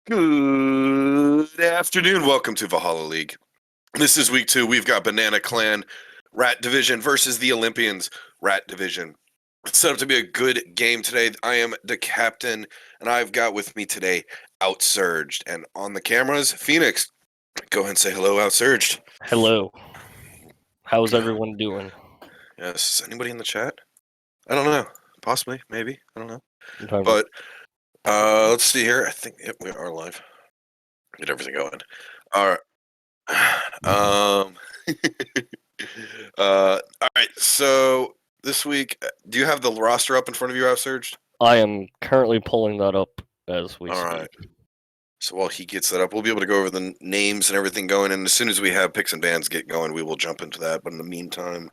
Good afternoon. Welcome to Valhalla League. This is week 2. We've got Banana Clan Rat Division versus the Olympians Rat Division. It's set up to be a good game today. I am the captain, and I've got with me today Outsurged. And on the cameras, Phoenix. Go ahead and say hello, Outsurged. Hello. How's everyone doing? Yes. Is anybody in the chat? I don't know. Possibly. Maybe. I don't know. Okay. But let's see here. I think we are live. Get everything going. All right. All right. So this week, do you have the roster up in front of you, Outsurged? I am currently pulling that up as we All speak. right. So while he gets that up, we'll be able to go over the names and everything going. And as soon as we have picks and bands get going, we will jump into that. But in the meantime,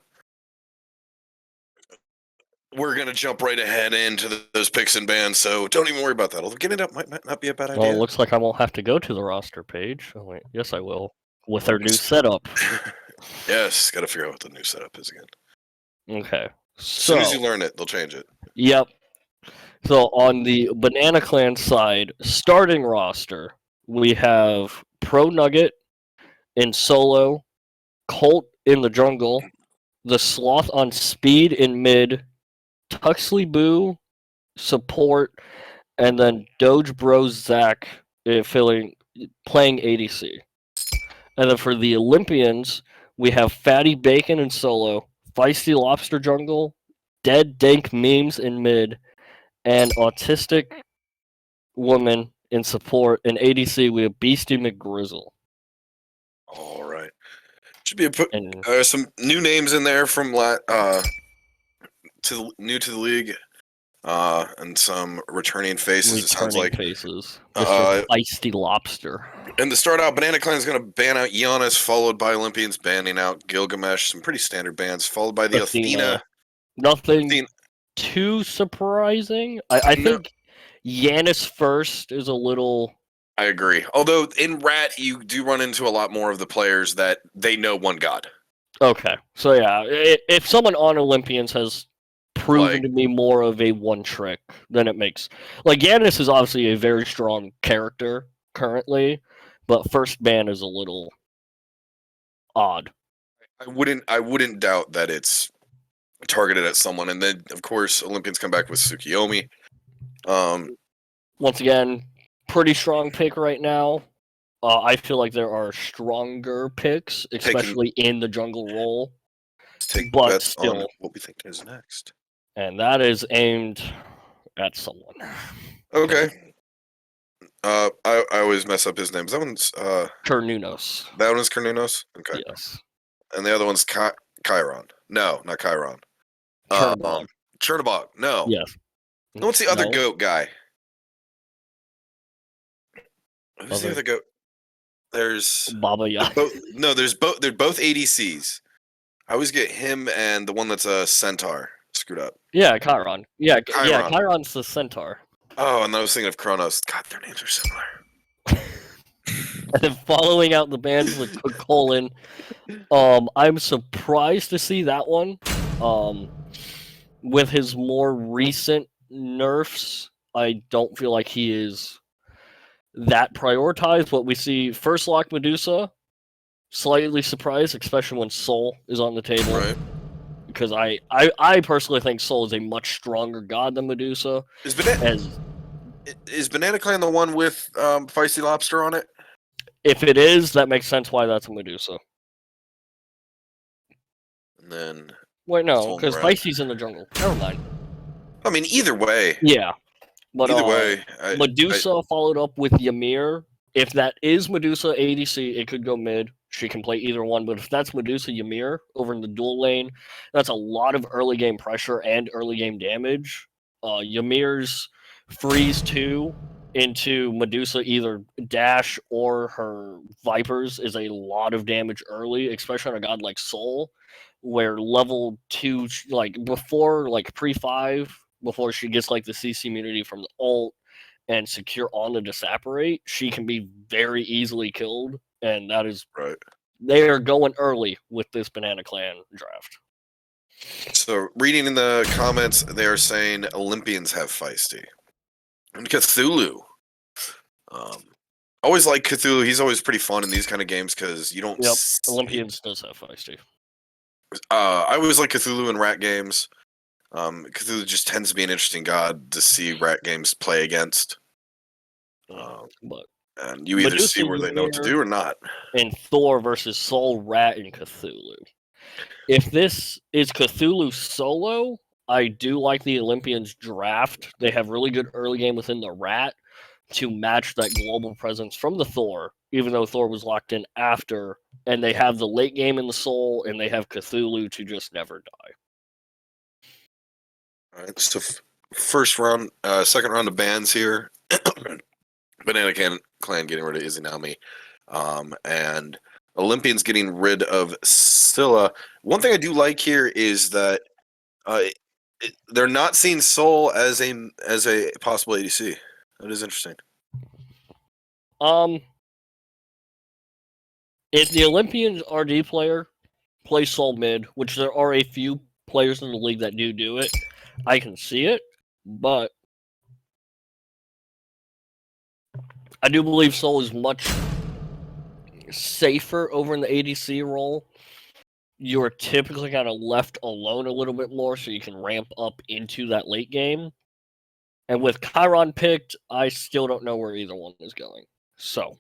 we're going to jump right ahead into those picks and bands. So don't even worry about that. Although getting it up might not be a bad idea. Well, it looks like I won't have to go to the roster page. Oh, wait. Yes, I will. With our new setup. Yes, got to figure out what the new setup is again. Okay. As soon as you learn it, they'll change it. Yep. So on the Banana Clan side, starting roster, we have Pro Nugget in solo, Colt in the jungle, the Sloth on speed in mid, Tuxley Boo support, and then Doge Bros Zach playing ADC. And then for the Olympians, we have Fatty Bacon in solo, Feisty Lobster jungle, Dead Dank Memes in mid, and Autistic Woman in support. In ADC, we have Beastie McGrizzle. All right. Should be some new names in there from new to the league, and some returning faces. It sounds like faces. Mr. Feisty Lobster. And to start out, Banana Clan is going to ban out Giannis, followed by Olympians banning out Gilgamesh. Some pretty standard bans, followed by the Athena. Nothing too surprising. I think Giannis first is a little. I agree. Although in Rat, you do run into a lot more of the players that they know one god. Okay, so yeah, if someone on Olympians has proven to be more of a one trick, then it makes Giannis is obviously a very strong character currently, but first ban is a little odd. I wouldn't doubt that it's targeted at someone, and then of course Olympians come back with Tsukiyomi. Once again, pretty strong pick right now. I feel like there are stronger picks, especially in the jungle role. Take bets on what we think is next. And that is aimed at someone. Okay. I always mess up his names. That one's Kernunos. That one is Kernunos? Okay. Yes. And the other one's Chiron. No, not Chiron. Chernobog. No. Yes. What's the other goat guy? Who's the other goat? There's Baba Yaga. They're both ADCs. I always get him and the one that's a centaur screwed up. Yeah, Chiron. Yeah, Chiron's the centaur. Oh, and I was thinking of Kronos. God, their names are similar. And then following out the bands with Colin, I'm surprised to see that one. With his more recent nerfs, I don't feel like he is that prioritized. But we see First Lock Medusa, slightly surprised, especially when Soul is on the table. Right. Because I personally think Soul is a much stronger god than Medusa. Is Banana Clan the one with Feisty Lobster on it? If it is, that makes sense why that's a Medusa. And then... Wait, no, because Feisty's in the jungle. Never mind. I mean, either way. Yeah. But either way. Medusa followed up with Ymir. If that is Medusa ADC, it could go mid. She can play either one. But if that's Medusa Ymir over in the dual lane, that's a lot of early game pressure and early game damage. Ymir's freeze 2 into Medusa either dash or her Vipers is a lot of damage early, especially on a god like Soul, where level 2, before pre-5, before she gets the CC immunity from the ult and secure on the Disapparate, she can be very easily killed, and that is right. They are going early with this Banana Clan draft. So, reading in the comments, they are saying Olympians have Feisty. And Cthulhu. Always like Cthulhu. He's always pretty fun in these kind of games because you don't. Yep, Olympians does have feisty. I always like Cthulhu and rat games. Cthulhu just tends to be an interesting god to see rat games play against. But And you either see where they know what to do or not. And Thor versus Soul, Rat, and Cthulhu. If this is Cthulhu solo, I do like the Olympians draft. They have really good early game within the Rat to match that global presence from the Thor, even though Thor was locked in after. And they have the late game in the Soul, and they have Cthulhu to just never die. All right, so first round, second round of bans here. Banana Clan getting rid of Izanami. And Olympians getting rid of Scylla. One thing I do like here is that they're not seeing Soul as a possible ADC. That is interesting. If the Olympians RD player plays Soul mid, which there are a few players in the league that do it, I can see it, but I do believe Soul is much safer over in the ADC role. You're typically kind of left alone a little bit more, so you can ramp up into that late game. And with Chiron picked, I still don't know where either one is going. So,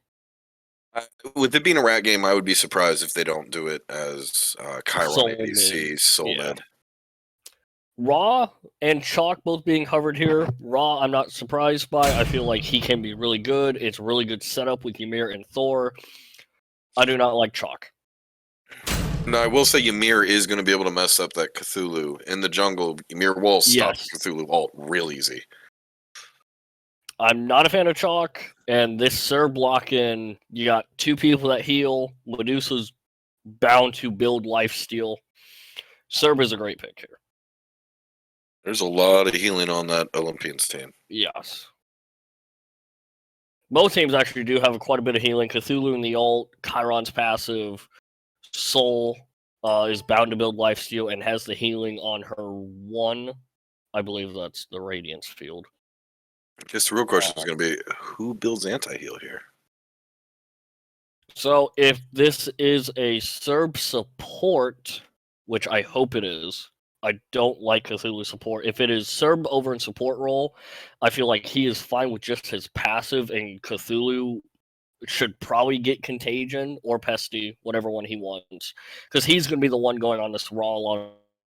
with it being a rat game, I would be surprised if they don't do it as Chiron Soul ADC, Soul mid. Raw and Chalk both being hovered here. Raw, I'm not surprised by. I feel like he can be really good. It's a really good setup with Ymir and Thor. I do not like Chalk. No, I will say Ymir is going to be able to mess up that Cthulhu in the jungle. Ymir will stop Cthulhu ult real easy. I'm not a fan of Chalk, and this Serb lock-in, you got two people that heal. Medusa's bound to build lifesteal. Serb is a great pick here. There's a lot of healing on that Olympians team. Yes. Both teams actually do have quite a bit of healing. Cthulhu in the ult, Chiron's passive, Soul is bound to build lifesteal and has the healing on her one. I believe that's the Radiance field. I guess the real question is going to be, who builds anti-heal here? So if this is a Serb support, which I hope it is, I don't like Cthulhu support. If it is Serb over in support role, I feel like he is fine with just his passive, and Cthulhu should probably get Contagion or Pesty, whatever one he wants. Because he's going to be the one going on this Raw a lot of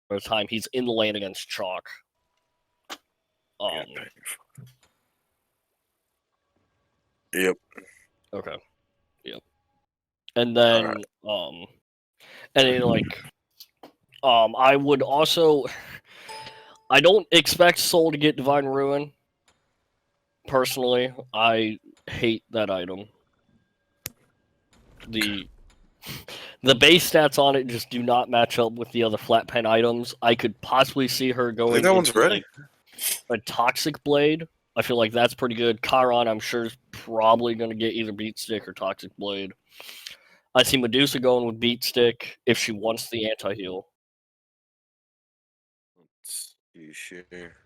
the time. He's in the lane against Chalk. Yep. Okay. Yep. And then, I would also, I don't expect Soul to get Divine Ruin. Personally, I hate that item. The base stats on it just do not match up with the other flat pen items. I could possibly see her going. I think that one's ready. A Toxic Blade. I feel like that's pretty good. Chiron, I'm sure, is probably going to get either Beat Stick or Toxic Blade. I see Medusa going with Beat Stick if she wants the anti-heal. Let's see here.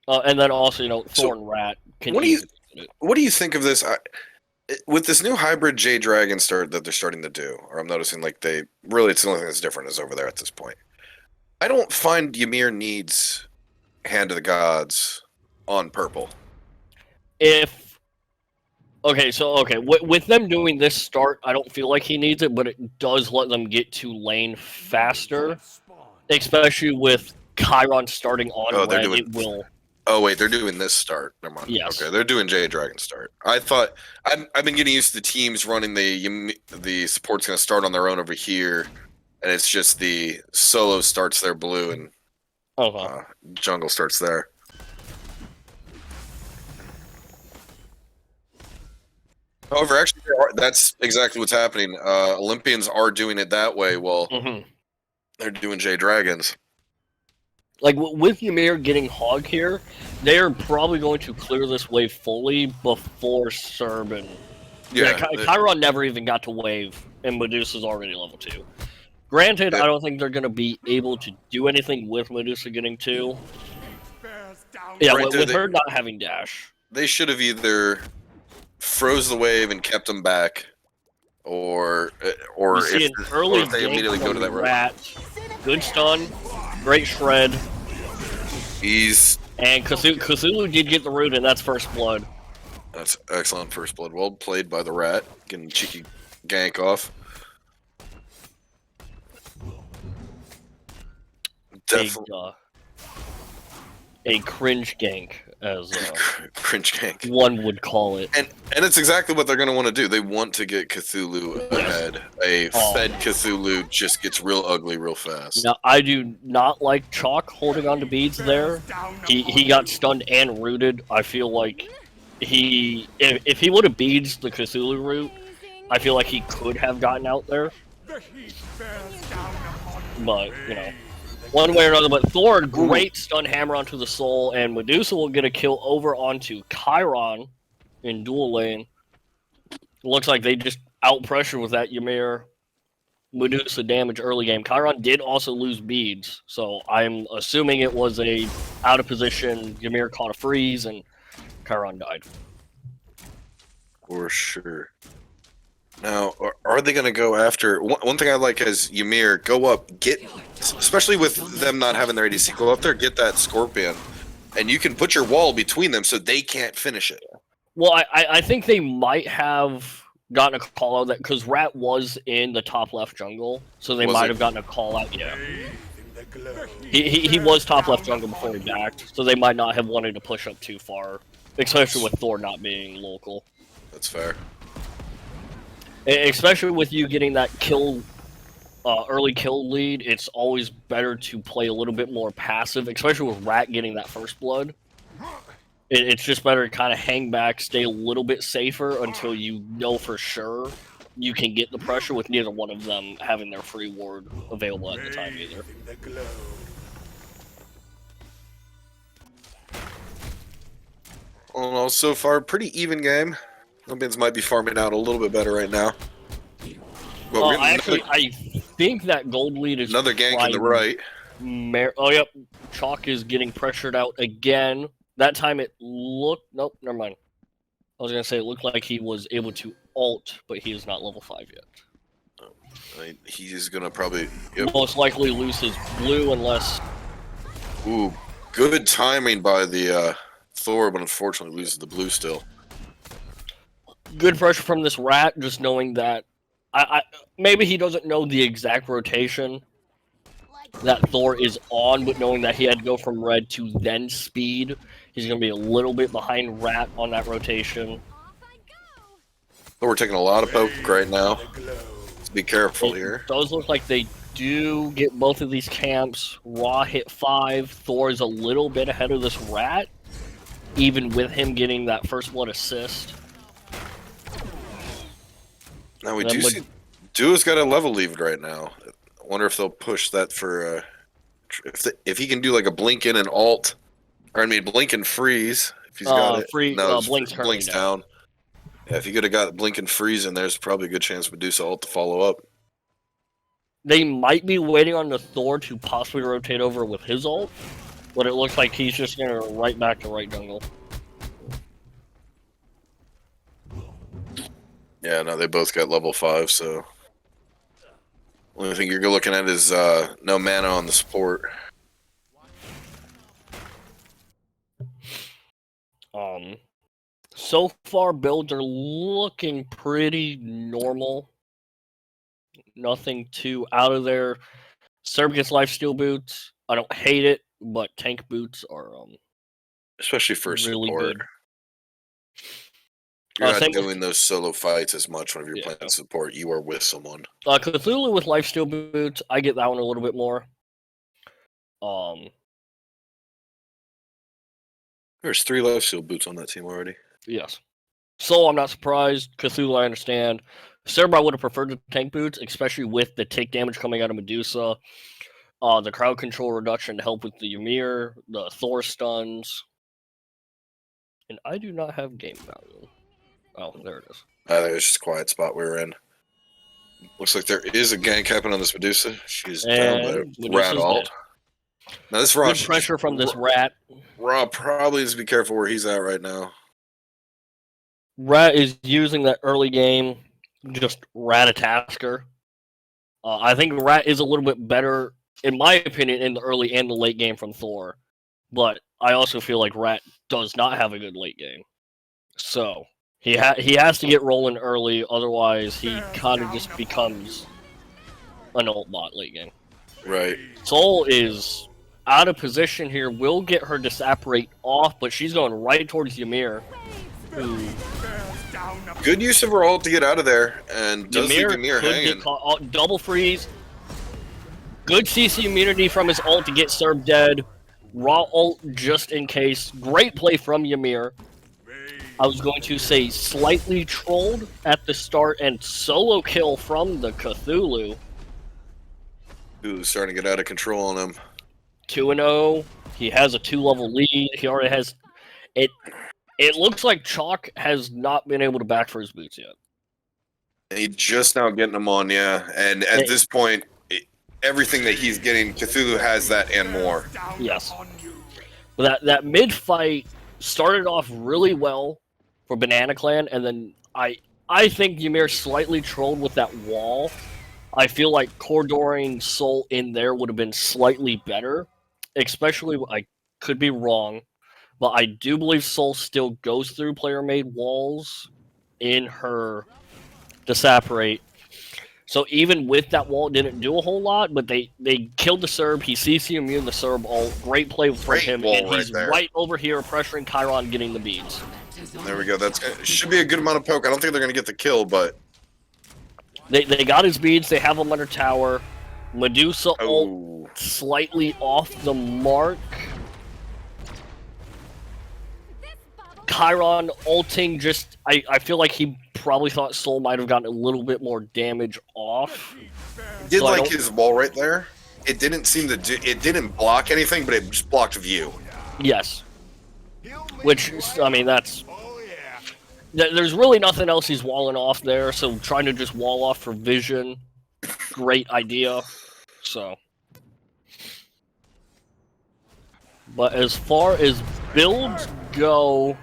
And then also, Thor and Rat can. What do you think of this? With this new hybrid J Dragon start that they're starting to do, or I'm noticing it's the only thing that's different is over there at this point. I don't find Ymir needs Hand of the Gods on purple. With them doing this start, I don't feel like he needs it, but it does let them get to lane faster, especially with Chiron starting on red. It will. Oh wait, they're doing this start. Never mind. Yes. Okay, they're doing J Dragon start. I thought I've been getting used to the teams running the support's going to start on their own over here, and it's just the solo starts there blue and jungle starts there. However, actually, that's exactly what's happening. Olympians are doing it that way. Well, they're doing J Dragons. Like, with Ymir getting Hog here, they're probably going to clear this wave fully before Serb and... Chiron never even got to wave, and Medusa's already level 2. Granted, I don't think they're going to be able to do anything with Medusa getting 2. Yeah, with her not having dash. They should have either froze the wave and kept them back, or You see an early they immediately gank go to from that road. Rat. Good stun, great shred, and Cthulhu did get the root, and that's first blood. That's excellent first blood. Well played by the Rat, getting cheeky gank off. Definitely A cringe gank, as cringe gank. One would call it. And it's exactly what they're going to want to do. They want to get Cthulhu ahead. A fed Cthulhu just gets real ugly real fast. Now, I do not like Chalk holding on to beads there. He got stunned and rooted. I feel like if he would have beads the Cthulhu root, I feel like he could have gotten out there. But, you know, one way or another. But Thor, great stun hammer onto the soul, and Medusa will get a kill over onto Chiron in dual lane. It looks like they just out pressure with that Ymir Medusa damage early game. Chiron did also lose beads, so I'm assuming it was a out of position. Ymir caught a freeze, and Chiron died. For sure. Now, are they going to go after... One thing I like is Ymir, go up, especially with them not having their ADC, go up there, get that Scorpion, and you can put your wall between them so they can't finish it. Well, I think they might have gotten a call out that because Rat was in the top left jungle, so they might have gotten a call out. Yeah, he was top left jungle before he backed, so they might not have wanted to push up too far, especially with Thor not being local. That's fair. Especially with you getting that early kill lead, it's always better to play a little bit more passive, especially with Rat getting that first blood. It's just better to kind of hang back, stay a little bit safer until you know for sure you can get the pressure with neither one of them having their free ward available at the time either. Well, so far, pretty even game. Olympians might be farming out a little bit better right now. I think that gold lead is another gank on the right. Oh, yep. Chalk is getting pressured out again. That time it looked... Nope, never mind. I was going to say it looked like he was able to ult, but he is not level 5 yet. He's going to probably... Most likely lose his blue unless... Ooh, good timing by the Thor, but unfortunately loses the blue still. Good pressure from this Rat, just knowing that... maybe he doesn't know the exact rotation that Thor is on, but knowing that he had to go from red to then speed, he's going to be a little bit behind Rat on that rotation. So we're taking a lot of poke right now. Let's be careful here. It does look like they do get both of these camps. Raw hit 5. Thor is a little bit ahead of this Rat, even with him getting that first blood assist. Now we do see Duo's got a level lead right now. I wonder if they'll push that for if he can do like a blink in and alt, or I mean blink and freeze if he's got it. Blinks down. Yeah, if he could have got blink and freeze in, there's probably a good chance Medusa ult to follow up. They might be waiting on the Thor to possibly rotate over with his ult, but it looks like he's just gonna right back to right jungle. Yeah, no, they both got level 5, so only thing you're looking at is no mana on the support. So far builds are looking pretty normal. Nothing too out of there. Serb gets lifesteal boots. I don't hate it, but tank boots are especially for really support. good. You're not doing those solo fights as much whenever you're playing support. You are with someone. Cthulhu with lifesteal boots, I get that one a little bit more. There's 3 lifesteal boots on that team already. Yes. So I'm not surprised. Cthulhu, I understand. Cerber, I would have preferred the tank boots, especially with the take damage coming out of Medusa. The crowd control reduction to help with the Ymir, the Thor stuns. And I do not have game value. Oh, there it is. There's just a quiet spot we were in. Looks like there is a gank happening on this Medusa. She's down by Rat ult. Now this Raw... Good pressure from this Rat. Raw probably needs to be careful where he's at right now. Rat is using that early game, just Rat-a-tasker. I think Rat is a little bit better, in my opinion, in the early and the late game from Thor. But I also feel like Rat does not have a good late game. So he has to get rolling early, otherwise he kind of just becomes an ult bot late game. Right. Soul is out of position here, will get her disapparate off, but she's going right towards Ymir. Who Good use of her ult to get out of there, and does leave Ymir could hanging. get caught, double freeze. Good CC immunity from his ult to get Serb dead. Raw ult just in case. Great play from Ymir. I was going to say slightly trolled at the start, and solo kill from the Cthulhu. Ooh, starting to get out of control on him. 2-0. He has a 2-level lead. He already has it. It looks like Chalk has not been able to back for his boots yet. And he's just now getting them on, yeah. And at this point, everything that he's getting, Cthulhu has that and more. Yes. But that mid fight started off really well for Banana Clan, and then I think Ymir slightly trolled with that wall. I feel like corridoring Soul in there would have been slightly better, especially, I could be wrong, but I do believe Soul still goes through player-made walls in her disapparate. So even with that wall, it didn't do a whole lot, but they killed the Serb. He CC immune the Serb ult. Great play from him, and he's right over here pressuring Chiron, getting the beads. There we go. That should be a good amount of poke. I don't think they're going to get the kill, but... They got his beads. They have him under tower. Medusa ult slightly off the mark. Chiron ulting just... I feel like he probably thought Soul might have gotten a little bit more damage off. Did so like his wall right there? It didn't seem to it didn't block anything, but it just blocked view. Yes. Which, I mean, that's... There's really nothing else he's walling off there, so trying to just wall off for vision, great idea. So... But as far as builds go,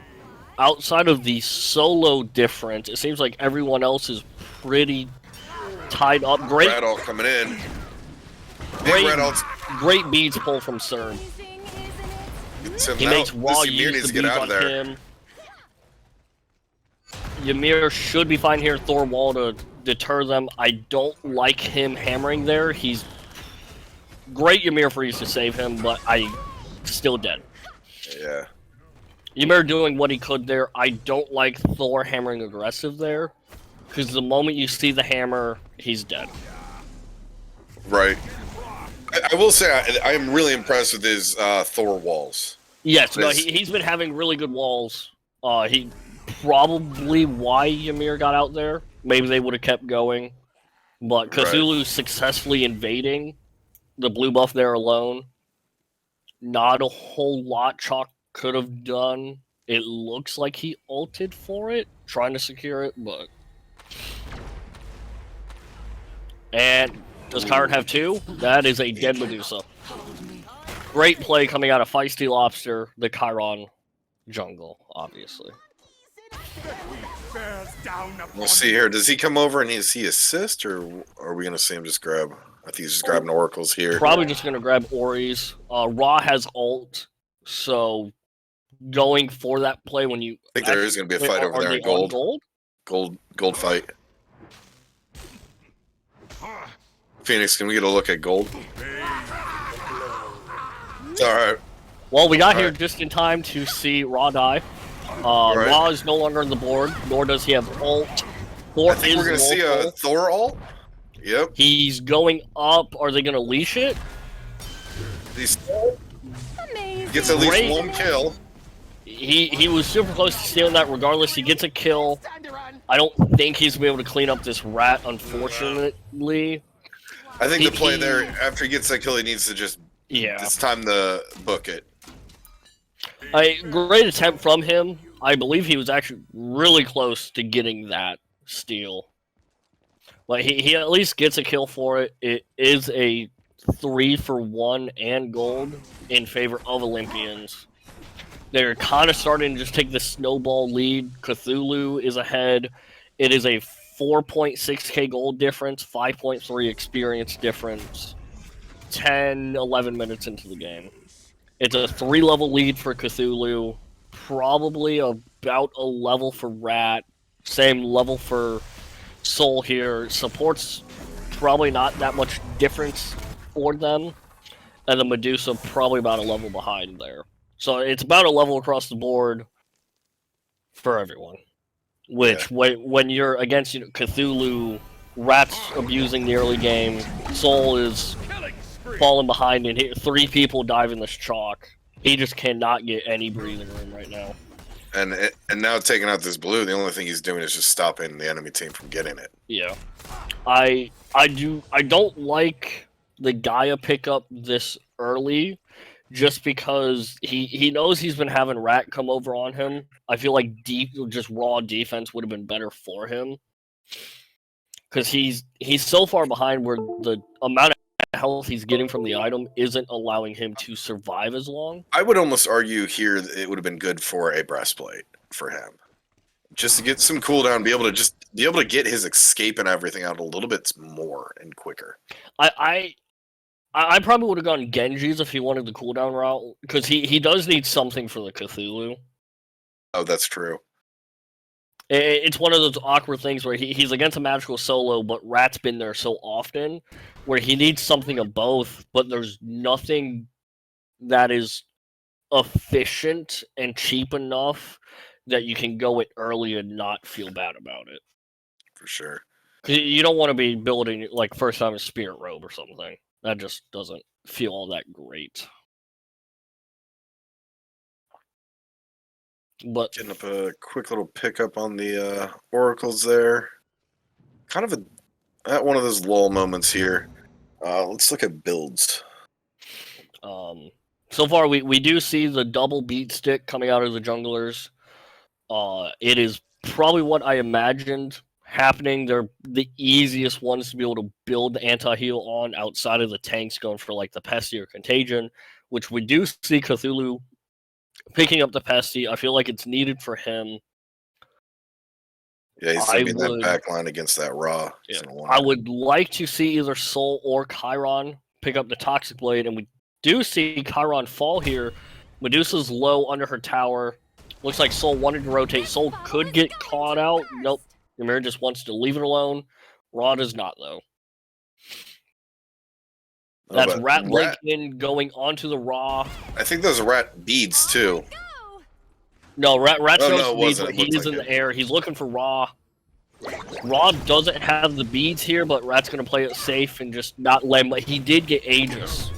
outside of the solo difference, it seems like everyone else is pretty tied up. Great Red ult coming in. Great beads pull from Serb. He makes Raw use the beads on him. Ymir should be fine here. Thor wall to deter them. I don't like him hammering there. He's great Ymir freeze to save him, but still dead. Yeah. Ymir doing what he could there. I don't like Thor hammering aggressive there, because the moment you see the hammer, he's dead. Right. I will say I am really impressed with his Thor walls. Yes, no, he's been having really good walls. He probably why Ymir got out there. Maybe they would have kept going, but Cthulhu successfully invading the blue buff there alone. Not a whole lot Chalk could have done. It looks like he ulted for it, trying to secure it, but... And does Chiron have two? That is a dead Medusa. Great play coming out of Feisty Lobster, the Chiron jungle, obviously. We'll see here. Does he come over and is he assist, or are we going to see him just grab? I think he's just grabbing oracles here. Probably just going to grab Ori's. Ra has ult, so going for that play when you... I think there is going to be a fight over there in gold. Gold fight. Phoenix, can we get a look at gold? It's alright. Well, we got here just in time to see Ra die. Ra is no longer on the board, nor does he have ult. I think we're going to see a Thor ult. Yep. He's going up. Are they going to leash it? He gets at least one kill. He was super close to stealing that regardless. He gets a kill. I don't think he's going to be able to clean up this rat, unfortunately. I think the play there, after he gets that kill, he needs to just... Yeah. It's time to book it. A great attempt from him. I believe he was actually really close to getting that steal. But he at least gets a kill for it. It is a 3-for-1 and gold in favor of Olympians. They're kind of starting to just take the snowball lead. Cthulhu is ahead. It is a 4.6k gold difference, 5.3 experience difference, 10, 11 minutes into the game. It's a 3-level lead for Cthulhu, probably about a level for Rat, same level for Soul here. Support's probably not that much difference for them, and the Medusa probably about a level behind there. So it's about a level across the board for everyone. Which, when you're against Cthulhu, Rat's abusing the early game, Soul is falling behind, and 3 people dive in this chalk. He just cannot get any breathing room right now. And now taking out this blue, the only thing he's doing is just stopping the enemy team from getting it. Yeah, I don't like the Gaia pickup this early, just because he knows he's been having Rat come over on him. I feel like just raw defense would have been better for him, because he's so far behind where the amount of health he's getting from the item isn't allowing him to survive as long. I would almost argue here that it would have been good for a breastplate for him, just to get some cooldown, be able to get his escape and everything out a little bit more and quicker. I probably would have gone Genji's if he wanted the cooldown route, because he does need something for the Cthulhu. Oh, that's true. It's one of those awkward things where he's against a magical solo, but Rat's been there so often, where he needs something of both, but there's nothing that is efficient and cheap enough that you can go it early and not feel bad about it. For sure. Because you don't want to be building, like, first time a Spirit Robe or something. That just doesn't feel all that great. But getting up a quick little pickup on the oracles there. Kind of at one of those lull moments here. Let's look at builds. So far, we do see the double beat stick coming out of the junglers. It is probably what I imagined happening. They're the easiest ones to be able to build anti-heal on outside of the tanks going for like the Pesty or Contagion, which we do see Cthulhu picking up the Pesty. I feel like it's needed for him. Yeah, he's going to be in that back line against that Raw. Yeah, I would like to see either Soul or Chiron pick up the Toxic Blade, and we do see Chiron fall here. Medusa's low under her tower. Looks like Soul wanted to rotate. Soul could get caught out. Nope. Ymir just wants to leave it alone. Raw does not, though. That's Rat Lincoln going onto the Raw. I think those are Rat beads, too. No, Rat's no, beads, but he is in the air. He's looking for Raw. Raw doesn't have the beads here, but Rat's going to play it safe and just not let him. He did get Aegis.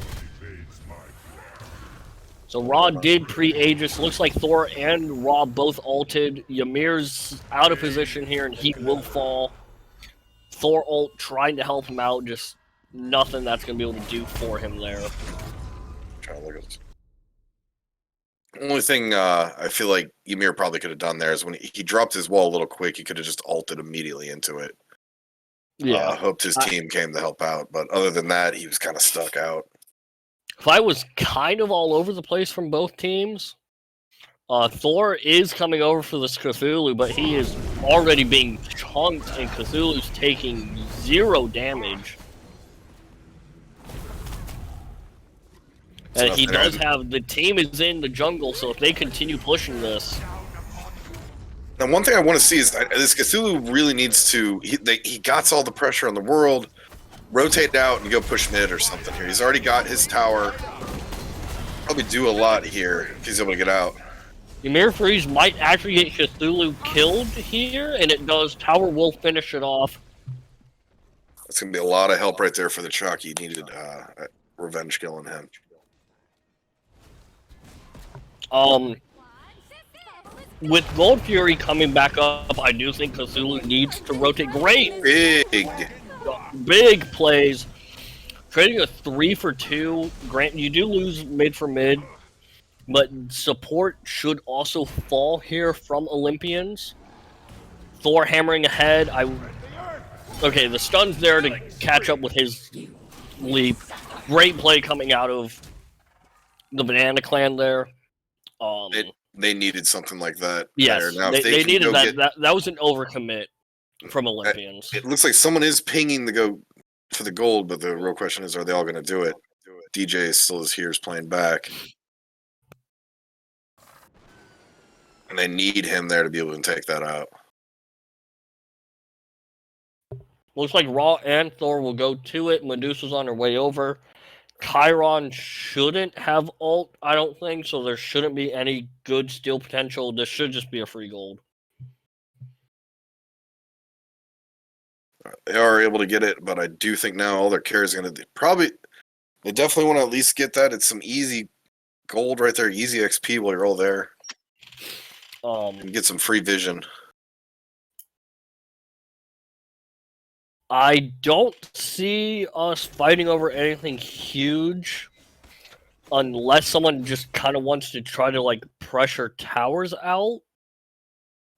So Raw did pre-Aegis. Looks like Thor and Raw both ulted. Ymir's out of position here, and he will fall. Thor ult trying to help him out. Just nothing that's going to be able to do for him there. Trying to look at the only thing I feel like Ymir probably could have done there is when he dropped his wall a little quick, he could have just ulted immediately into it. Yeah. Hoped his team came to help out, but other than that, he was kind of stuck out. Fight was kind of all over the place from both teams. Thor is coming over for this Cthulhu, but he is already being chunked, and Cthulhu's taking 0 damage. And he does have, the team is in the jungle, so if they continue pushing this. Now, one thing I want to see is this Cthulhu really needs to, he got all the pressure on the world, rotate out and go push mid or something here. He's already got his tower. Probably do a lot here if he's able to get out. Ymir Freeze might actually get Cthulhu killed here, and it does. Tower will finish it off. That's going to be a lot of help right there for the Chuck. He needed revenge killing him. With Gold Fury coming back up, I do think Cthulhu needs to rotate. Great! Big plays. Trading a 3 for 2. Grant, you do lose mid for mid, but support should also fall here from Olympians. Thor hammering ahead. Okay, the stun's there to catch up with his leap. Great play coming out of the Banana Clan there. They needed something like that Yes, there. Now, if they can needed go that. get, That was an overcommit from Olympians. it looks like someone is pinging to go for the gold, but the real question is, are they all going to do it? DJ still is here, is playing back. And they need him there to be able to take that out. Looks like Raw and Thor will go to it. Medusa's on her way over. Chiron shouldn't have ult, I don't think, so there shouldn't be any good steal potential. This should just be a free gold. They are able to get it, but I do think now all their care is going to probably. They definitely want to at least get that. It's some easy gold right there, easy XP while you're all there. And get some free vision. I don't see us fighting over anything huge unless someone just kind of wants to try to like pressure towers out.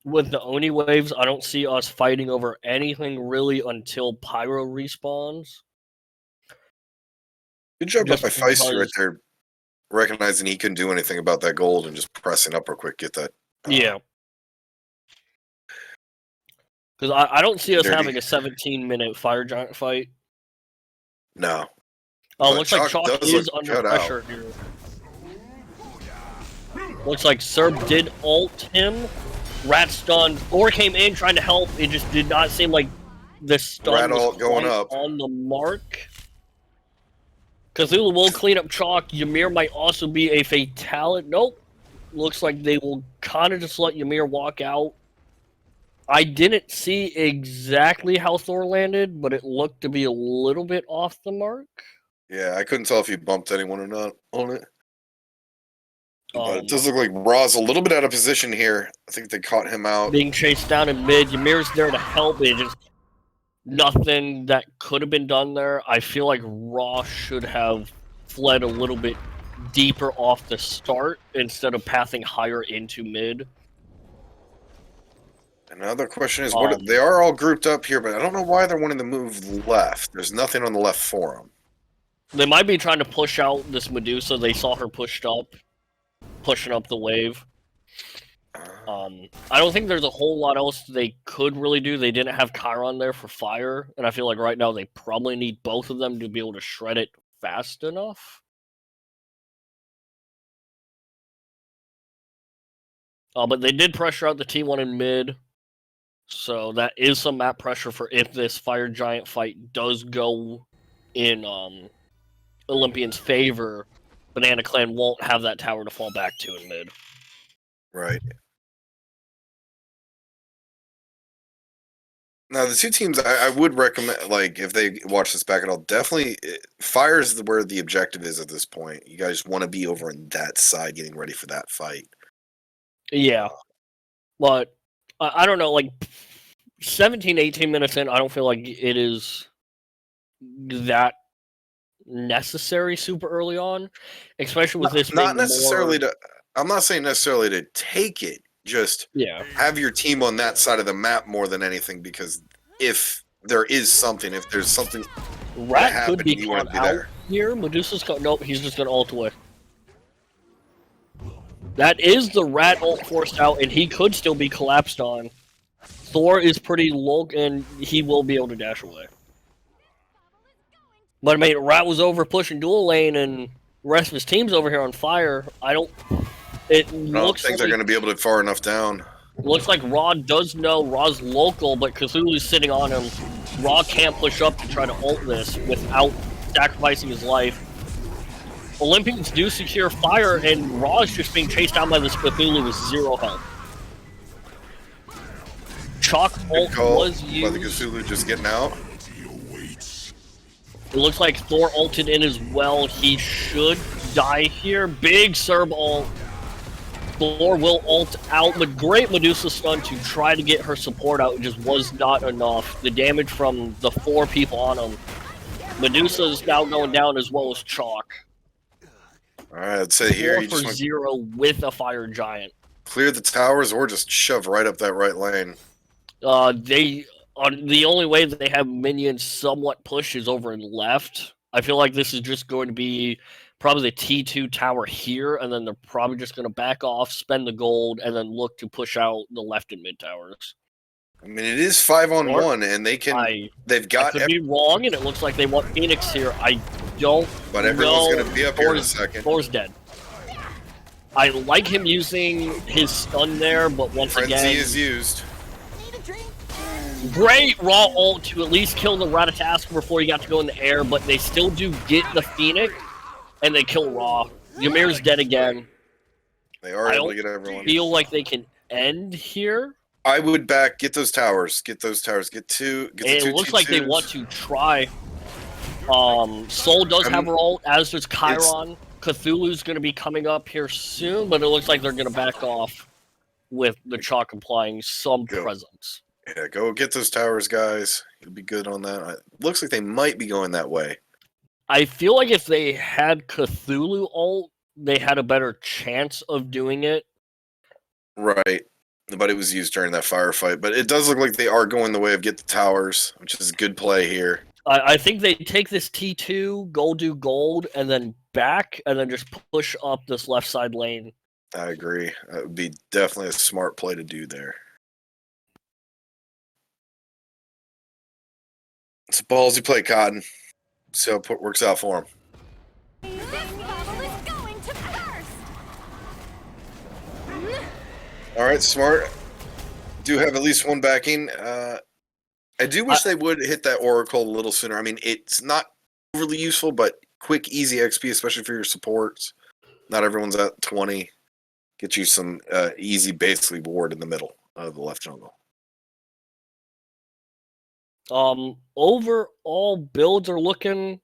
With the Oni waves, I don't see us fighting over anything really until Pyro respawns. Good job Just by Feisty right there, recognizing he couldn't do anything about that gold and just pressing up real quick, get that. Yeah. Because I don't see us having a 17-minute Fire Giant fight. No. Looks like Chalk is under pressure here. Looks like Serb did ult him. Rat stun. Thor came in trying to help. It just did not seem like the stun was going up on the mark. Cthulhu will clean up Chalk. Ymir might also be a fatality. Nope. Looks like they will kind of just let Ymir walk out. I didn't see exactly how Thor landed, but it looked to be a little bit off the mark. Yeah, I couldn't tell if he bumped anyone or not on it. But it does look like Ra's a little bit out of position here. I think they caught him out. Being chased down in mid. Ymir's there to help. It just nothing that could have been done there. I feel like Ra should have fled a little bit deeper off the start instead of pathing higher into mid. Another question is, what they are all grouped up here, but I don't know why they're wanting to move left. There's nothing on the left for them. They might be trying to push out this Medusa. They saw her pushing up the wave. I don't think there's a whole lot else they could really do. They didn't have Chiron there for fire, and I feel like right now they probably need both of them to be able to shred it fast enough. But they did pressure out the T1 in mid, so that is some map pressure for if this Fire Giant fight does go in Olympians' favor. Banana Clan won't have that tower to fall back to in mid. Right. Now, the two teams I would recommend, like, if they watch this back at all, definitely Fire is where the objective is at this point. You guys want to be over on that side getting ready for that fight. Yeah. But, I don't know, like, 17, 18 minutes in, I don't feel like it is that necessary super early on, especially with this not necessarily more... I'm not saying necessarily to take it, just have your team on that side of the map more than anything, because if there is something, if there's something Rat could be caught out here. Medusa's caught. Nope, he's just gonna ult away. That is the Rat ult forced out, and he could still be collapsed on. Thor is pretty low, and he will be able to dash away. But I mean, Rat was over pushing dual lane, and the rest of his team's over here on fire. I don't think they're going to be able to far enough down. Looks like Ra does know Ra's local, but Cthulhu's sitting on him. Ra can't push up to try to ult this without sacrificing his life. Olympians do secure fire, and Ra is just being chased down by this Cthulhu with 0 health. Chalk ult was used. By the Cthulhu just getting out. It looks like Thor ulted in as well. He should die here. Big Serb ult. Thor will ult out. The great Medusa stun to try to get her support out just was not enough. The damage from the 4 people on him. Medusa is now going down as well as Chalk. Alright, I'd say here you just 0 with a Fire Giant. Clear the towers or just shove right up that right lane. The only way that they have minions somewhat push is over and left. I feel like this is just going to be probably the T2 tower here, and then they're probably just going to back off, spend the gold, and then look to push out the left and mid towers. I mean, it is 5-on-1, and they can. They've got. I could be wrong, and it looks like they want Phoenix here. I don't. But everyone's know. going to be up here in a second. Thor's dead. I like him using his stun there, but once Frenzy again, is used. Great raw ult to at least kill the Ratatask before he got to go in the air, but they still do get the Phoenix, and they kill Raw. Ymir's dead again. They are able to get everyone. I feel like they can end here. I would get those towers. Get those towers. Get two. Get the two it looks T2s. like they want to try. Soul does have her ult, as does Chiron. Cthulhu's going to be coming up here soon, but it looks like they're going to back off with the Chalk applying some presence. Yeah, go get those towers, guys. You'll be good on that. It looks like they might be going that way. I feel like if they had Cthulhu ult, they had a better chance of doing it. Right. But it was used during that firefight. But it does look like they are going the way of get the towers, which is a good play here. I think they take this T2, do gold, and then back, and then just push up this left side lane. I agree. That would be definitely a smart play to do there. It's a ballsy play, Cotton. See how it works out for him. This bubble is going to burst. All right, smart. Do have at least one backing. I do wish they would hit that Oracle a little sooner. I mean, it's not overly useful, but quick, easy XP, especially for your supports. Not everyone's at 20. Get you some easy, basically, ward in the middle of the left jungle. Overall builds are looking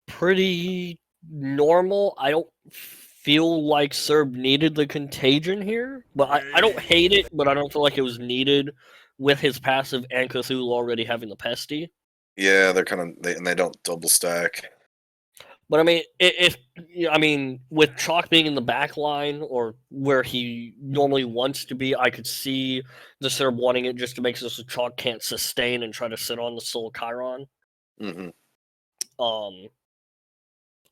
pretty normal. I don't feel like Serb needed the contagion here, but I don't hate it, but I don't feel like it was needed with his passive and Cthulhu already having the pesty. Yeah, they're kind of they don't double stack. But I mean, with Chalk being in the back line or where he normally wants to be, I could see the Serb wanting it just to make so Chalk can't sustain and try to sit on the Soul Chiron. Mm-hmm.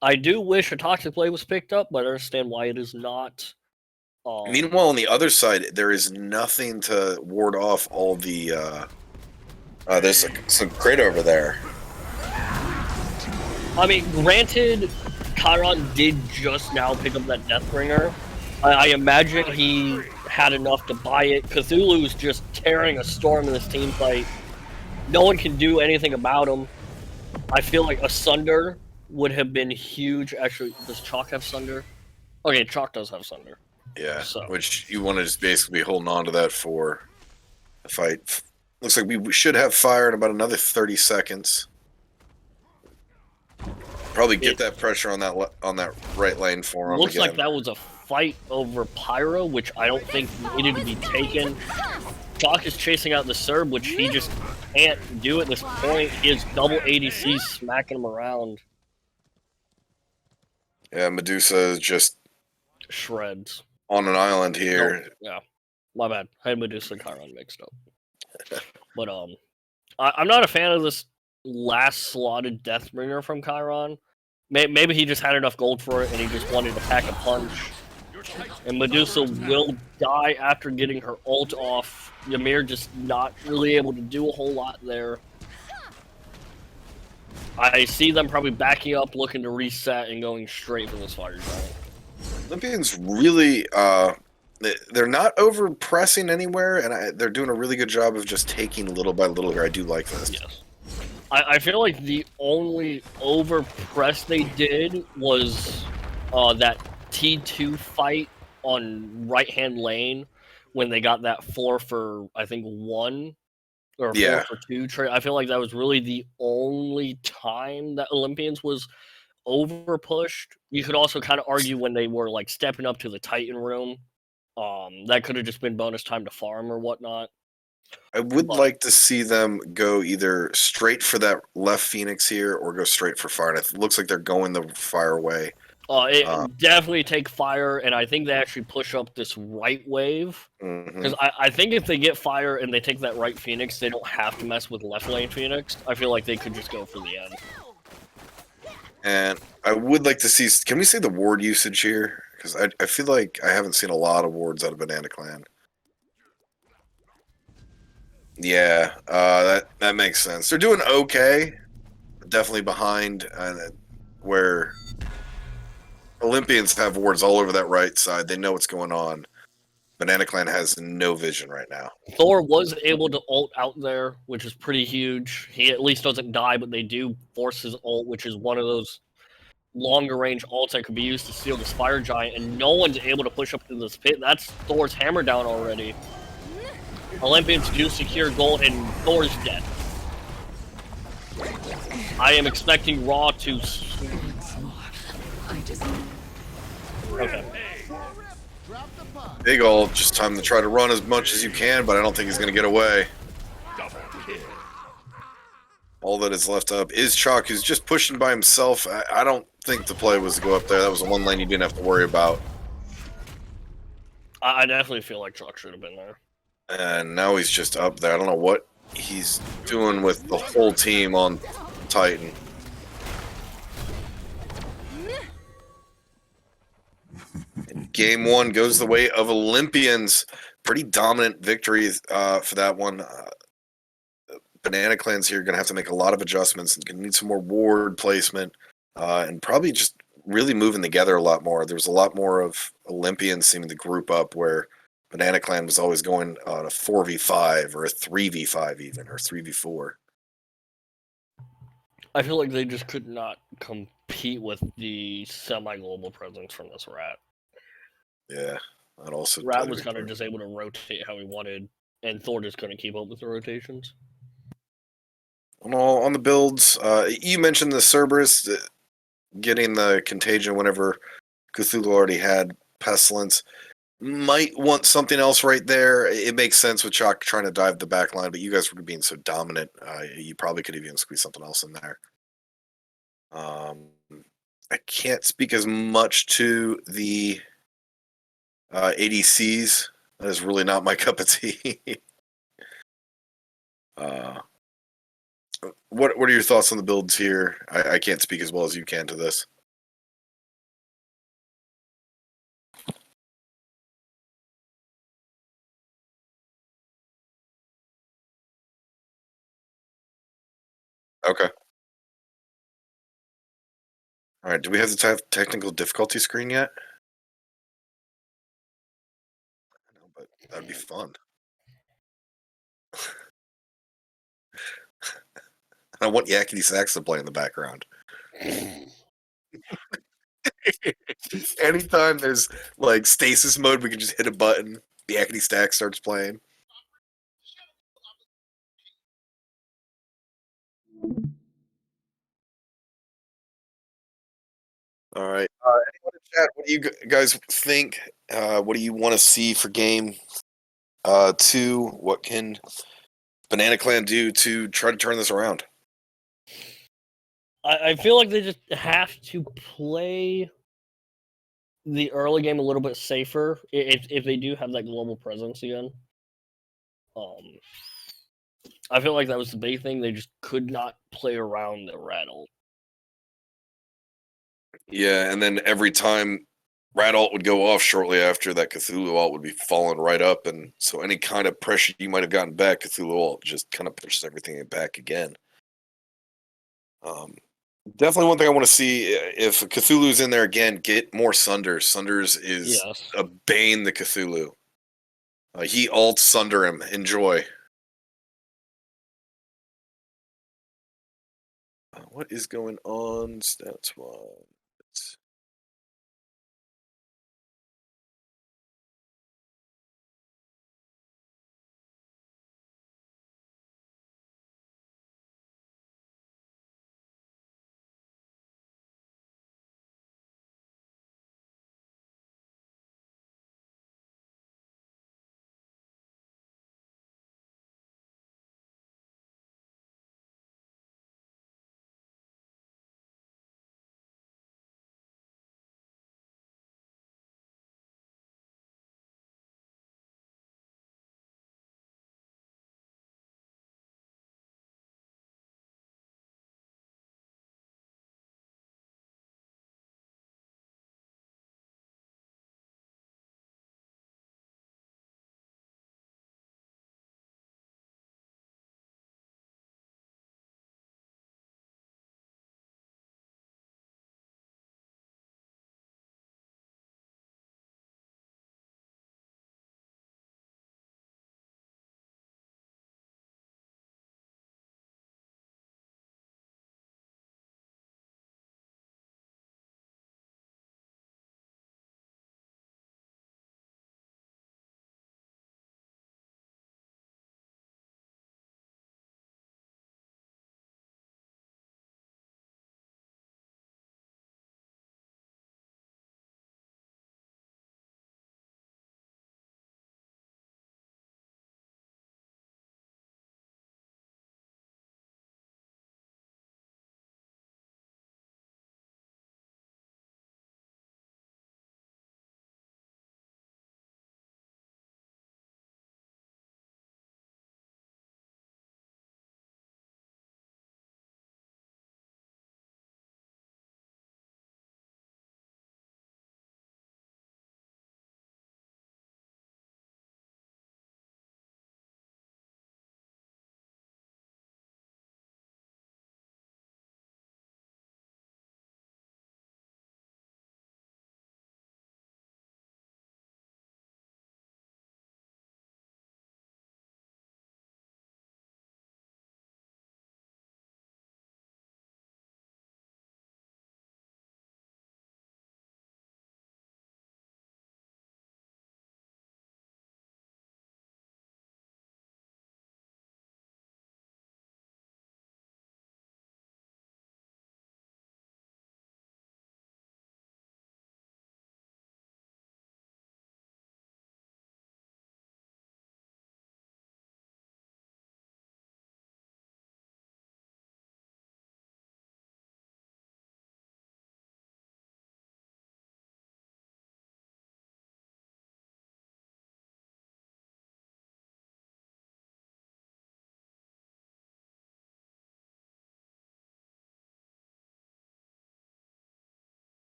I do wish a toxic play was picked up, but I understand why it is not. Meanwhile, on the other side, there is nothing to ward off all the. There's some crit over there. I mean, granted, Chiron did just now pick up that Deathbringer. I imagine he had enough to buy it. Cthulhu's just tearing a storm in this team fight. No one can do anything about him. I feel like a Sunder would have been huge. Actually, does Chalk have Sunder? Okay, Chalk does have Sunder. Yeah, which you want to just basically be holding on to that for the fight. Looks like we should have fire in about another 30 seconds. Probably get that pressure on that right lane for him. Looks like that was a fight over Pyro, which I don't think needed to be taken. Chalk is chasing out the Serb, which he just can't do at this point. He has double ADC smacking him around. Yeah, Medusa is just shreds on an island here. Oh, yeah, my bad. I had Medusa and Chiron mixed up. But I'm not a fan of this last slotted Deathbringer from Chiron. Maybe he just had enough gold for it and he just wanted to pack a punch. And Medusa will die after getting her ult off. Ymir just not really able to do a whole lot there. I see them probably backing up, looking to reset, and going straight for this fire giant. Olympians really, they're not over pressing anywhere, and they're doing a really good job of just taking little by little here. I do like this. Yes. I feel like the only over press they did was that T2 fight on right-hand lane when they got that 4 for, I think, 1 or 4 for 2 trade. I feel like that was really the only time that Olympians was over pushed. You could also kind of argue when they were like stepping up to the Titan room. That could have just been bonus time to farm or whatnot. I would like to see them go either straight for that left Phoenix here or go straight for fire. And it looks like they're going the fire way. Definitely take fire, and I think they actually push up this right wave. Because I think if they get fire and they take that right Phoenix, they don't have to mess with left lane Phoenix. I feel like they could just go for the end. And I would like to see. Can we see the ward usage here? Because I feel like I haven't seen a lot of wards out of Banana Clan. Yeah, that makes sense. They're doing okay. Definitely behind where Olympians have wards all over that right side. They know what's going on. Banana Clan has no vision right now. Thor was able to ult out there, which is pretty huge. He at least doesn't die, but they do force his ult, which is one of those longer range ults that could be used to steal the Spire Giant, and no one's able to push up to this pit. That's Thor's hammer down already. Olympians do secure gold, and Thor's dead. I am expecting Raw to... Okay. Big ult, just time to try to run as much as you can, but I don't think he's going to get away. All that is left up is Chalk, who's just pushing by himself. I don't think the play was to go up there. That was the one lane you didn't have to worry about. I definitely feel like Chalk should have been there. And now he's just up there. I don't know what he's doing with the whole team on Titan. And game one goes the way of Olympians. Pretty dominant victory for that one. Banana Clan's here going to have to make a lot of adjustments and going to need some more ward placement and probably just really moving together a lot more. There was a lot more of Olympians seeming to group up where Banana Clan was always going on a 4v5 or a 3v5 even, or 3v4. I feel like they just could not compete with the semi-global presence from this Rat. Yeah, that also. Rat was kind of just able to rotate how he wanted, and Thor just couldn't keep up with the rotations. On the builds, you mentioned the Cerberus getting the contagion whenever Cthulhu already had Pestilence. Might want something else right there. It makes sense with Chalk trying to dive the back line, but you guys were being so dominant, you probably could even squeeze something else in there. I can't speak as much to the ADCs. That is really not my cup of tea. What are your thoughts on the builds here? I can't speak as well as you can to this. Okay. All right. Do we have the technical difficulty screen yet? No, but that'd be fun. I want Yakety Sax to play in the background. Anytime there's like stasis mode, we can just hit a button. The Yakety Sax starts playing. All right. Anyone in chat, what do you guys think? What do you want to see for game 2? What can Banana Clan do to try to turn this around? I feel like they just have to play the early game a little bit safer if they do have that global presence again. I feel like that was the big thing. They just could not play around the rattle. Yeah, and then every time Rat Alt would go off shortly after, that Cthulhu Alt would be falling right up, and so any kind of pressure you might have gotten back, Cthulhu Alt just kind of pushes everything back again. Definitely one thing I want to see, if Cthulhu's in there again, get more Sunders. Sunders is a bane to Cthulhu. He alts Sunder him. Enjoy. What is going on stats-wise?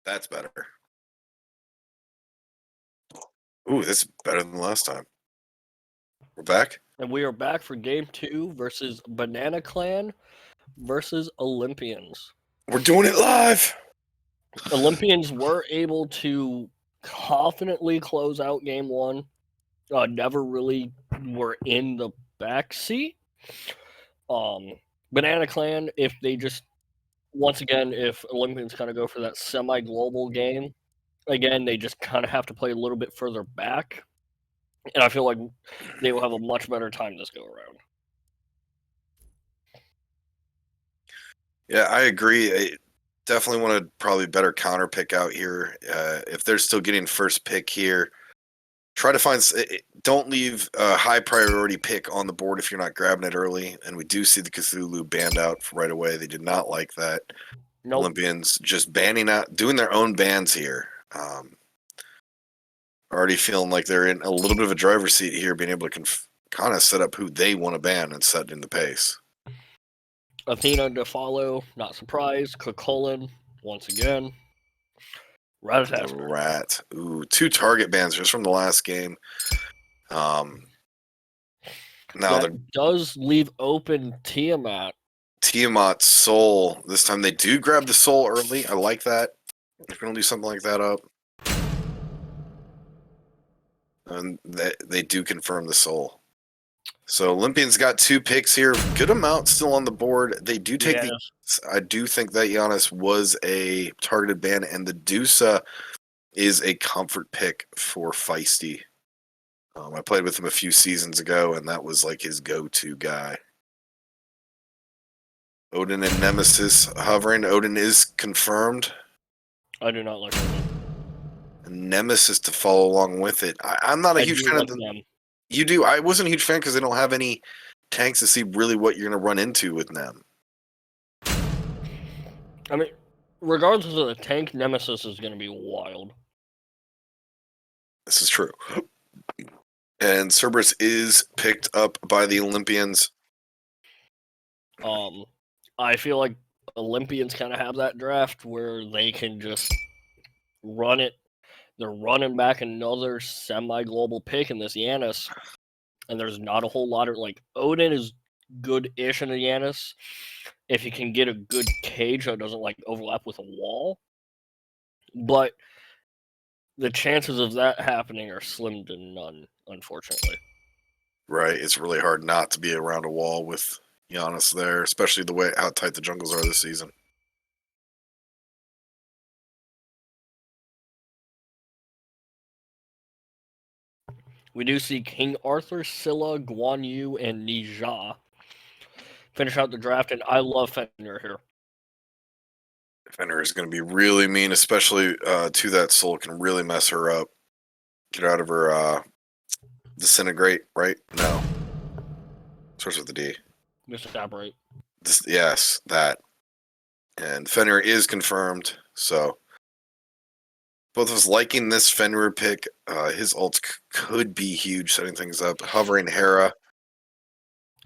That's better. Ooh, this is better than last time. We're back? And we are back for game 2 versus Banana Clan versus Olympians. We're doing it live! Olympians were able to confidently close out game 1. Never really were in the backseat. Banana Clan, if they just, once again, if Olympians kind of go for that semi-global game, again, they just kind of have to play a little bit further back. And I feel like they will have a much better time this go around. Yeah, I agree. I definitely want to probably better counter pick out here. If they're still getting first pick here, try to find. Don't leave a high priority pick on the board if you're not grabbing it early. And we do see the Cthulhu banned out right away. They did not like that. Nope. Olympians just banning out, doing their own bans here. Already feeling like they're in a little bit of a driver's seat here, being able to kind of set up who they want to ban and set in the pace. Athena to follow, not surprised. Kokolin, once again. Ratatasker. Rat. Ooh, 2 target bans just from the last game. Now That does leave open Tiamat. Tiamat's soul. This time they do grab the soul early. I like that. If you're going to do something like that up. And they do confirm the soul. So Olympians got 2 picks here. Good amount still on the board. They do take I do think that Giannis was a targeted ban, and the Dusa is a comfort pick for Feisty. I played with him a few seasons ago, and that was like his go-to guy. Odin and Nemesis hovering. Odin is confirmed. I do not like them. And Nemesis to follow along with it. I'm not a huge fan of them. You do. I wasn't a huge fan because they don't have any tanks to see really what you're going to run into with them. I mean, regardless of the tank, Nemesis is going to be wild. This is true. And Cerberus is picked up by the Olympians. I feel like Olympians kind of have that draft where they can just run it. They're running back another semi-global pick in this Yanis, and there's not a whole lot of, like, Odin is good-ish in the Yanis if you can get a good cage that doesn't, like, overlap with a wall. But the chances of that happening are slim to none, unfortunately. Right, it's really hard not to be around a wall with Giannis there, especially the way how tight the jungles are this season. We do see King Arthur, Scylla, Guan Yu, and Nija finish out the draft, and I love Fenrir here. Fenrir is going to be really mean, especially to that soul. Can really mess her up. Get out of her disintegrate, right? No. Starts with the D. Disintegrate. Yes, that. And Fenrir is confirmed, so both of us liking this Fenrir pick. His ult could be huge, setting things up. Hovering Hera.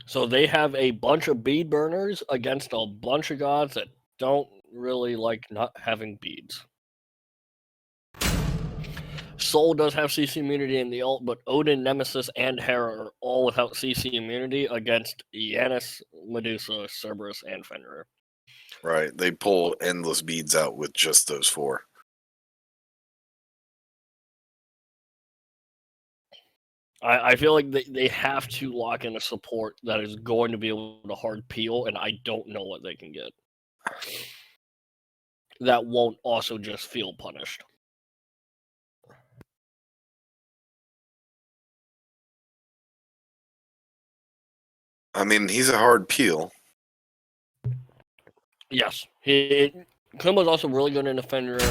So they have a bunch of bead burners against a bunch of gods that don't really like not having beads. Soul does have CC immunity in the ult, but Odin, Nemesis, and Hera are all without CC immunity against Yanis, Medusa, Cerberus, and Fenrir. Right, they pull endless beads out with just those 4. I feel like they have to lock in a support that is going to be able to hard peel, and I don't know what they can get. That won't also just feel punished. I mean, he's a hard peel. Yes. Kuma's also really good in Fenrir,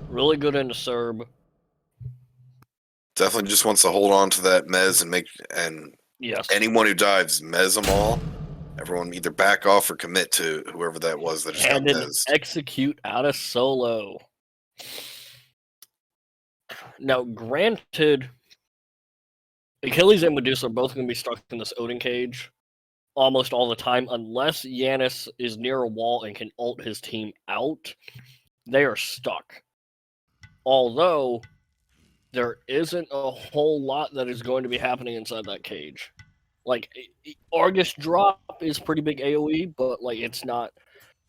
really good in the Serb. Definitely just wants to hold on to that mez and Yes. Anyone who dives, mez them all. Everyone either back off or commit to whoever that was that just And got an mezzed. execute out of solo. Now, granted, Achilles and Medusa are both going to be stuck in this Odin cage almost all the time, unless Yanis is near a wall and can ult his team out. They are stuck. Although there isn't a whole lot that is going to be happening inside that cage. Like Argus Drop is pretty big AoE, but like it's not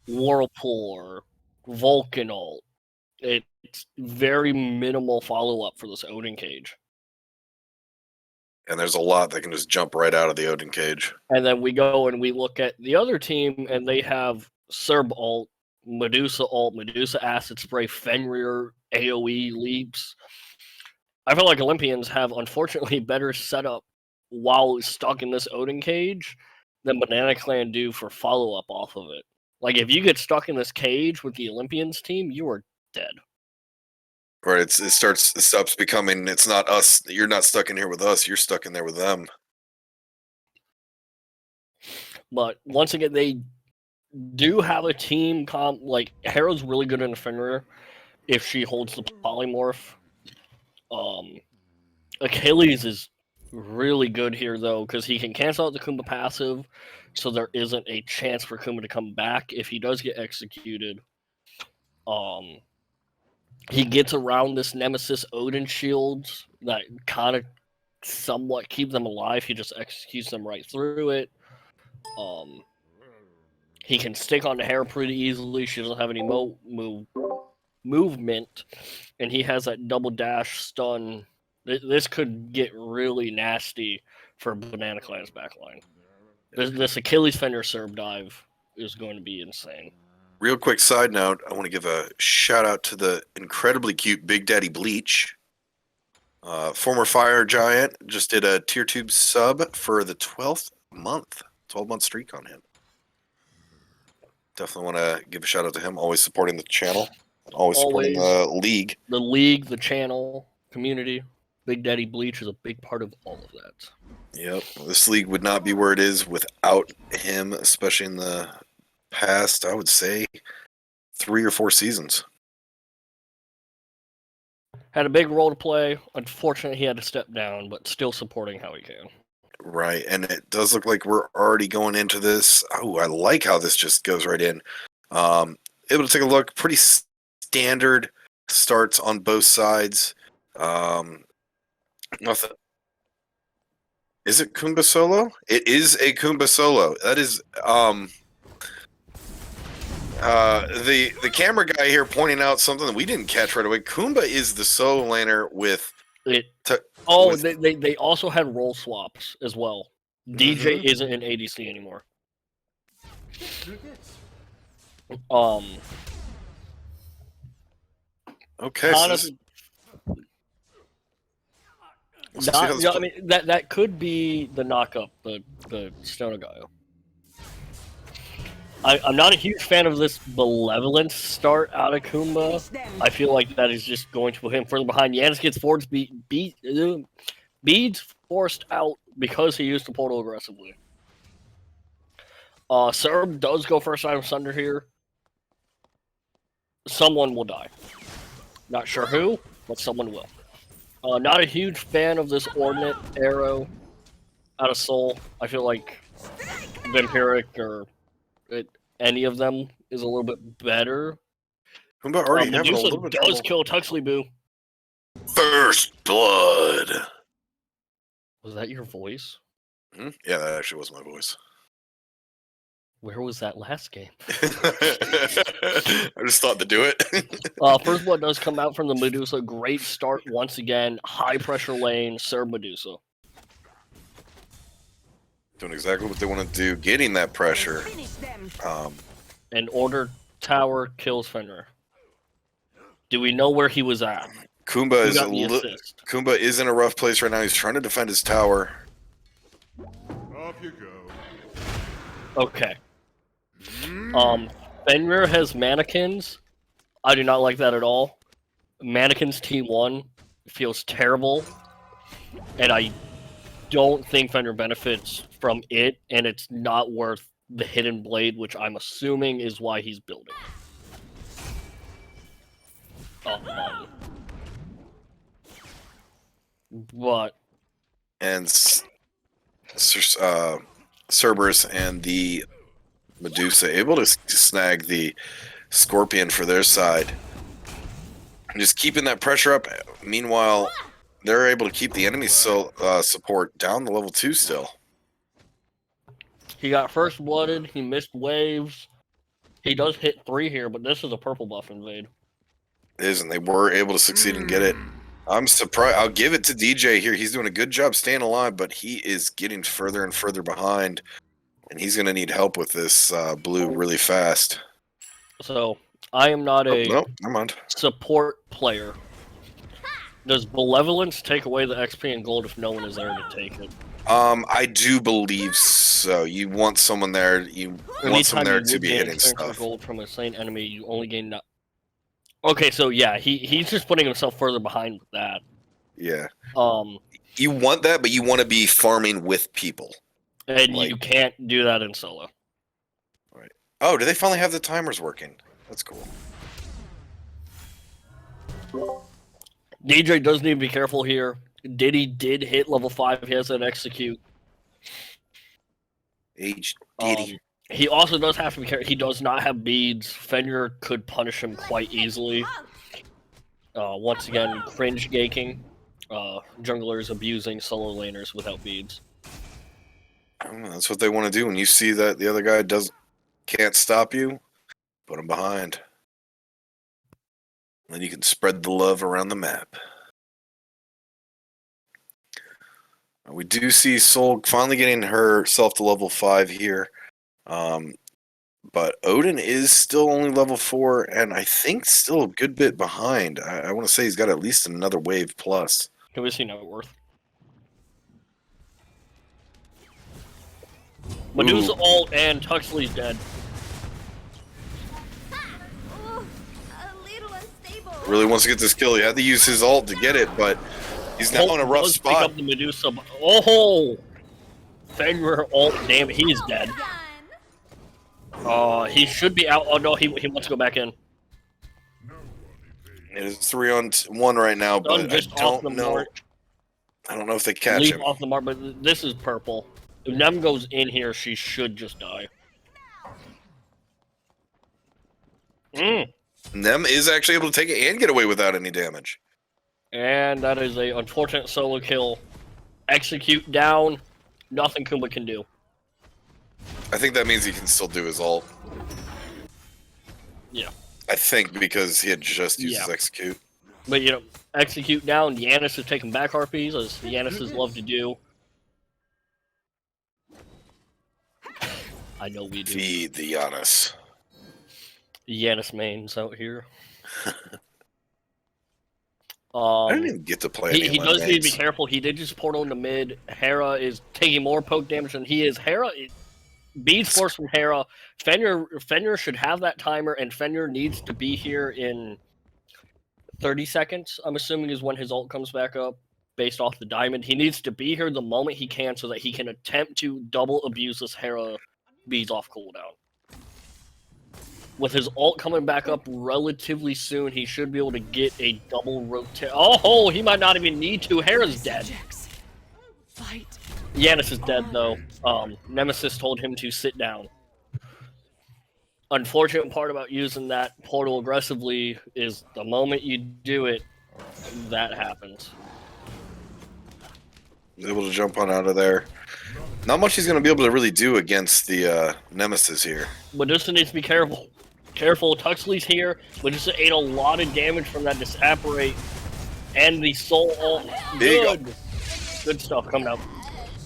Whirlpool or Vulcan ult. It's very minimal follow up for this Odin cage. And there's a lot that can just jump right out of the Odin cage. And then we go and we look at the other team, and they have Serb ult, Medusa Acid Spray, Fenrir, AoE leaps. I feel like Olympians have unfortunately better setup while stuck in this Odin cage than Banana Clan do for follow up off of it. Like if you get stuck in this cage with the Olympians team, you are dead. Right, it stops becoming, it's not us, you're not stuck in here with us, you're stuck in there with them. But once again, they do have a team comp, like Hera's really good in Fenrir if she holds the polymorph. Achilles is really good here though, because he can cancel out the Kumba passive, so there isn't a chance for Kumba to come back if he does get executed. He gets around this Nemesis Odin shields that kind of somewhat keep them alive. He just executes them right through it. He can stick on the hair pretty easily. She doesn't have any movement, and he has that double dash stun. This could get really nasty for Banana Clan's backline. This Achilles Fender Serb dive is going to be insane. Real quick side note, I want to give a shout out to the incredibly cute Big Daddy Bleach. Former Fire Giant just did a tier 2 sub for the 12th month. 12-month streak on him. Definitely want to give a shout out to him. Always supporting the channel. Always supporting the league. The league, the channel, community. Big Daddy Bleach is a big part of all of that. Yep. This league would not be where it is without him, especially in the past, I would say, 3 or 4 seasons. Had a big role to play. Unfortunately, he had to step down, but still supporting how he can. Right, and it does look like we're already going into this. Oh, I like how this just goes right in. Able to take a look. Pretty standard starts on both sides. Nothing. Is it Kumba solo? It is a Kumba solo. That is the camera guy here pointing out something that we didn't catch right away. Kumba is the solo laner with it. They also had role swaps as well. DJ isn't an ADC anymore. Okay. Honestly, I mean that could be the knockup, the Stoner guy. I'm not a huge fan of this Malevolence start out of Kumba. I feel like that is just going to put him further behind. Yanis gets forwards beads forced out because he used the portal aggressively. Serb does go first item Sunder here. Someone will die. Not sure who, but someone will. Not a huge fan of this Ordnate arrow out of Soul. I feel like Vampiric or any of them is a little bit better. Kumba already having a little bit of does kill Tuxley Boo. First blood. Was that your voice? Yeah, that actually was my voice. Where was that last game? I just thought to do it. First blood does come out from the Medusa. Great start once again. High pressure lane, Serb Medusa. Doing exactly what they want to do, getting that pressure. And Order Tower kills Fenrir. Do we know where he was at? Kumba is in a rough place right now. He's trying to defend his tower. Off you go. Okay. Fenrir has mannequins. I do not like that at all. Mannequins T1 feels terrible. And I don't think Fenrir benefits from it, and it's not worth the Hidden Blade, which I'm assuming is why he's building. But and Cerberus and the Medusa able to snag the Scorpion for their side. Just keeping that pressure up. Meanwhile, they're able to keep the enemy support down to level 2 still. He got first blooded. He missed waves. He does hit 3 here, but this is a purple buff invade. It is, and they were able to succeed and get it. I'm surprised. I'll give it to DJ here. He's doing a good job staying alive, but he is getting further and further behind, and he's going to need help with this blue really fast. So I am not a No, never mind. support player. Does Malevolence take away the XP and gold if no one is there to take it? I do believe so. You want someone there. You want someone there to be hitting stuff. Gold from a slain enemy, you only gain. Okay, so yeah, he's just putting himself further behind with that. Yeah. Um, You want that, but you want to be farming with people. and you can't do that in solo. Oh, do they finally have the timers working? That's cool. DJ does need to be careful here. Diddy did hit level 5. He has an execute. Diddy. He also does have to be careful. He does not have beads. Fenrir could punish him quite easily. Once again, cringe gaking. Junglers abusing solo laners without beads. I don't know, that's what they want to do. When you see that the other guy can't stop you, put him behind. Then you can spread the love around the map. We do see Sol finally getting herself to level 5 here. But Odin is still only level 4, and I think still a good bit behind. I want to say he's got at least another wave plus. Can we see net worth? Medusa ult and Tuxley's dead. Ooh, a little unstable. Really wants to get this kill. He had to use his ult to get it, but he's now in a rough does pick spot. up the Medusa. Oh! Fenrir ult, damn it, he's dead. He should be out. Oh no, he wants to go back in. It is 3-on-1 right now, but I don't know. Mark. I don't know if they catch Leave him. off the mark, but this is purple. If Nem goes in here, she should just die. Nem is actually able to take it and get away without any damage. And that is a unfortunate solo kill. Execute down. Nothing Kumba can do. I think that means he can still do his ult. Yeah. I think because he had just used his execute. But you know, execute down. Yanis is taking back RPs, as Yanis love to do. I know we do. Feed the Giannis. Yanis mains out here. I didn't even get to play any He of my does need to be mains. careful. He did just portal into mid. Hera is taking more poke damage than he is. Hera beads force from Hera. Fenrir should have that timer, and Fenrir needs to be here in 30 seconds. I'm assuming is when his ult comes back up, based off the diamond. He needs to be here the moment he can, so that he can attempt to double abuse this Hera beads off cooldown. With his ult coming back up relatively soon, he should be able to get a double rotate. Oh, he might not even need to. Hera's dead. Fight. Yanis is dead, though. Nemesis told him to sit down. Unfortunate part about using that portal aggressively is the moment you do it, that happens. He's able to jump on out of there. Not much he's going to be able to really do against the Nemesis here. Medusa needs to be careful. Careful, Tuxley's here. Medusa ate a lot of damage from that Disapparate. And the Soul ult. Good. Good stuff coming out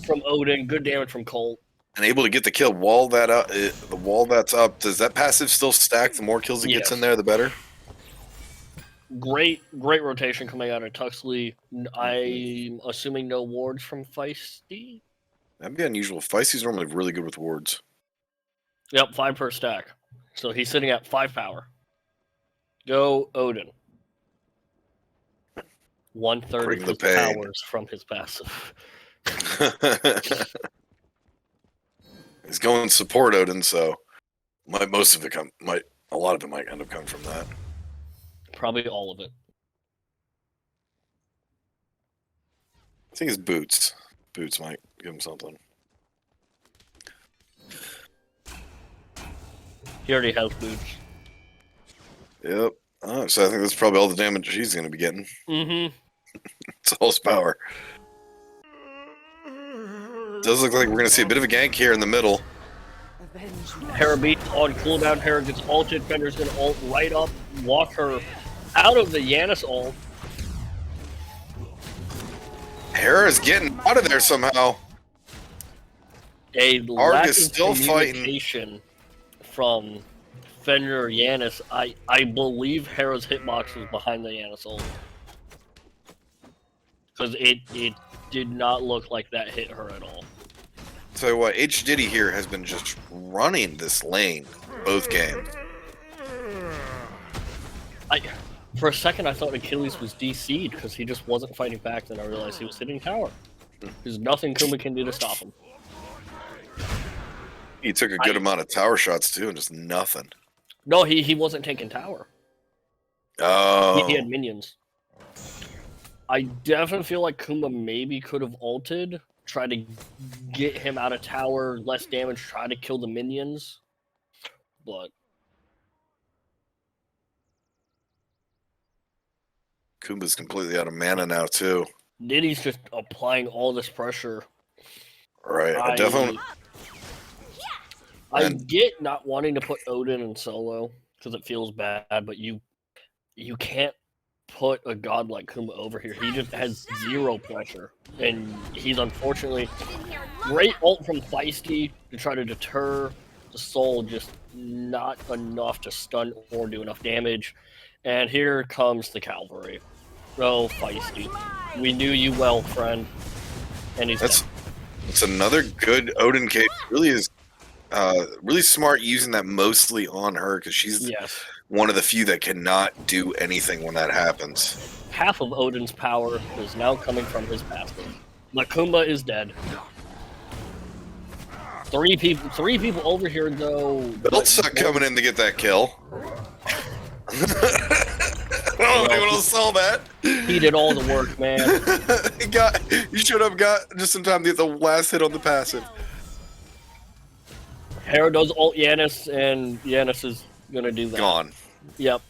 from Odin. Good damage from Colt. And able to get the kill. Wall that up. The wall that's up. Does that passive still stack? The more kills he gets in there, the better? Great rotation coming out of Tuxley. I'm assuming no wards from Feisty. That'd be unusual. Feisty's normally really good with wards. Yep, 5 per stack. So he's sitting at 5 power. Go Odin. 1/3 Bring of the his pain. powers from his passive. He's going support Odin, so a lot of it might end up coming from that. Probably all of it. I think it's boots. Boots might give him something. He already has boots. Yep. Oh, so I think that's probably all the damage she's going to be getting. Mm-hmm. It's all his power. Does look like we're going to see a bit of a gank here in the middle. Avenge me. Hera beats on cooldown. Hera gets ulted. Fenrir's gonna ult right up, walk her out of the Yanis ult. Hera's getting out of there somehow. A Arg lack is of still fighting. communication from Fenrir or Yanis. I believe Hera's hitbox was behind the Yanis ult. Because it did not look like that hit her at all. Tell you what, H. Diddy here has been just running this lane both games. For a second, I thought Achilles was DC'd because he just wasn't fighting back. Then I realized he was hitting tower. There's nothing Kuma can do to stop him. He took a good amount of tower shots too, and just nothing. No, he wasn't taking tower. Oh, He had minions. I definitely feel like Kuma maybe could have ulted, try to get him out of tower, less damage, try to kill the minions. But Kumba's completely out of mana now too. Diddy's just applying all this pressure. Right, I definitely. I And- get not wanting to put Odin in solo because it feels bad, but you can't put a god like Kuma over here. He just has zero pressure, and he's unfortunately great ult from Feisty to try to deter the soul, just not enough to stun or do enough damage. And here comes the cavalry. Oh, Feisty, we knew you well, friend. And he's That's dead. It's another good Odin case. Really is really smart using that mostly on her because she's Yes. one of the few that cannot do anything when that happens. Half of Odin's power is now coming from his passive. Makumba is dead. Three people over here though. Beltsuck coming in to get that kill. I don't know if anyone else saw that. He did all the work, man. You should have got just in time to get the last hit on the passive. Hera does ult Yanis, and Yanis is gonna do that. Gone. Yep.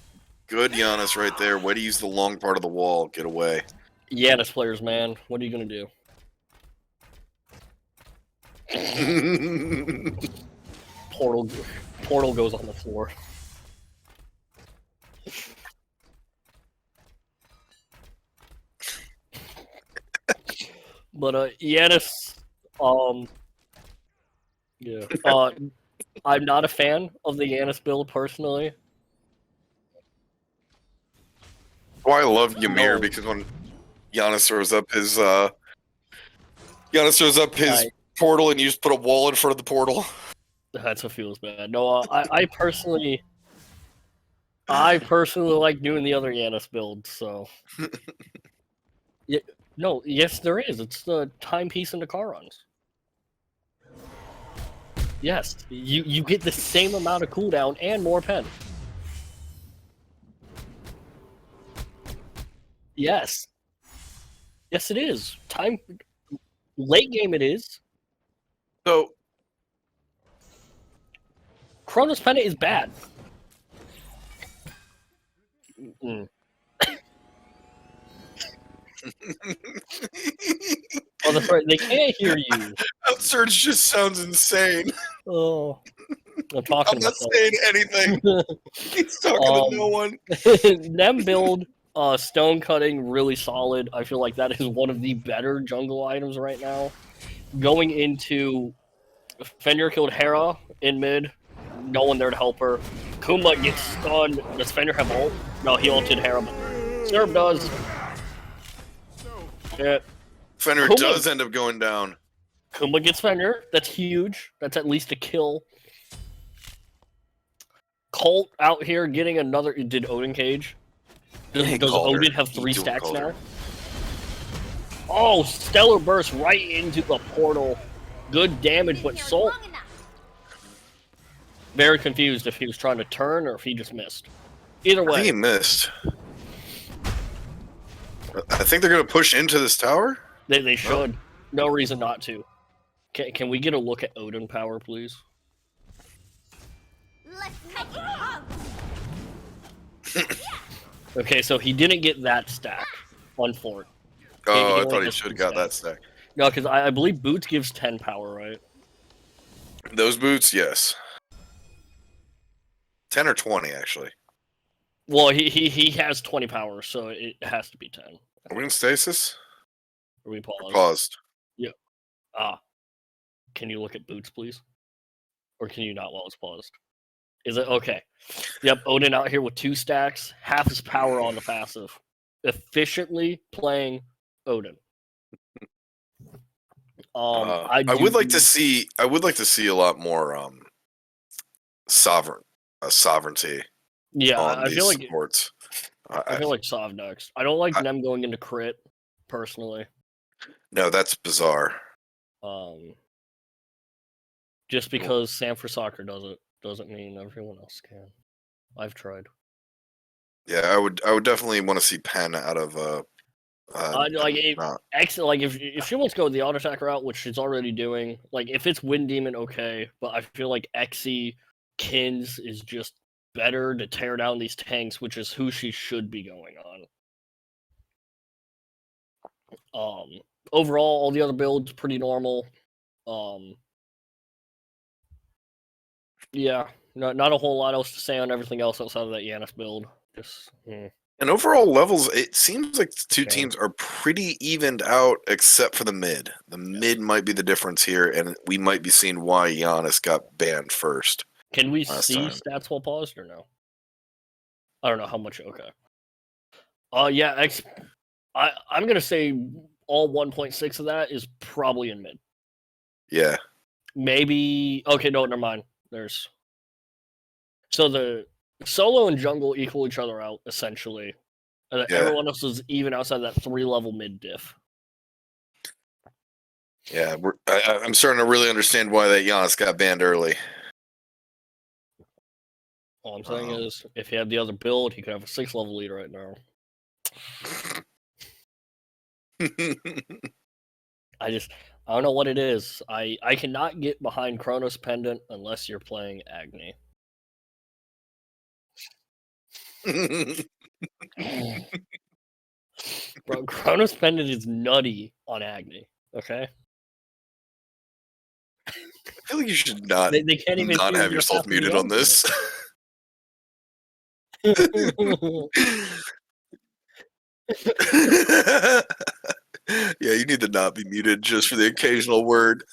Good Giannis right there. Way to use the long part of the wall. Get away. Yanis players, man. What are you gonna do? Portal goes on the floor. But Yanis, yeah. I'm not a fan of the Yanis build personally. Oh, I love Ymir No. because when Giannis throws up his Right. portal and you just put a wall in front of the portal. That's what feels bad. No, I personally like doing the other Yanis build. So, no, yes, there is. It's the timepiece and the car runs. Yes, you get the same amount of cooldown and more pen. Yes, yes, it is. Late game, it is. So Chronos Pennant is bad. Mm. Oh, that's right. They can't hear you. Outsurge just sounds insane. Oh, I'm I'm talking not about saying anything. He's talking to no one. them build stone cutting really solid. I feel like that is one of the better jungle items right now. Going into Fenrir killed Hera in mid. No one there to help her. Kuma gets stunned. Does Fenrir have ult? No, he ulted Hera. Serb does. Yeah. Fenrir Kuma- does end up going down. Kuma gets Fenrir. That's huge. That's at least a kill. Colt out here getting another. Did Odin cage? Hey, Does Calder. Odin have You 3 doing, stacks Calder. now? Oh, Stellar Burst right into the portal. Good damage, but Soul very confused if he was trying to turn or if he just missed. Either I think he way, missed. I think they're going to push into this tower. they should. No reason not to. Can we get a look at Odin power, please? Let's make it hot. Okay, so he didn't get that stack on Fort. Oh, I only thought he has should have 2 got that stacks. stack. No, because I believe Boots gives 10 power, right? Those boots, yes. 10 or 20, actually. Well, he has 20 power, so it has to be 10. Are we in stasis? Are we Or paused? paused. Can you look at Boots, please? Or can you not while it's paused? Is it okay? Yep, Odin out here with 2 stacks, half his power on the passive. Efficiently playing Odin. I would like to see. I would like to see a lot more sovereignty Yeah, on I these feel like supports. I feel like Sov next. I don't like Nem going into crit personally. No, that's bizarre. Just because Sam for Soccer does it doesn't mean everyone else can. I've tried. Yeah, I would definitely want to see Pen out of Like if she wants to go the auto attack route, which she's already doing, like if it's Wind Demon, okay, but I feel like Exy Kins is just better to tear down these tanks, which is who she should be going on. Overall, all the other builds pretty normal. Yeah, not a whole lot else to say on everything else outside of that Yanis build. Just And overall levels, it seems like the 2 Okay. teams are pretty evened out, except for the mid. The mid might be the difference here, and we might be seeing why Giannis got banned first. Can we Last see time. stats while paused or no? I don't know how much. Okay. Yeah. I'm gonna say all 1.6 of that is probably in mid. Yeah. Maybe. Okay. No, never mind. So the solo and jungle equal each other out essentially. And Yeah. everyone else is even outside that 3-level mid diff. Yeah, I'm starting to really understand why that Giannis got banned early. All I'm saying is, if he had the other build, he could have a 6-level lead right now. I don't know what it is. I cannot get behind Chronos Pendant unless you're playing Agni. Bro, Chronos Pendant is nutty on Agni. Okay, I feel like you should not they can't even not see have you're yourself tapping muted the on this. Yeah, you need to not be muted just for the occasional word.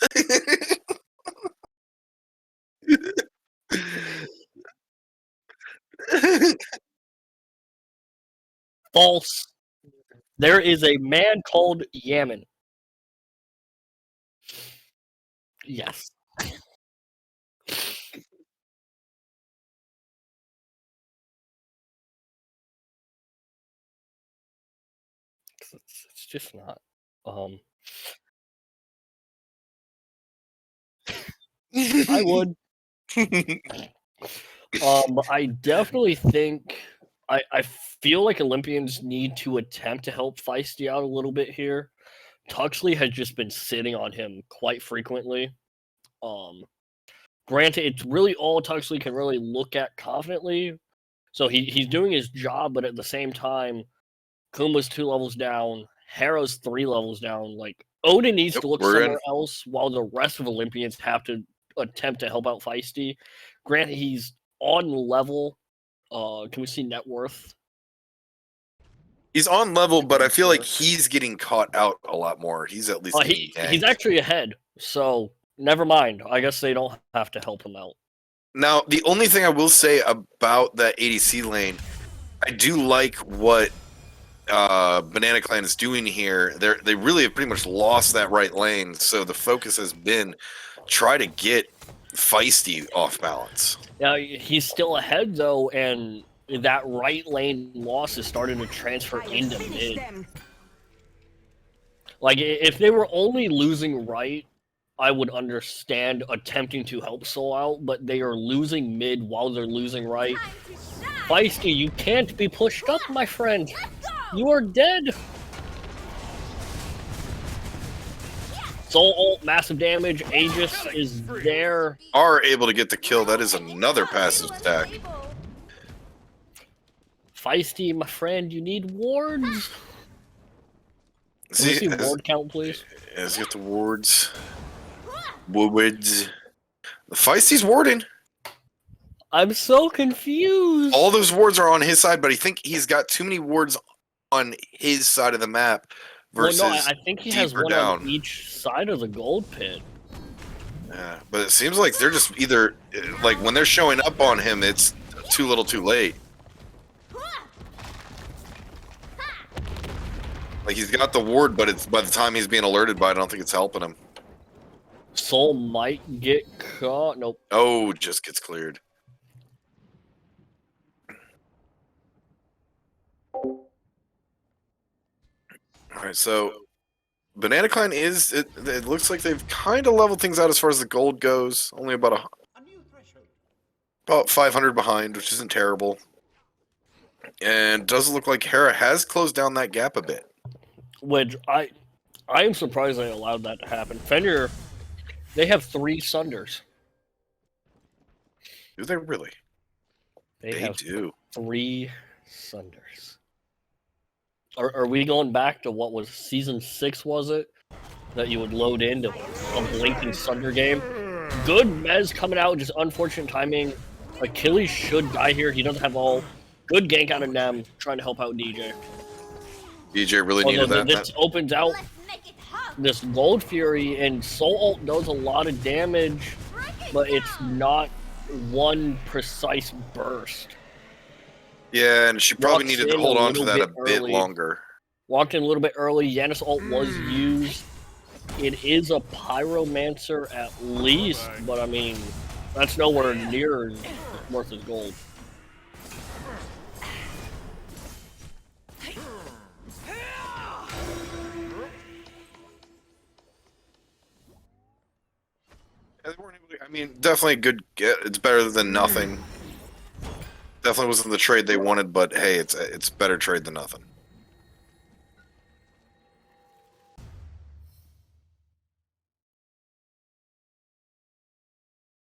False. There is a man called Yaman. Yes. It's just not. I would. I definitely think I feel like Olympians need to attempt to help Feisty out a little bit here. Tuxley has just been sitting on him quite frequently. Granted, it's really all Tuxley can really look at confidently. So he's doing his job, but at the same time, Kuma's 2 levels down, Harrow's 3 levels down. Like Odin needs Yep, to look we're in. somewhere else while the rest of Olympians have to attempt to help out Feisty. Granted, he's on level. Can we see net worth? He's on level, but I feel like he's getting caught out a lot more. He's at least getting He's ganked. actually ahead, so never mind. I guess they don't have to help him out. Now, the only thing I will say about that ADC lane, I do like what Banana Clan is doing here. They really have pretty much lost that right lane, so the focus has been try to get Feisty off balance. Yeah, he's still ahead though, and that right lane loss is starting to transfer into mid. Like if they were only losing right, I would understand attempting to help Soul out, but they are losing mid while they're losing right. Feisty, you can't be pushed up, my friend. You are dead. Soul ult, massive damage. Aegis is there. Are able to get the kill. That is another passive stack. Feisty, my friend, you need wards. Can we see ward count, please? Let's get the wards. Wards. The Feisty's warding. I'm so confused. All those wards are on his side, but I think he's got too many wards on his side of the map versus well, no, I think he has deeper one down. on each side of the gold pit. Yeah, but it seems like they're just either like when they're showing up on him, it's too little, too late. Like he's got the ward, but it's by the time he's being alerted by it, I don't think it's helping him. Soul might get caught. Nope. Oh, just gets cleared. All right, so Banana Clan is it looks like they've kind of leveled things out as far as the gold goes. Only about 500 behind, which isn't terrible. And does look like Hera has closed down that gap a bit. Which I am surprised they allowed that to happen. Fenrir, they have 3 Sunders. Do they really? They have do. 3 Sunders. Are we going back to what was season 6? Was it that you would load into a blinking Sunder game? Good Mez coming out, just unfortunate timing. Achilles should die here. He doesn't have all. Good gank out of Nem, trying to help out DJ. DJ really needed that. This opens out this Gold Fury, and Soul Ult does a lot of damage, but it's not one precise burst. Yeah, and she probably Walks needed to in hold a on to that a little bit bit early. longer. Walked in a little bit early. Yanis ult was used. It is a Pyromancer at least, but I mean, that's nowhere near as worth his gold. I mean, definitely a good get. It's better than nothing. Definitely wasn't the trade they wanted, but hey, it's better trade than nothing.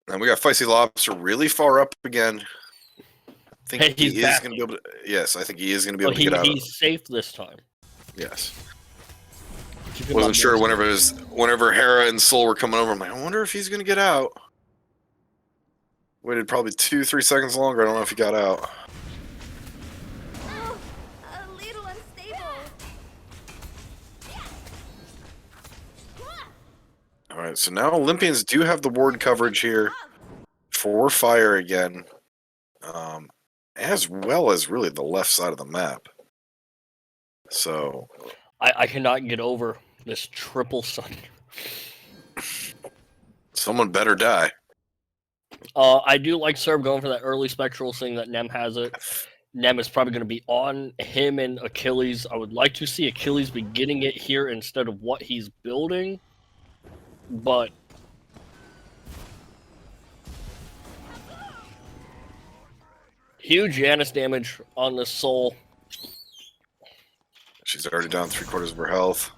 And we got Feisty Lobster really far up again. I think Hey, he's he is back. going to be able to. Yes, I think he is going to be But able to get out. he's safe this time. Yes. Keep him Wasn't on sure this. whenever Hera and Soul were coming over. I'm like, I wonder if he's going to get out. Waited probably 2-3 seconds longer. I don't know if he got out. Oh, a little unstable. All right, so now Olympians do have the ward coverage here for fire again, as well as really the left side of the map. So I cannot get over this triple Sunder. someone better die. I do like Serb going for that early spectral, seeing that Nem has it. Nem is probably going to be on him and Achilles. I would like to see Achilles be getting it here instead of what he's building. But huge Yanis damage on the Soul. She's already down 3/4 of her health.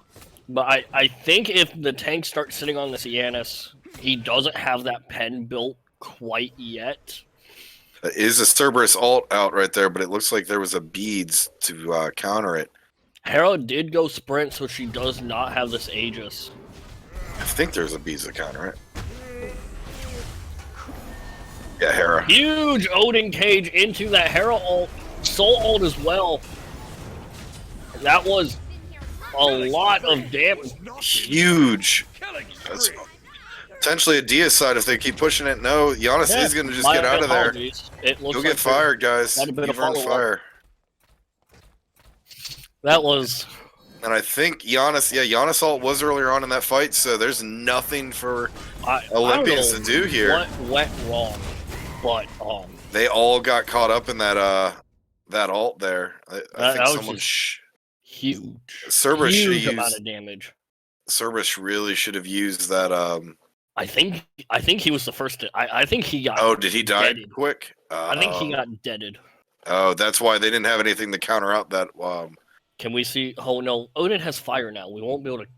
But I think if the tank starts sitting on this Yanis, he doesn't have that pen built quite yet. That is a Cerberus ult out right there, but it looks like there was a beads to counter it. Hera did go sprint, so she does not have this Aegis. I think there's a beads to counter it. Yeah, Hera. Huge Odin cage into that Hera ult. Soul ult as well. That was a lot of damage. Huge. That's potentially a Dia side if they keep pushing it. No, Giannis is going to just get out of there. It looks You'll like get fired, guys. had a bit of You've earned follow-up. fire. That was And I think Giannis ult was earlier on in that fight, so there's nothing for Olympians I don't to do here. What went wrong? But They all got caught up in that ult there. I That think was someone just huge. Cerberus should Huge have amount used. of damage. Cerberus really should have used that. I think he was the first to. I think he got. Oh, did he die deaded. quick? I think he got deaded. Oh, that's why they didn't have anything to counter out that. Can we see? Oh no, Odin has fire now. We won't be able to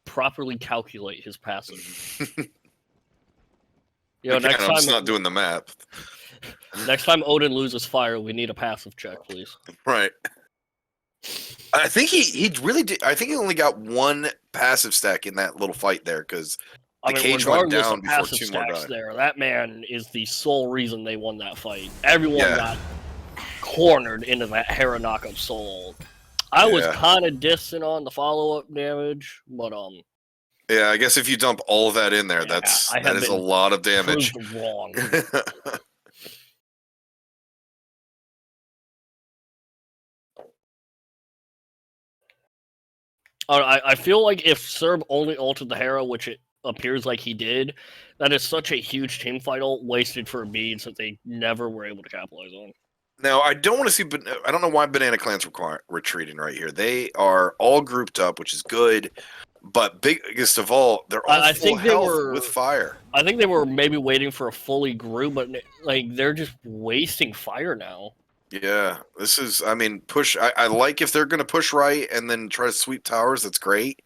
properly calculate his passive. You know, next I'm just time. not doing the map. Next time Odin loses fire, we need a passive check, please. Right. I think he really did. I think he only got one passive stack in that little fight there because I the mean, cage went regardless down of before passive 2 more stacks died. there, that man is the sole reason they won that fight. Everyone Yeah. got cornered into that Hera knockup soul. I was Yeah. kind of dissing on the follow-up damage, but Yeah, I guess if you dump all of that in there, Yeah, I that have is a been lot of damage. proved wrong. I feel like if Serb only ulted the Hera, which it appears like he did, that is such a huge team fight wasted for beads that they never were able to capitalize on. Now, I don't want to see, but I don't know why Banana Clan's retreating right here. They are all grouped up, which is good, but biggest of all, they're all I full think they health were- with fire. I think they were maybe waiting for a fully group, but like they're just wasting fire now. Yeah, this is, I mean, push. I like if they're going to push right and then try to sweep towers, that's great.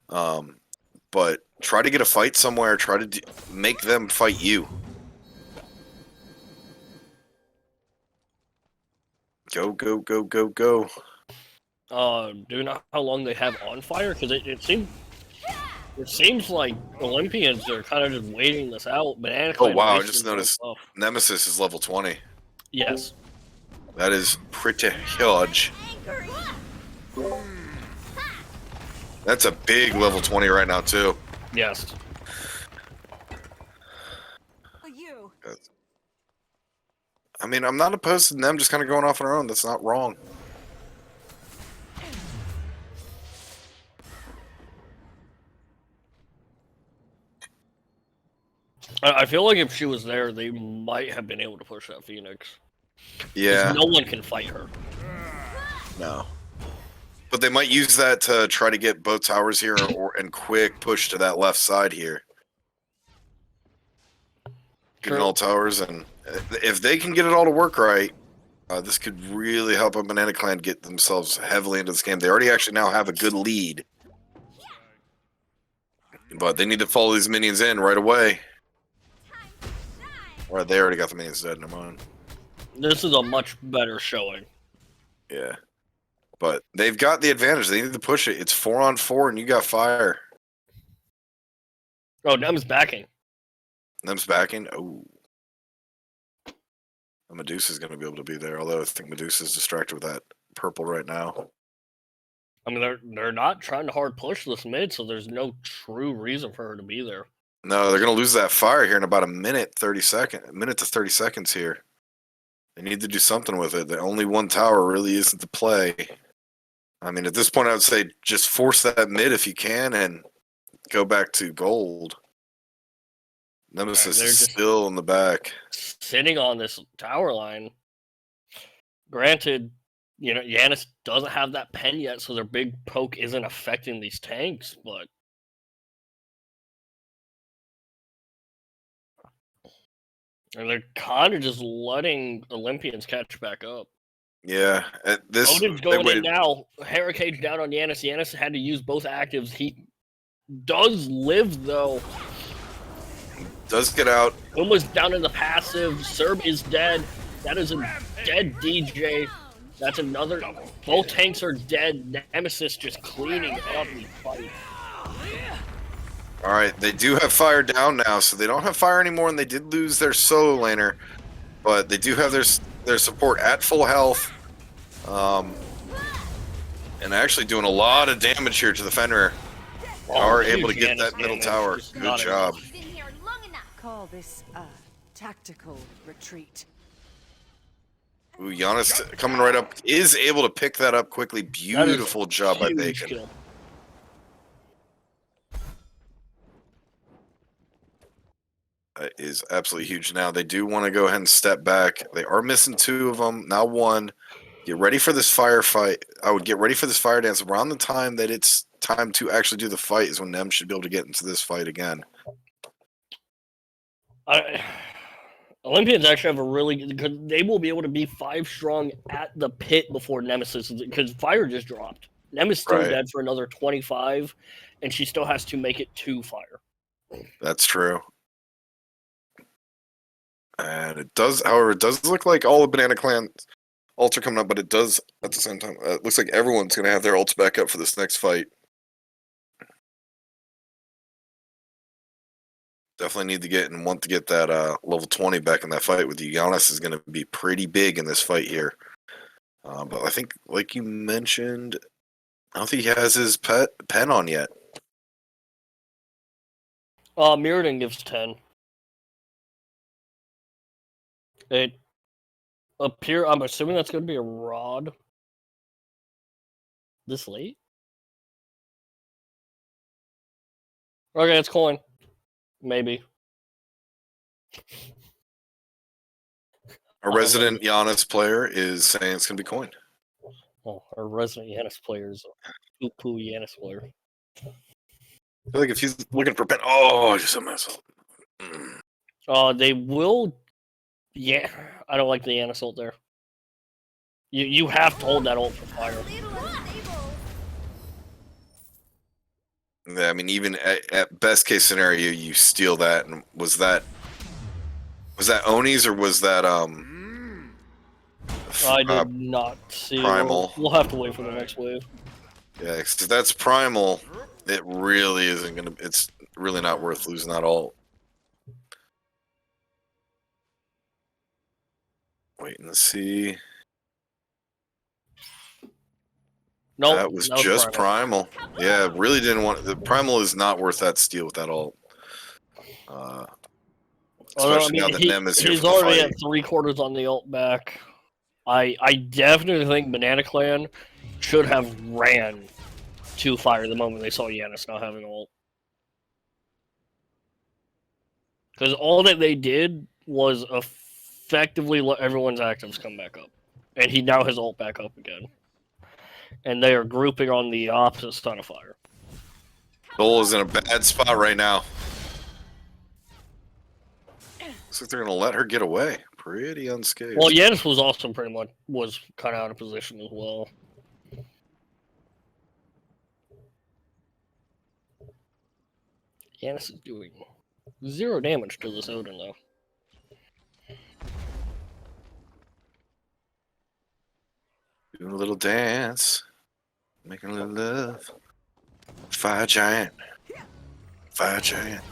But try to get a fight somewhere, try to make them fight you. Go, go, go, go, go. Do you know how long they have on fire? Because it seems like Olympians are kind of just waiting this out. Banana Oh, Clan wow, I wasted just their noticed stuff. Nemesis is level 20. Yes. That is pretty huge. That's a big level 20 right now, too. Yes. For you. I mean, I'm not opposed to them just kind of going off on their own. That's not wrong. I feel like if she was there, they might have been able to push that Phoenix. 'Cause Yeah, no one can fight her. no. But they might use that to try to get both towers here and quick push to that left side here. Getting True. all towers, and if they can get it all to work right, this could really help a Banana Clan get themselves heavily into this game. They already actually now have a good lead. But they need to follow these minions in right away. Right, they already got the minions dead. Never mind. This is a much better showing. Yeah. But they've got the advantage. They need to push it. It's 4-on-4, and you got fire. Oh, Nem's backing. Them's backing. Oh. Medusa's going to be able to be there, although I think Medusa's distracted with that purple right now. I mean, they're not trying to hard push this mid, so there's no true reason for her to be there. No, they're going to lose that fire here in about a minute to 30 seconds here. They need to do something with it. The only one tower really isn't the play. I mean, at this point, I would say just force that mid if you can and go back to gold. Nemesis they're is just- still in the back. Sitting on this tower line. Granted, you know, Yanis doesn't have that pen yet, so their big poke isn't affecting these tanks, but and they're kind of just letting Olympians catch back up. Yeah, at this Odin's they going in waited- now. Hurricane down on Yanis. Yanis had to use both actives. He does live, though. does get out. Uma's down in the passive. Serb is dead. That is a dead DJ. That's another. Both tanks are dead. Nemesis just cleaning up the fight. All right, they do have fire down now, so they don't have fire anymore, and they did lose their solo laner, but they do have their support at full health, and actually doing a lot of damage here to the Fenrir. Are able to huge get that Yanis middle damage, tower. just Good not job. enough. Been here long enough. Call this a tactical retreat. Ooh, Giannis coming right up is able to pick that up quickly. That is Beautiful job by huge Bacon. kill. That is absolutely huge. Now they do want to go ahead and step back. They are missing 2 of them. Now 1. Get ready for this firefight. I would get ready for this fire dance around the time that it's time to actually do the fight is when Nem should be able to get into this fight again. Olympians actually have a really good. They will be able to be 5 strong at the pit before Nemesis, because fire just dropped. Nem is still Right. dead for another 25, and she still has to make it to fire. That's true. And it does, however, it does look like all of Banana Clan's ults are coming up, but it does at the same time. It looks like everyone's going to have their ults back up for this next fight. Definitely need to get and want to get that level 20 back in that fight with you. Giannis is going to be pretty big in this fight here. But I think, like you mentioned, I don't think he has his pen on yet. Mirrodin gives 10. It I'm assuming that's going to be a rod. This late? Okay, it's coin. Maybe. A resident Giannis player is saying it's going to be coin. Oh, our resident Yanis player is a poo-poo Yanis player. I feel like if he's looking for pen, oh, just a mess up. They will. Yeah, I don't like the Yanis ult there. You have to hold that ult for fire. Yeah, I mean, even at best case scenario, you steal that. And was that Oni's or was that I did not see. Primal? We'll have to wait for the next wave. Yeah, because that's primal. It really isn't gonna. It's really not worth losing that ult. Waiting to see. No, That was just primal. Yeah, really didn't want the primal is not worth that steal with that ult. Especially now that Nem is here he's for the already fight. at 3/4 on the ult back. I definitely think Banana Clan should have ran to fire the moment they saw Yanis not having ult. Because all that they did was effectively let everyone's actives come back up. And he now has ult back up again. And they are grouping on the opposite side of fire. Dole is in a bad spot right now. Looks like they're gonna let her get away. Pretty unscathed. Well, Yanis was also kind of out of position as well. Yanis is doing 0 damage to this Odin though. Doing a little dance. Making a little love. Fire giant. Fire giant.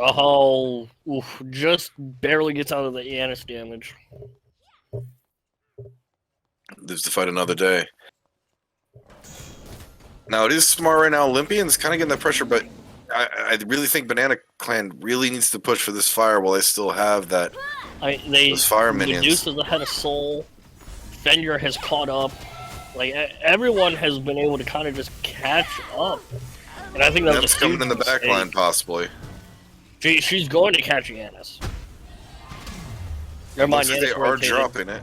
Oh, oof, just barely gets out of the Yanis damage. Lives to fight another day. Now, it is smart right now. Olympians kind of getting that pressure, but I really think Banana Clan really needs to push for this fire while they still have that. Those fire minions. Medusa's ahead of Soul. Fenrir has caught up. Like, everyone has been able to kind of just catch up. And I think that's Nem's coming in the back line, possibly. She's going to catch Yanis. Never mind, Yanis they are dropping it.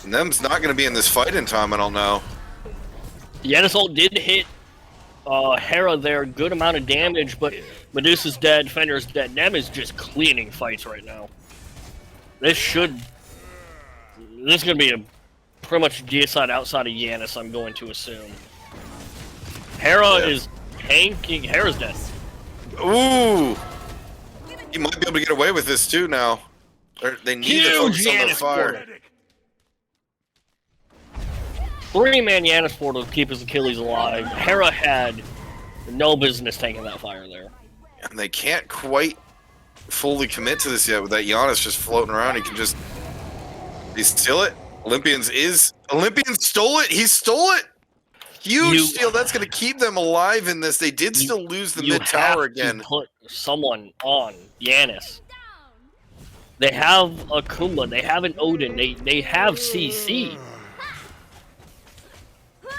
Nem's not going to be in this fight in time, I don't know. Yanis ult did hit Hera there, good amount of damage, but Medusa's dead, Fenrir's dead. Nem is just cleaning fights right now. This is going to be a pretty much deicide outside of Yanis, I'm going to assume. Hera is tanking. Hera's dead. Ooh! He might be able to get away with this too now. They need to focus on the fire. 3-man Yanis portal to keep his Achilles alive. Hera had no business taking that fire there. And they can't quite fully commit to this yet with that Giannis just floating around. He can just... He steal it? Olympians stole it! He stole it! Huge steal. That's going to keep them alive in this. They did still lose the mid tower again. To put someone on Yanis. They have a Kumba. They have an Odin. They have CC.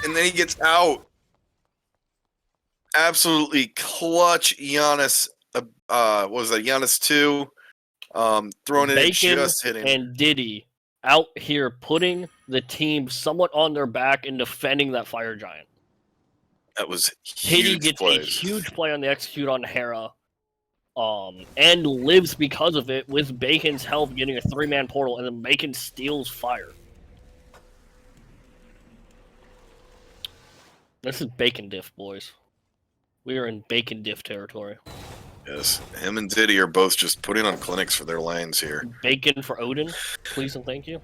And then he gets out. Absolutely clutch Giannis. What was that? Giannis 2. Throwing it in, just hitting. And Diddy out here putting the team somewhat on their back and defending that fire giant. That was huge. Diddy gets plays. a huge play on the execute on Hera. And lives because of it with Bacon's help getting a 3-man portal, and then Bacon steals fire. This is Bacon Diff, boys. We are in Bacon Diff territory. Yes, him and Diddy are both just putting on clinics for their lanes here. Bacon for Odin, please and thank you.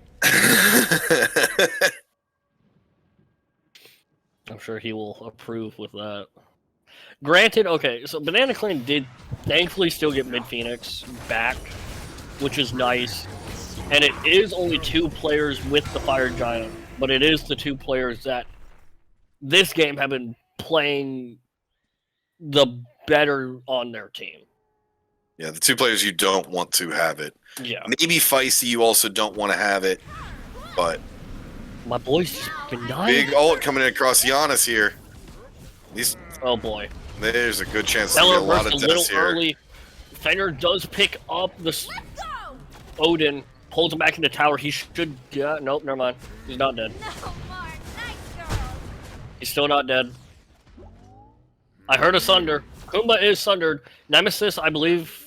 I'm sure he will approve with that. Granted, okay, so Banana Clan did thankfully still get Mid Phoenix back, which is nice. And it is only 2 players with the Fire Giant, but it is the 2 players that this game have been playing the better on their team. Yeah, the 2 players you don't want to have it. Yeah. Maybe Feisty, you also don't want to have it, but My boy's just been dying. big ult coming in across Giannis here. These, Oh boy. there's a good chance to get Zeller a lot of burst a little deaths here. early. Fender does pick up the Odin, pulls him back into tower. He should. Yeah, nope, never mind. He's not dead. No more nice girls. He's still not dead. I heard a Sunder. Kumba is sundered. Nemesis, I believe.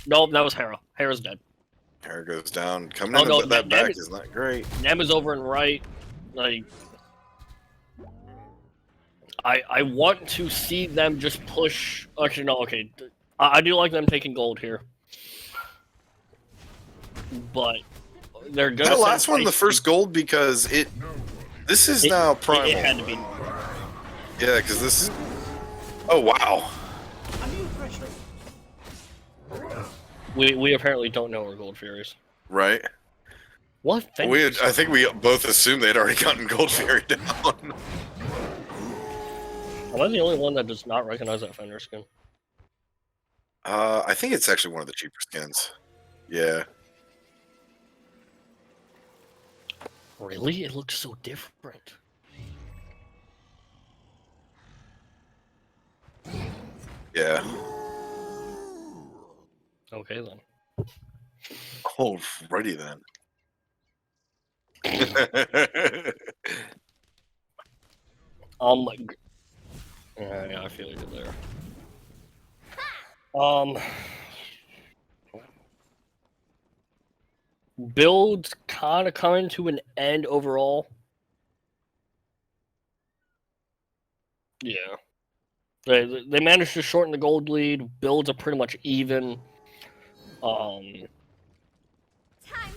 Nope, that was Hera. Hera's dead. Here goes down. Coming Oh, in no, with that Nem- back is not great. Nem is over and right. Like, I want to see them just push. Actually, no. Okay, I do like them taking gold here, but they're gonna. The send last one, the Feisty. first gold, because this is now primal. It had to be. Yeah, because this. Oh wow! We apparently don't know our gold furies. Right. What? I think we both assumed they'd already gotten Gold Fury down. Am I the only one that does not recognize that Fender skin? I think it's actually one of the cheaper skins. Yeah. Really? It looks so different. Yeah. Okay then. Alrighty then. Like, yeah, I feel you there. Builds kind of coming to an end overall. Yeah. They managed to shorten the gold lead. Builds are pretty much even. Time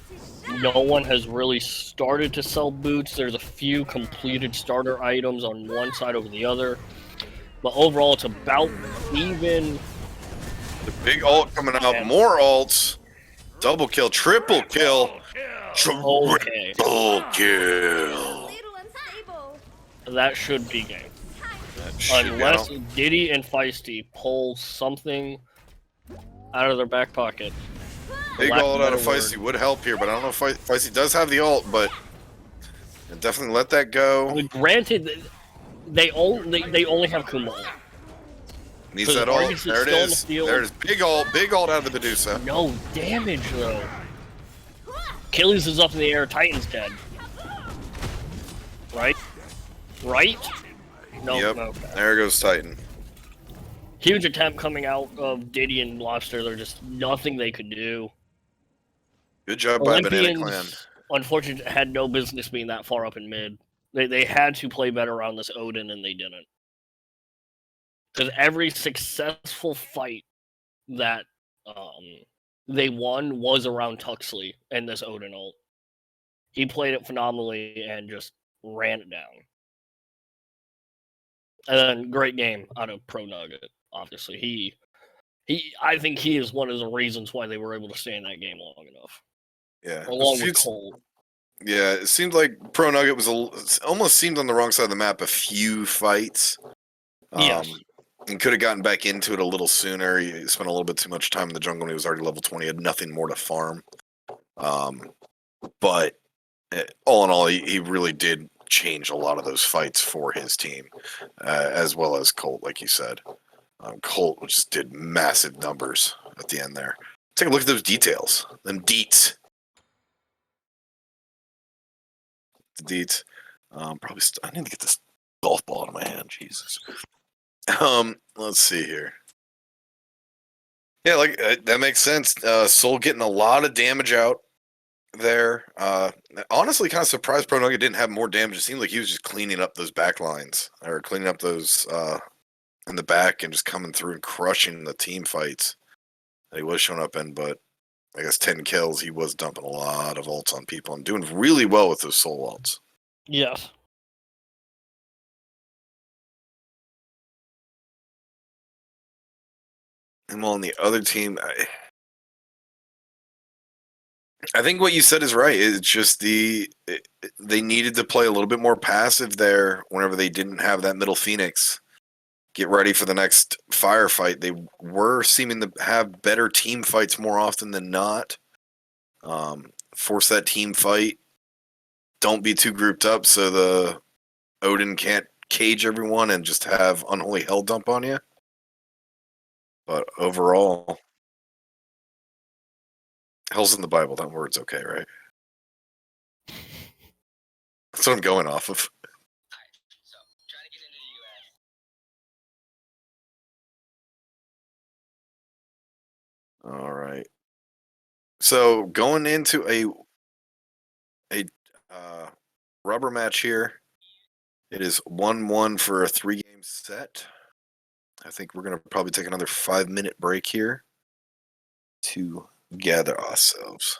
to shine. No one has really started to sell boots. There's a few completed starter items on one side over the other. But overall, it's about even. The big ult coming out. Yeah. More ults. Double kill. Triple kill. Okay. Triple kill. Little unstable. That should be game. That should be Unless out. Diddy and Feisty pull something out of their back pocket. Big lack of ult out of better Feisty would help here, but I don't know if Feisty does have the ult, but definitely let that I go. mean, granted, they only have Kumo. Needs so the that ult. target's There it still in the is. field. There's big ult out of the Medusa. No damage though. Achilles is up in the air. Titan's dead. Right? Right? No. Yep. No. There goes Titan. Huge attempt coming out of Diddy and Lobster. There's just nothing they could do. Good job by Banana Clan. Olympians, unfortunately, had no business being that far up in mid. They had to play better around this Odin, and they didn't. Because every successful fight that they won was around Tuxley and this Odin ult. He played it phenomenally and just ran it down. And then great game out of Pro Nugget. Obviously, I think he is one of the reasons why they were able to stay in that game long enough. Yeah. Along with Cole. Yeah, it seemed like Pro Nugget was almost seemed on the wrong side of the map a few fights. Yes. And could have gotten back into it a little sooner. He spent a little bit too much time in the jungle when he was already level 20. He had nothing more to farm. But all in all, he really did change a lot of those fights for his team, as well as Colt, like you said. Colt just did massive numbers at the end there. Take a look at those details. Them deets. The deets. Probably. I need to get this golf ball out of my hand. Jesus. Let's see here. Yeah, like that makes sense. Soul getting a lot of damage out there. Honestly, kind of surprised Pro Nugget didn't have more damage. It seemed like he was just cleaning up those back lines or cleaning up those in the back and just coming through and crushing the team fights that he was showing up in. But I guess 10 kills, he was dumping a lot of ults on people and doing really well with those soul ults. Yes. And while on the other team, I think what you said is right. It's just they needed to play a little bit more passive there whenever they didn't have that middle Phoenix. Get ready for the next firefight. They were seeming to have better team fights more often than not. Force that team fight. Don't be too grouped up so the Odin can't cage everyone and just have unholy hell dump on you. But overall, hell's in the Bible. That word's okay, right? That's what I'm going off of. All right. So going into a rubber match here, it is 1-1 for a 3-game set. I think we're gonna probably take another 5-minute break here to gather ourselves.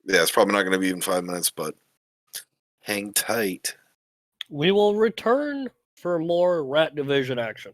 Yeah, it's probably not gonna be even 5 minutes, but hang tight. We will return for more Rat Division action.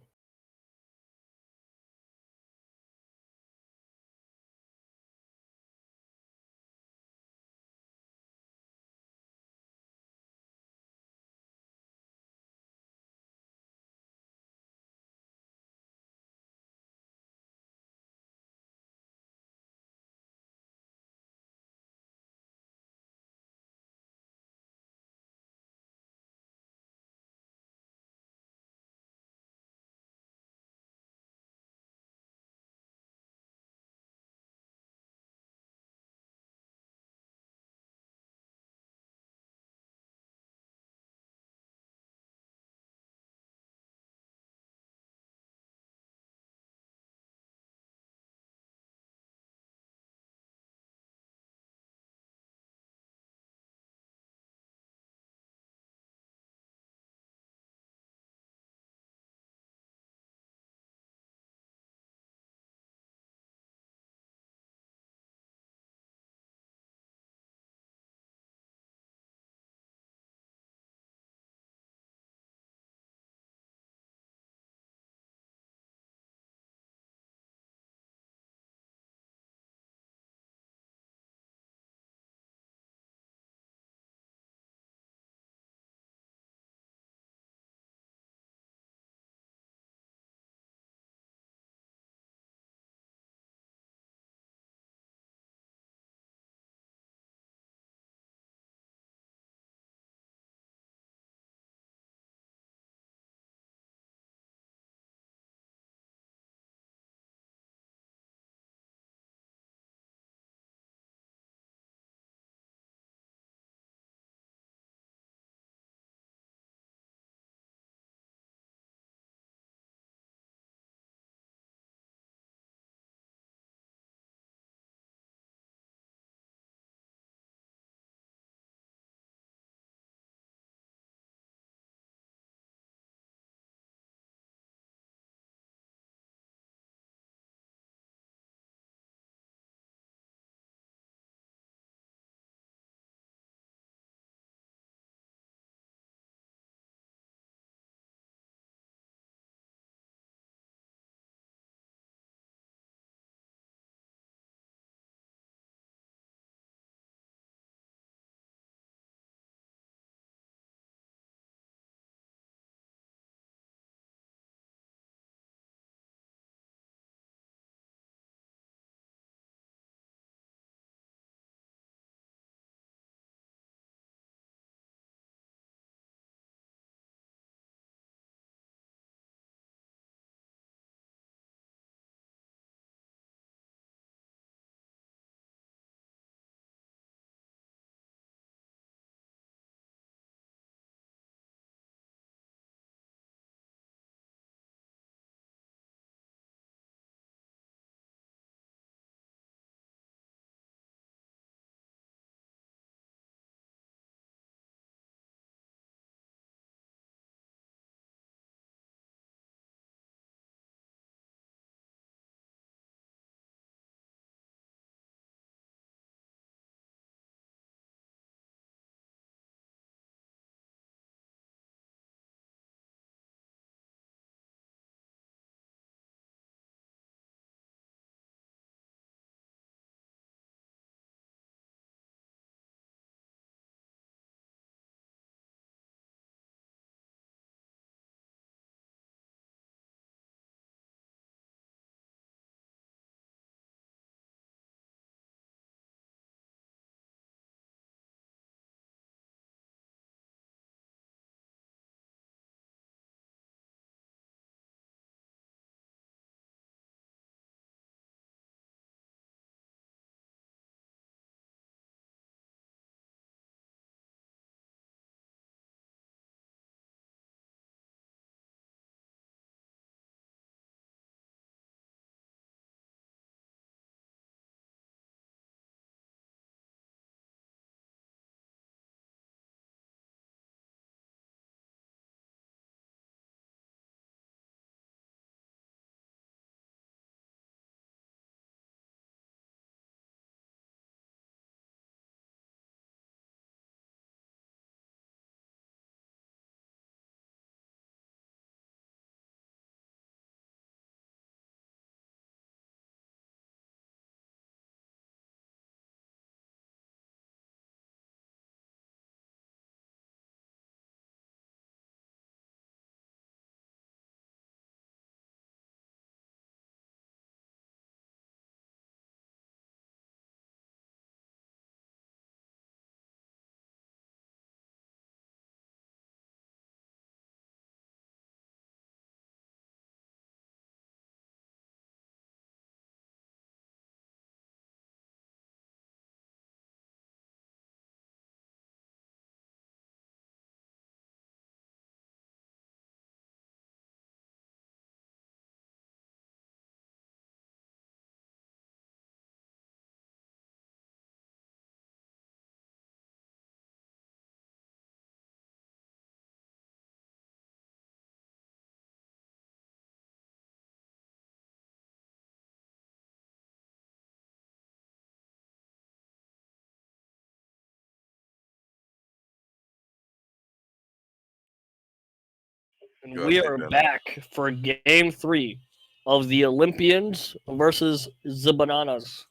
And Go we ahead, are Ben. back for game 3 of the Olympians versus the Bananas.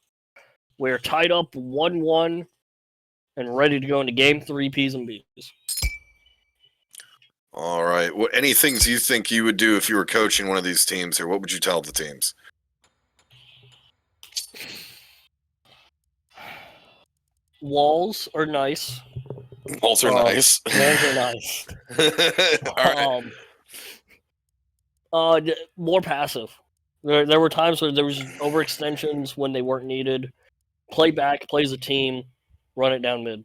We're tied up 1-1 and ready to go into game 3 P's and B's. All right. What any things you think you would do if you were coaching one of these teams here? What would you tell the teams? Walls are nice. Balls are nice. Walls are nice. All right. More passive. There were times where there was overextensions when they weren't needed. Play back, play as a team, run it down mid.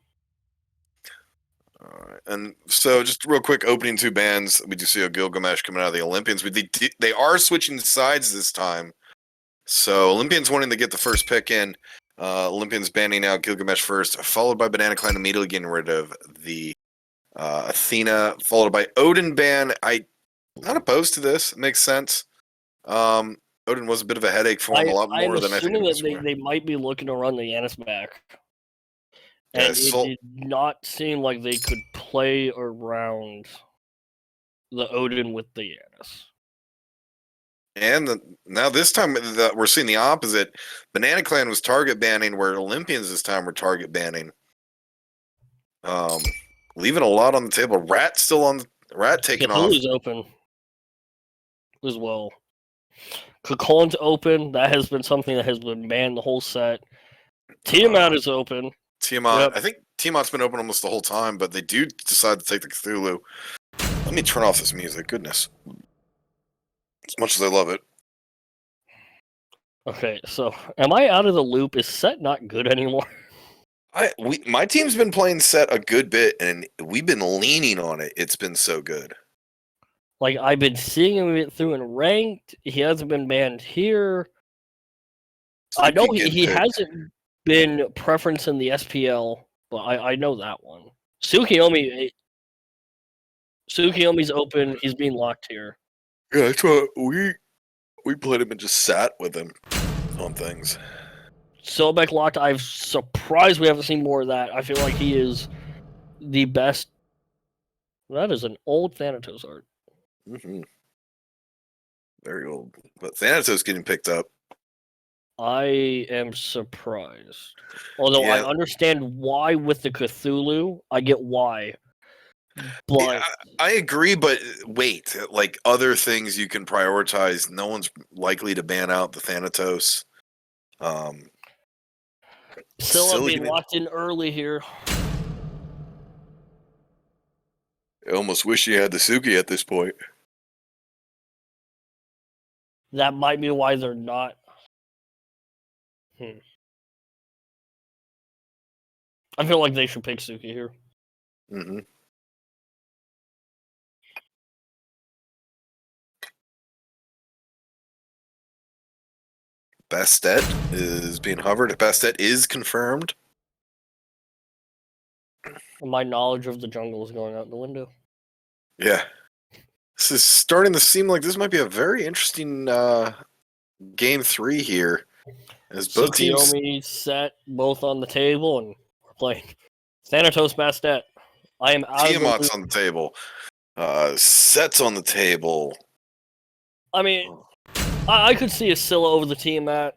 All right. And so, just real quick, opening two bands. We do see a Gilgamesh coming out of the Olympians. They are switching sides this time. So, Olympians wanting to get the first pick in. Olympians banning out Gilgamesh first, followed by Banana Clan immediately getting rid of the Athena, followed by Odin ban. I'm not opposed to this. It makes sense. Odin was a bit of a headache for him, a lot more than I think. I'm assuming that they might be looking to run the Yanis back. Yeah, And it did not seem like they could play around the Odin with the Yanis. And now this time we're seeing the opposite. Banana Clan was target banning, where Olympians this time were target banning. Leaving a lot on the table. Rat taking off. Cthulhu's open as well. Kakon's open. That has been something that has been banned the whole set. Tiamat is open. Tiamat. Yep. I think Tiamat's been open almost the whole time, but they do decide to take the Cthulhu. Let me turn off this music. Goodness. As much as I love it. Okay, so am I out of the loop? Is set not good anymore? My team's been playing set a good bit, and we've been leaning on it. It's been so good. Like, I've been seeing him through in ranked. He hasn't been banned here. I know he hasn't been preference in the SPL, but I know that one. Tsukiyomi's open. He's being locked here. Yeah, that's what we played him and just sat with him on things. Sobek locked. I'm surprised we haven't seen more of that. I feel like he is the best. That is an old Thanatos art. Mm-hmm. Very old. But Thanatos getting picked up. I am surprised. Although I Yeah. understand why with the Cthulhu. I get why. But Yeah, I agree, but wait. Like other things you can prioritize. No one's likely to ban out the Thanatos. Scylla being getting- locked in early here. I almost wish you had the Suki at this point. That might be why they're not. I feel like they should pick Suki here. Mm-hmm. Bastet is being hovered. Bastet is confirmed. My knowledge of the jungle is going out the window. Yeah. This is starting to seem like this might be a very interesting game 3 here. As both teams. Tsukiyomi set both on the table, and we're playing Thanatos Bastet. I am out Tiamat's of the on the table. Sets on the table. I mean, I could see a Scylla over the Tiamat.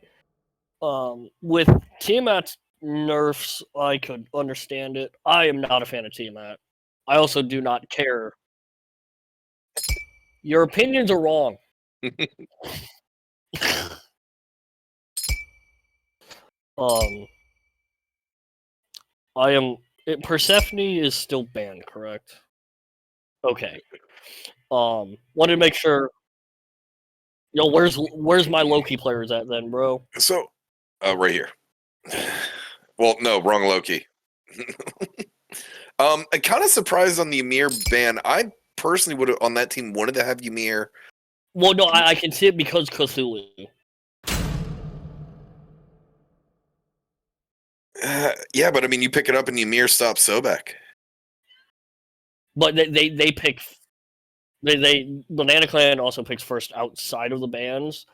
With Tiamat's nerfs, I could understand it. I am not a fan of Tiamat. I also do not care. Your opinions are wrong. Persephone is still banned, correct? Okay. Wanted to make sure. Yo, where's my Loki players at then, bro? So, right here. Well, no, wrong Loki. I'm kind of surprised on the Ymir ban. I personally would have on that team wanted to have Ymir. Well, no, I can see it because Cthulhu. Yeah, but I mean, you pick it up and Ymir stops Sobek. But they pick. Banana Clan also picks first outside of the bans,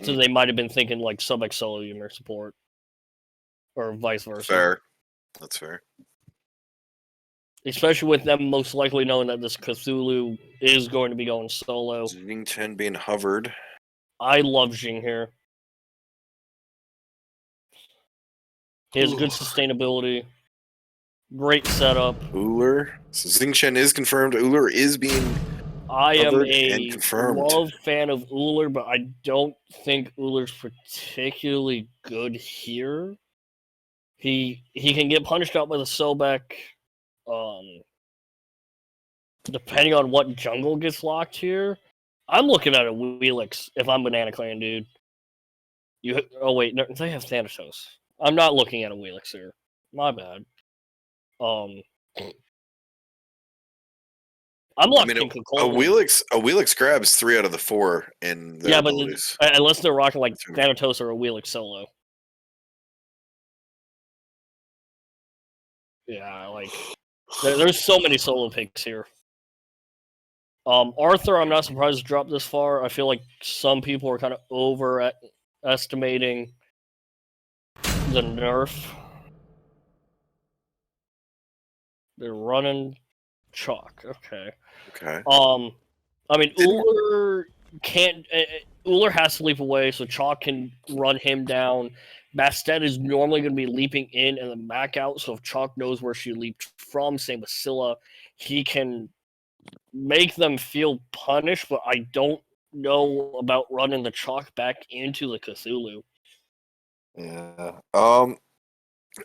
so they might have been thinking like Sobek solo Ymir support, or vice versa. Fair. That's fair. Especially with them most likely knowing that this Cthulhu is going to be going solo. Xingchen being hovered. I love Jing here. He has good sustainability. Great setup. Uller. So Xingchen is confirmed. Uller is being I am covered and a confirmed. love fan of Uller, but I don't think Uller's particularly good here. He can get punished out by the Sobek. Depending on what jungle gets locked here, I'm looking at a Wheelix if I'm Banana Clan, dude. Oh wait, no, they have Thanatos. I'm not looking at a Wheelix here. My bad. I'm locked in a Coca-Cola. Wheelix grabs 3 out of the 4 in their but abilities. unless they're rocking like Thanatos or a Wheelix solo. Yeah, like there's so many solo picks here. Arthur, I'm not surprised dropped this far. I feel like some people are kind of overestimating the nerf. They're running Chalk. Okay. Okay. I mean, Uller can't. Uller has to leap away, so Chalk can run him down. Bastet is normally going to be leaping in and then back out, so if Chalk knows where she leaped from, same with Scylla, he can make them feel punished, but I don't know about running the Chalk back into the Cthulhu. Yeah.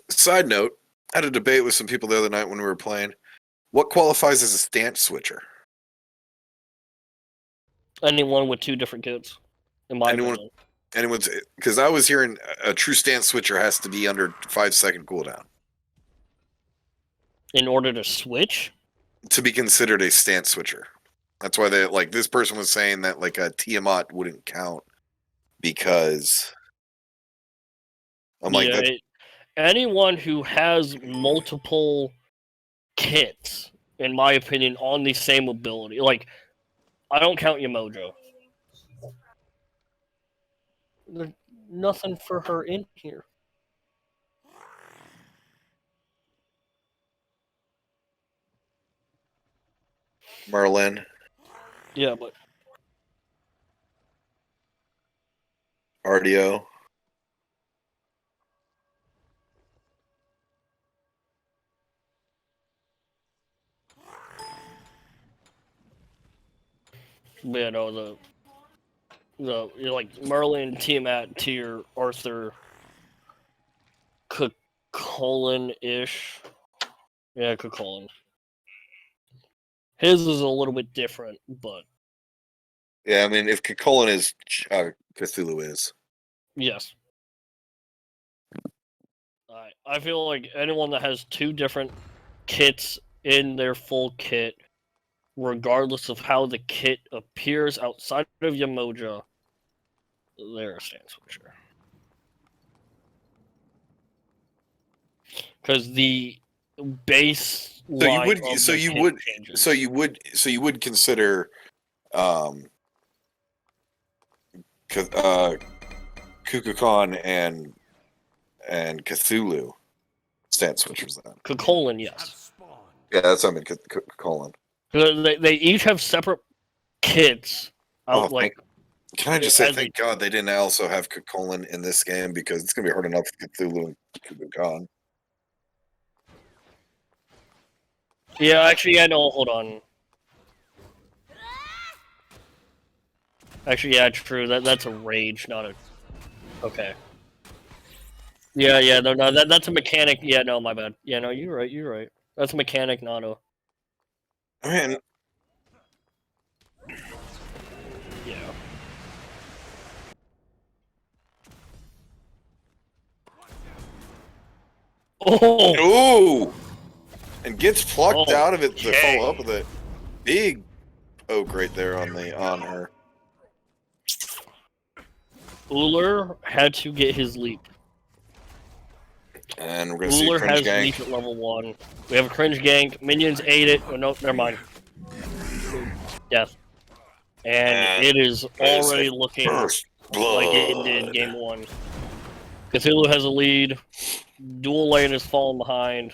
Side note, I had a debate with some people the other night when we were playing. What qualifies as a stance switcher? Anyone with 2 different kits, in my opinion. Anyone's, because I was hearing a true stance switcher has to be under 5-second cooldown In order to switch? to be considered a stance switcher. That's why they like this person was saying that like a Tiamat wouldn't count because I'm like anyone who has multiple kits, in my opinion, on the same ability. Like, I don't count Yamojo. There's nothing for her in here. Merlin, Yeah, but RDO. yeah, no, the like Merlin, Tiamat, Tyr, Arthur, Colin-ish. Yeah, Colin. His is a little bit different, but Yeah, I mean, if Kakolin is, Cthulhu is. yes. I feel like anyone that has 2 different kits in their full kit, regardless of how the kit appears outside of Yamoja, they're a stance switcher. Because the base So you would consider Kukulkan and Cthulhu stance switchers then. Colin, yes. Yeah, that's what I mean. Kukulkan. They each have separate kits. Can I just say thank God they didn't also have Kukulkan in this game because it's gonna be hard enough with Cthulhu and Kukulkan. Yeah, actually, yeah, no, hold on. Actually, yeah, true. That's a rage, not a. Okay. Yeah, no, that's a mechanic. Yeah, no, my bad. Yeah, no, you're right. That's a mechanic, not a. Man. Yeah. Oh! And gets plucked out of it to Okay. follow up with a big oak right there on her. Uller had to get his leap. And we're gonna see Uller cringe has gank. leap at level 1. We have a cringe gank. Minions ate it. Oh, no, never mind. Death. And it is already looking like it did game 1. Cthulhu has a lead. Dual lane is falling behind.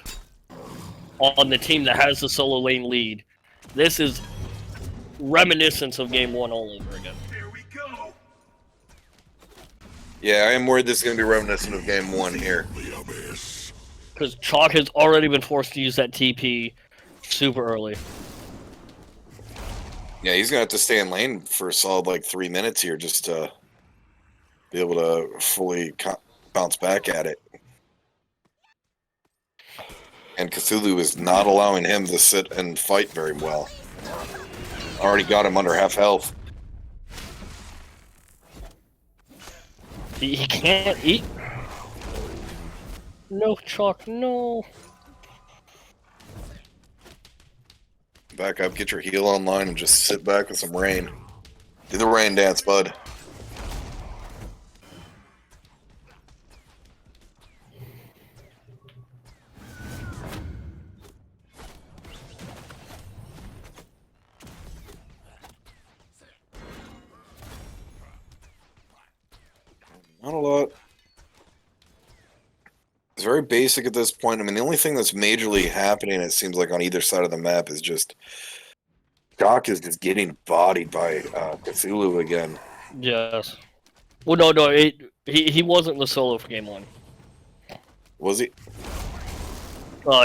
on the team that has the solo lane lead. This is reminiscence of game 1 all over again. Here we go. Yeah, I am worried this is going to be reminiscent of game 1 here. Because Chalk has already been forced to use that TP super early. Yeah, he's going to have to stay in lane for a solid like 3 minutes here just to be able to fully bounce back at it. And Cthulhu is not allowing him to sit and fight very well. Already got him under half health. He can't eat. No, Chalk, no. Back up, get your heal online, and just sit back with some rain. Do the rain dance, bud. Not a lot. It's very basic at this point. I mean, the only thing that's majorly happening, it seems like, on either side of the map is just Doc is just getting bodied by Cthulhu again. Yes. Well, no, he wasn't the solo for game 1. Was he?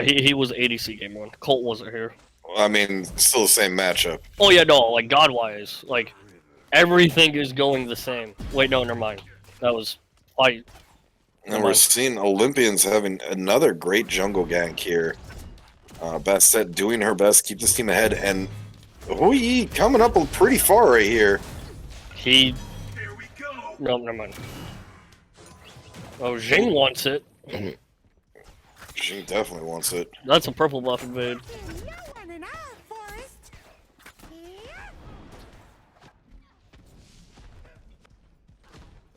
He was ADC game 1. Colt wasn't here. I mean, still the same matchup. Oh yeah, no, like God-wise, like everything is going the same. Wait, no, never mind. That was And we're seeing Olympians having another great jungle gank here. Bastet doing her best to keep this team ahead, and Hui coming up pretty far right here. He. Here we go. No, never mind. Oh, Jing wants it. She definitely wants it. That's a purple buff invade. You're running out, Forrest.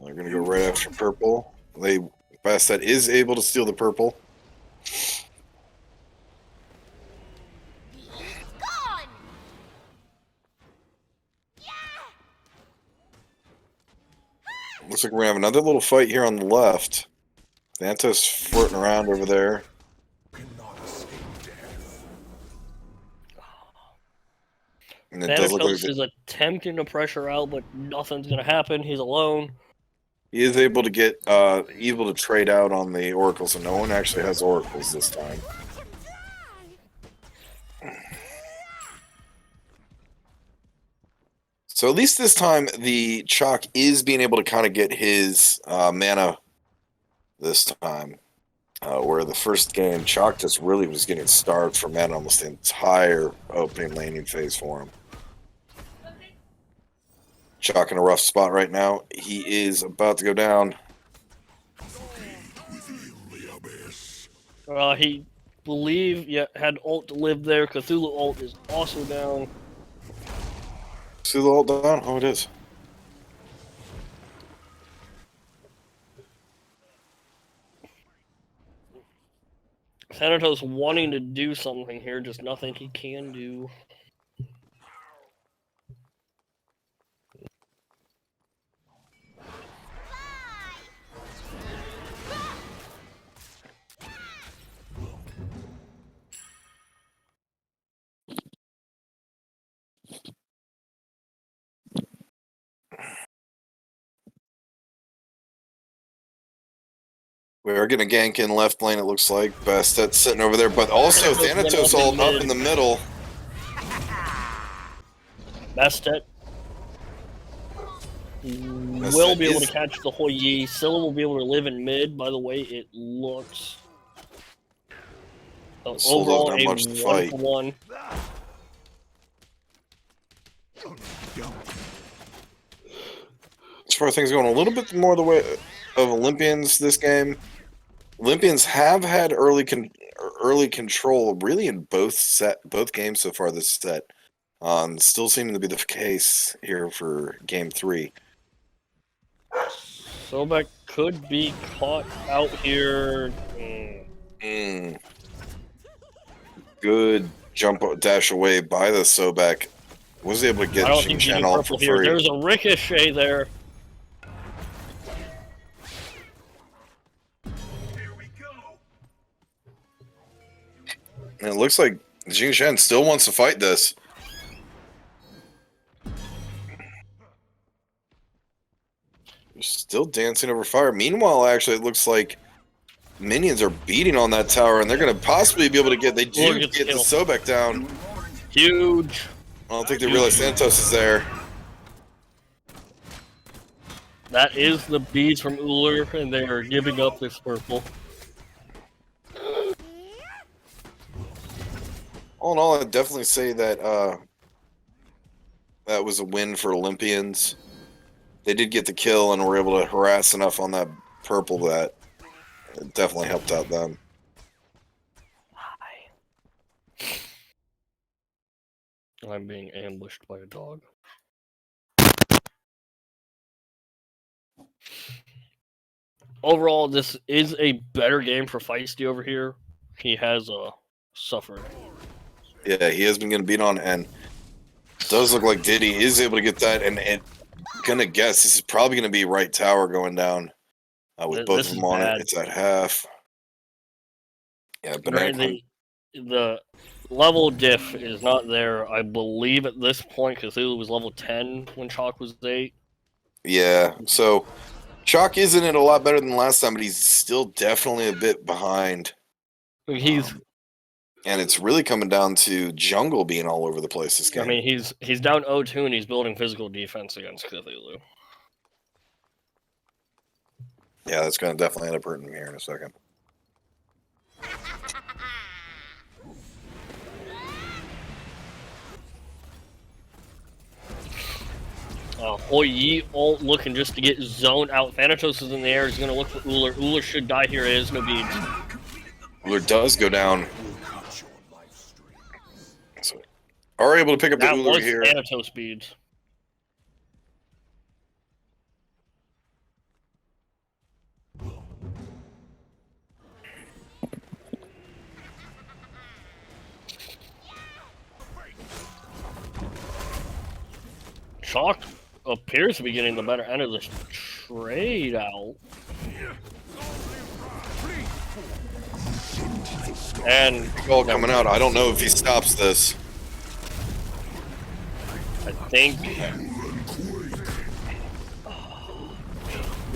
They're gonna go right after purple. Bastet is able to steal the purple. Gone. Looks like we're gonna have another little fight here on the left. Thanatos flirting around over there. And it does look like Thanatos is attempting to pressure out, but nothing's gonna happen. He's alone. he is able to get able to trade out on the oracles, so no one actually has oracles this time. So at least this time, the Chalk is being able to kind of get his mana this time. Where the first game, Chalk just really was getting starved for mana almost the entire opening laning phase for him. Chalk in a rough spot right now. He is about to go down. He had ult to live there. Cthulhu ult is also down. See the ult down? Oh, it is. Thanatos wanting to do something here, just nothing he can do. We are getting a gank in left lane, it looks like. Bastet's sitting over there, but also Thanatos all up in the middle. Bastet will be able to catch the Hoi. Scylla will be able to live in mid, by the way, it looks. So overall, not a much to fight. 1-for-1. As far as things going a little bit more the way of Olympians this game, Olympians have had early control really in both games so far this set. Still seeming to be the case here for game 3. Sobek could be caught out here. Good jump dash away by the Sobek. Was able to I get don't think Xing you Chen need all purple for here. free. There's a ricochet there. And it looks like Jing Shen still wants to fight this. Still dancing over fire. Meanwhile, actually, it looks like minions are beating on that tower, and they're going to possibly be able to get. They do Look, get the Sobek down. Huge. I don't think they realize Santos is there. That is the beads from Uller, and they are giving up this purple. All in all, I'd definitely say that that was a win for Olympians. They did get the kill and were able to harass enough on that purple that it definitely helped out them. I'm being ambushed by a dog. Overall, this is a better game for Feisty over here. He has suffered. Yeah, he has been getting beat on, and it does look like Diddy is able to get that. And gonna guess this is probably gonna be right tower going down with both of them on it. It's at half. Yeah, the level diff is not there, I believe, at this point, because Cthulhu was level 10 when Chalk was 8. Yeah, so Chalk isn't it a lot better than last time, but he's still definitely a bit behind. He's and it's really coming down to Jungle being all over the place this game. I mean, he's down 0-2 and he's building physical defense against Cthulhu. Yeah, that's going to definitely end up hurting him here in a second. Hoi Yi ult looking just to get zoned out. Thanatos is in the air. He's going to look for Uller. Uller should die here. It is no beads. Uller does go down. So, are able to pick up the Uller here. That was Thanatos beads. Chalk appears to be getting the better end of this trade out. And all coming out. I don't know if he stops this. I think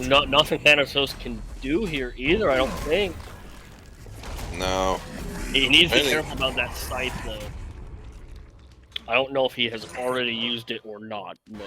nothing Thanatos can do here either, I don't think. No. He needs to be careful about that scythe though. I don't know if he has already used it or not, but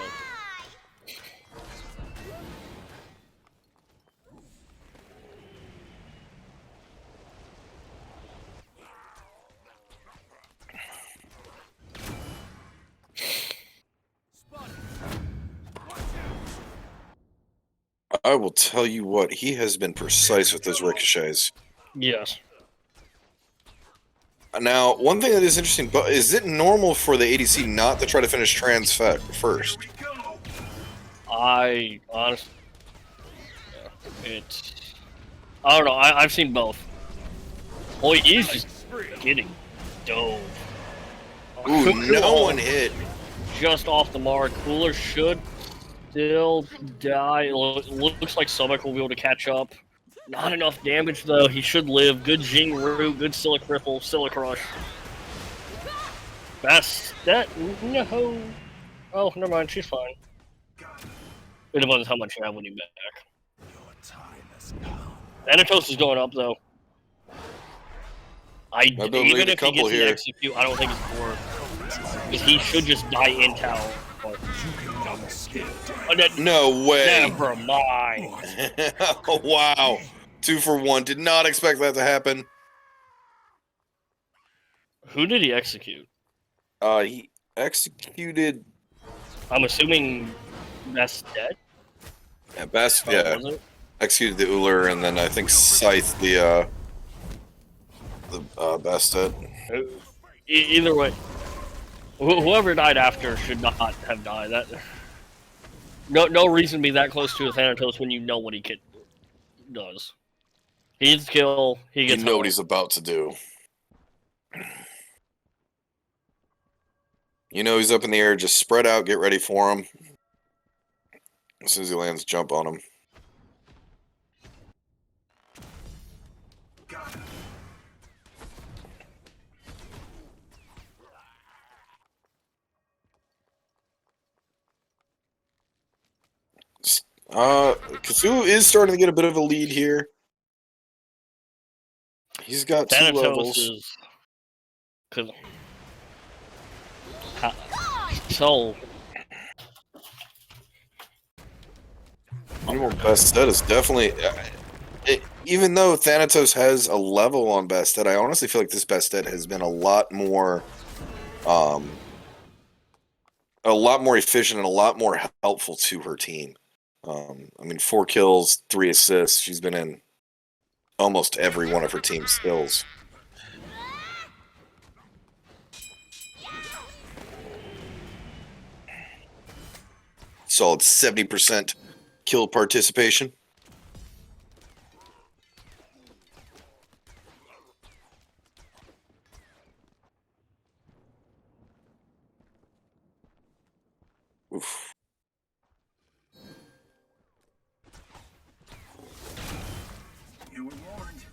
I will tell you what, he has been precise with those ricochets. yes. Now, one thing that is interesting, but is it normal for the ADC not to try to finish trans first? I honestly, it's I don't know. I've seen both. Oh, he's just getting dove. Ooh, no one hit. Just off the mark. Cooler should still die. Looks like Sobek will be able to catch up. Not enough damage though. He should live. Good Jing Ru, good Silic Ripple, Silic Crush. Best that no. Oh, never mind. She's fine. It depends how much you have when you back. Thanatos is going up though. Even if he gets the execute, I don't think it's worth. Because he should just die in tower. No way. Never mind. Oh, wow. 2 for 1. Did not expect that to happen. Who did he execute? He executed. I'm assuming Best dead. Yeah, Best. Yeah. Executed the Uller, and then I think Scythe the Best dead. Either way, whoever died after should not have died. That no reason to be that close to a Thanatos when you know what he does. He gets kill. He gets. You know what he's about to do. You know he's up in the air. Just spread out. Get ready for him. As soon as he lands, jump on him. Kazu is starting to get a bit of a lead here. He's got 2 Thanatos levels. is... So... Minimal Bastet is definitely... even though Thanatos has a level on Bastet, I honestly feel like this Bastet has been a lot more efficient and a lot more helpful to her team. I mean, 4 kills, 3 assists. She's been in almost every one of her team's skills. Solid 70% kill participation. Oof. You were warned.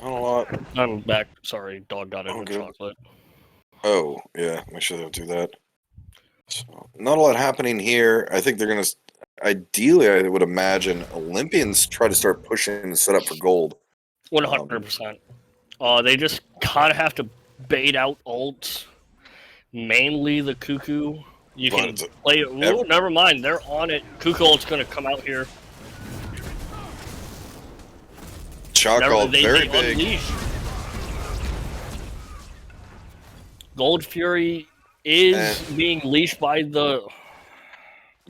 Not a lot. I'm back. Sorry, dog got into good. chocolate. Oh, yeah. Make sure they don't do that. So, not a lot happening here. I think they're going to... Ideally, I would imagine Olympians try to start pushing and set up for gold. 100%. They just kind of have to bait out ults. Mainly the Cuckoo. You can play it. Ooh, never mind. They're on it. Cuckoo ult's going to come out here. Chalk ult, very big. Unleash. Gold Fury is being leashed by the...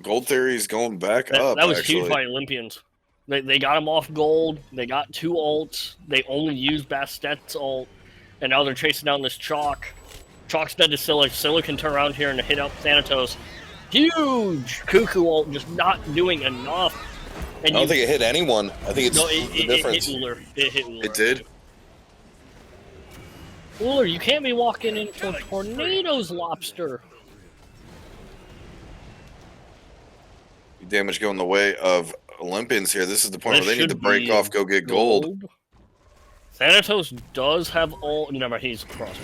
Gold Theory is going back up, That was actually. huge by Olympians. They got him off gold. They got 2 ults. They only used Bastet's ult. And now they're chasing down this Chalk. Chalk's dead to Scylla. Scylla can turn around here and hit up Thanatos. Huge Cuckoo ult, just not doing enough. And I don't think it hit anyone. I think it's the difference. It hit Uller. It hit Uller. It did? Uller, you can't be walking into tornadoes, lobster. Damage going the way of Olympians here. This is the point This where they need to should break be off, go get gold. Thanatos does have ult. Never, he's cross.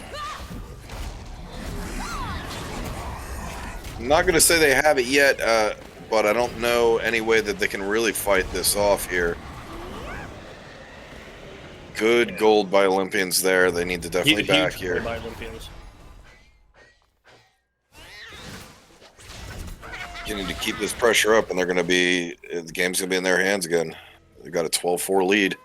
I'm not going to say they have it yet, but I don't know any way that they can really fight this off here. Good gold by Olympians there. They need to definitely back here. By Olympians. You need to keep this pressure up, and they're going to be... The game's going to be in their hands again. They've got a 12-4 lead.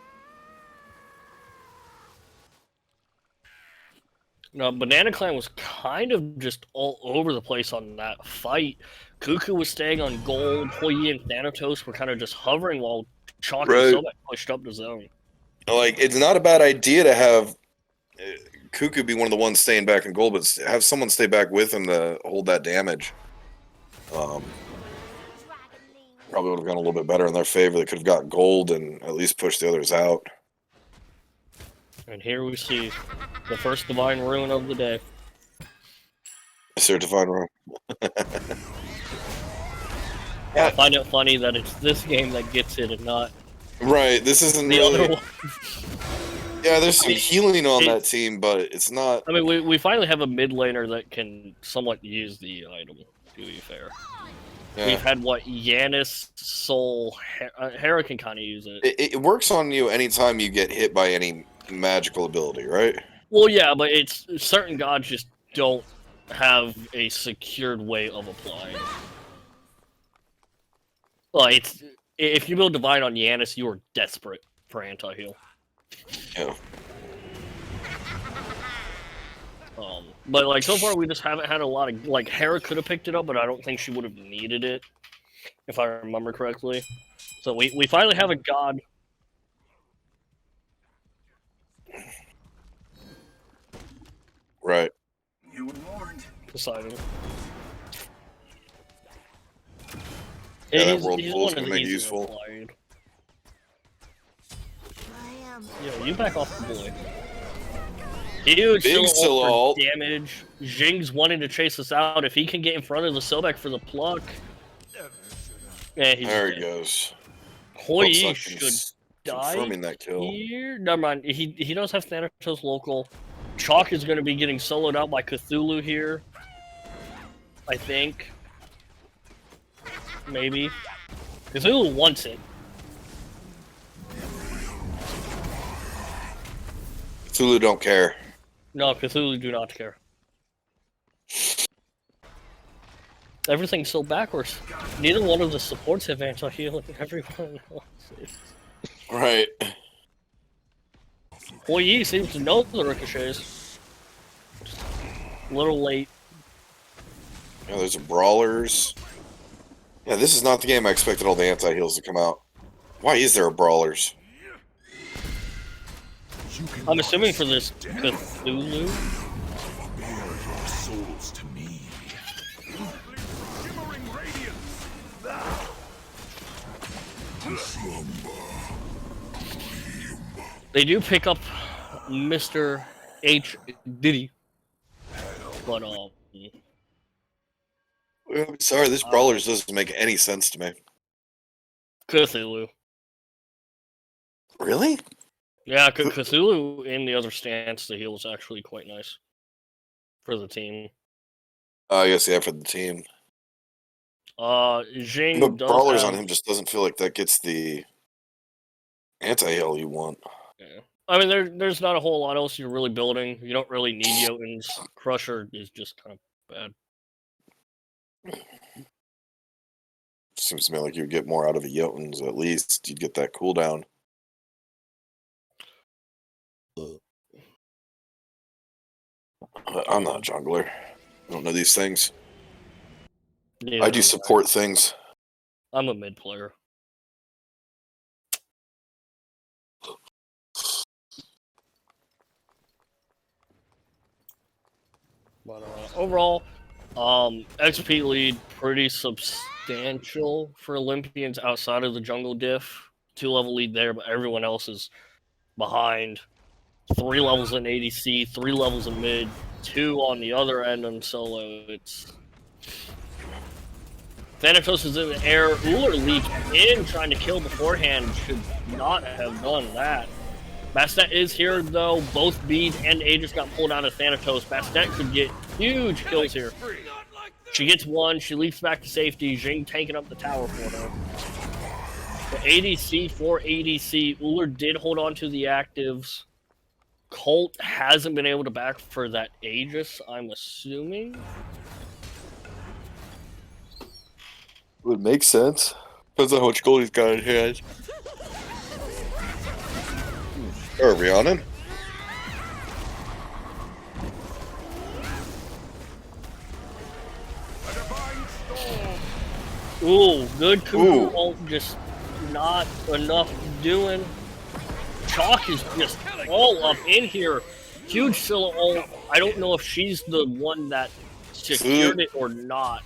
No, Banana Clan was kind of just all over the place on that fight. Cuckoo was staying on gold. Hoyi and Thanatos were kind of just hovering while Chalk and Sobek pushed up the zone. Like, it's not a bad idea to have Cuckoo be one of the ones staying back in gold, but have someone stay back with him to hold that damage. Probably would have gone a little bit better in their favor. They could have got gold and at least pushed the others out. And here we see the first Divine Rune of the day. Certified Rune. I find it funny that it's this game that gets it and not right. This isn't the really... other one. Yeah, there's some healing on that team, but it's not... I mean, we finally have a mid laner that can somewhat use the item, to be fair. Yeah. We've had, what, Yanis, Soul, Hera can kind of use it. It works on you anytime you get hit by any magical ability, right? Well, yeah, but it's certain gods just don't have a secured way of applying. Like, if you build Divine on Yanis, you are desperate for anti-heal. Yeah. But, like, so far we just haven't had a lot of... Like, Hera could have picked it up, but I don't think she would have needed it, if I remember correctly. So we finally have a god. Right. You were warned. Poseidon. Yeah, that world pool is going to make it useful. Yo, you back off the boy. Huge Scylla ult for damage. Jing's wanting to chase us out. If he can get in front of the Sobek for the pluck. Yeah, he's there dead. He goes. Hoyi should die confirming that kill. here. Never mind. He does have Thanatos local. Chalk is going to be getting soloed out by Cthulhu here. I think. Maybe. Cthulhu wants it. Cthulhu don't care. No, Cthulhu do not care. Everything's so backwards. Neither one of the supports have anti-healing. Everyone else is. Right. Hoi Yi seems to know the ricochets. Just a little late. Yeah, there's brawlers. Yeah, this is not the game I expected all the anti-heals to come out. Why is there a brawlers? I'm assuming for this Cthulhu. Bear your souls to me. Shimmering radiance. They do pick up Mr. H. Diddy. But, I'm sorry, this brawlers doesn't make any sense to me. Cthulhu. Really? Yeah, Cthulhu in the other stance, the heal was actually quite nice for the team. I guess, yeah, for the team. Jing But does brawlers have, on him just doesn't feel like that gets the anti-heal you want. yeah. I mean, there's not a whole lot else you're really building. You don't really need Jotuns. Crusher is just kind of bad. Seems to me like you'd get more out of a Jotuns, at least. You'd get that cooldown. I'm not a jungler. I don't know these things. Neither I do am support things. I'm a mid player. But overall, XP lead pretty substantial for Olympians outside of the jungle diff. 2-level lead there, but everyone else is behind. 3 levels in ADC, 3 levels in mid, 2 on the other end on solo. It's Thanatos is in the air. Uller leaped in trying to kill beforehand. Should not have done that. Bastet is here though. Both Bede and Aegis got pulled out of Thanatos. Bastet could get huge kills here. She gets one. She leaps back to safety. Jing taking up the tower for her. The ADC for ADC. Uller did hold on to the actives. Colt hasn't been able to back for that Aegis, I'm assuming. Would make sense. Depends on how much gold he's got in hand. Are we on him? Ooh, good Ooh. Kuku, just not enough doing. Chalk is just all up in here. Huge Scylla ult. I don't know if she's the one that secured it or not.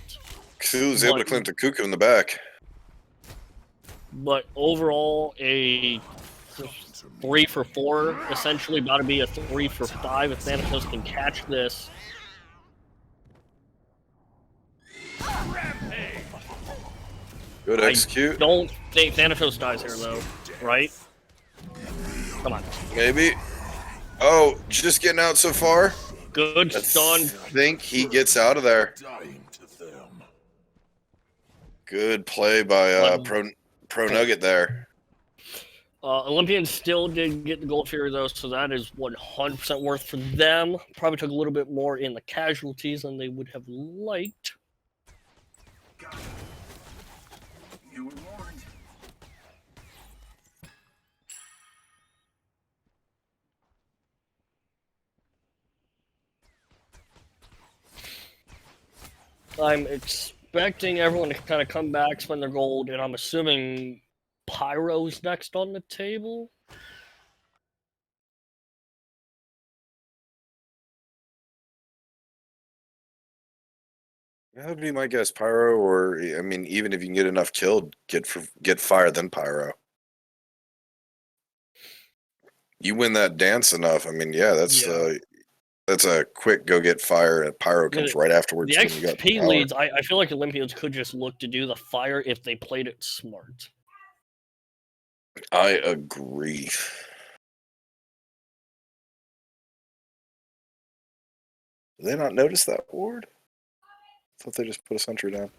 Ku's able to clamp the cuckoo in the back. But overall, a 3 for 4, essentially about to be a 3 for 5 if Thanatos can catch this. Good execute. I don't think Thanatos dies here though, right? Come on. Maybe. Oh, just getting out so far. Good stun. I think he gets out of there. Dying to them. Good play by Pro Nugget there. Olympians still did get the Gold Fury though, so that is 100% worth for them. Probably took a little bit more in the casualties than they would have liked. You were warned. I'm expecting everyone to kind of come back, spend their gold, and I'm assuming Pyro's next on the table. That would be my guess. Pyro, or I mean, even if you can get enough killed, get fire then Pyro. You win that dance enough. I mean, yeah, that's a quick go get fire, and Pyro comes right afterwards. The when you got XP power. leads, I feel like Olympians could just look to do the fire if they played it smart. I agree. Did they not notice that ward? I thought they just put a sentry down.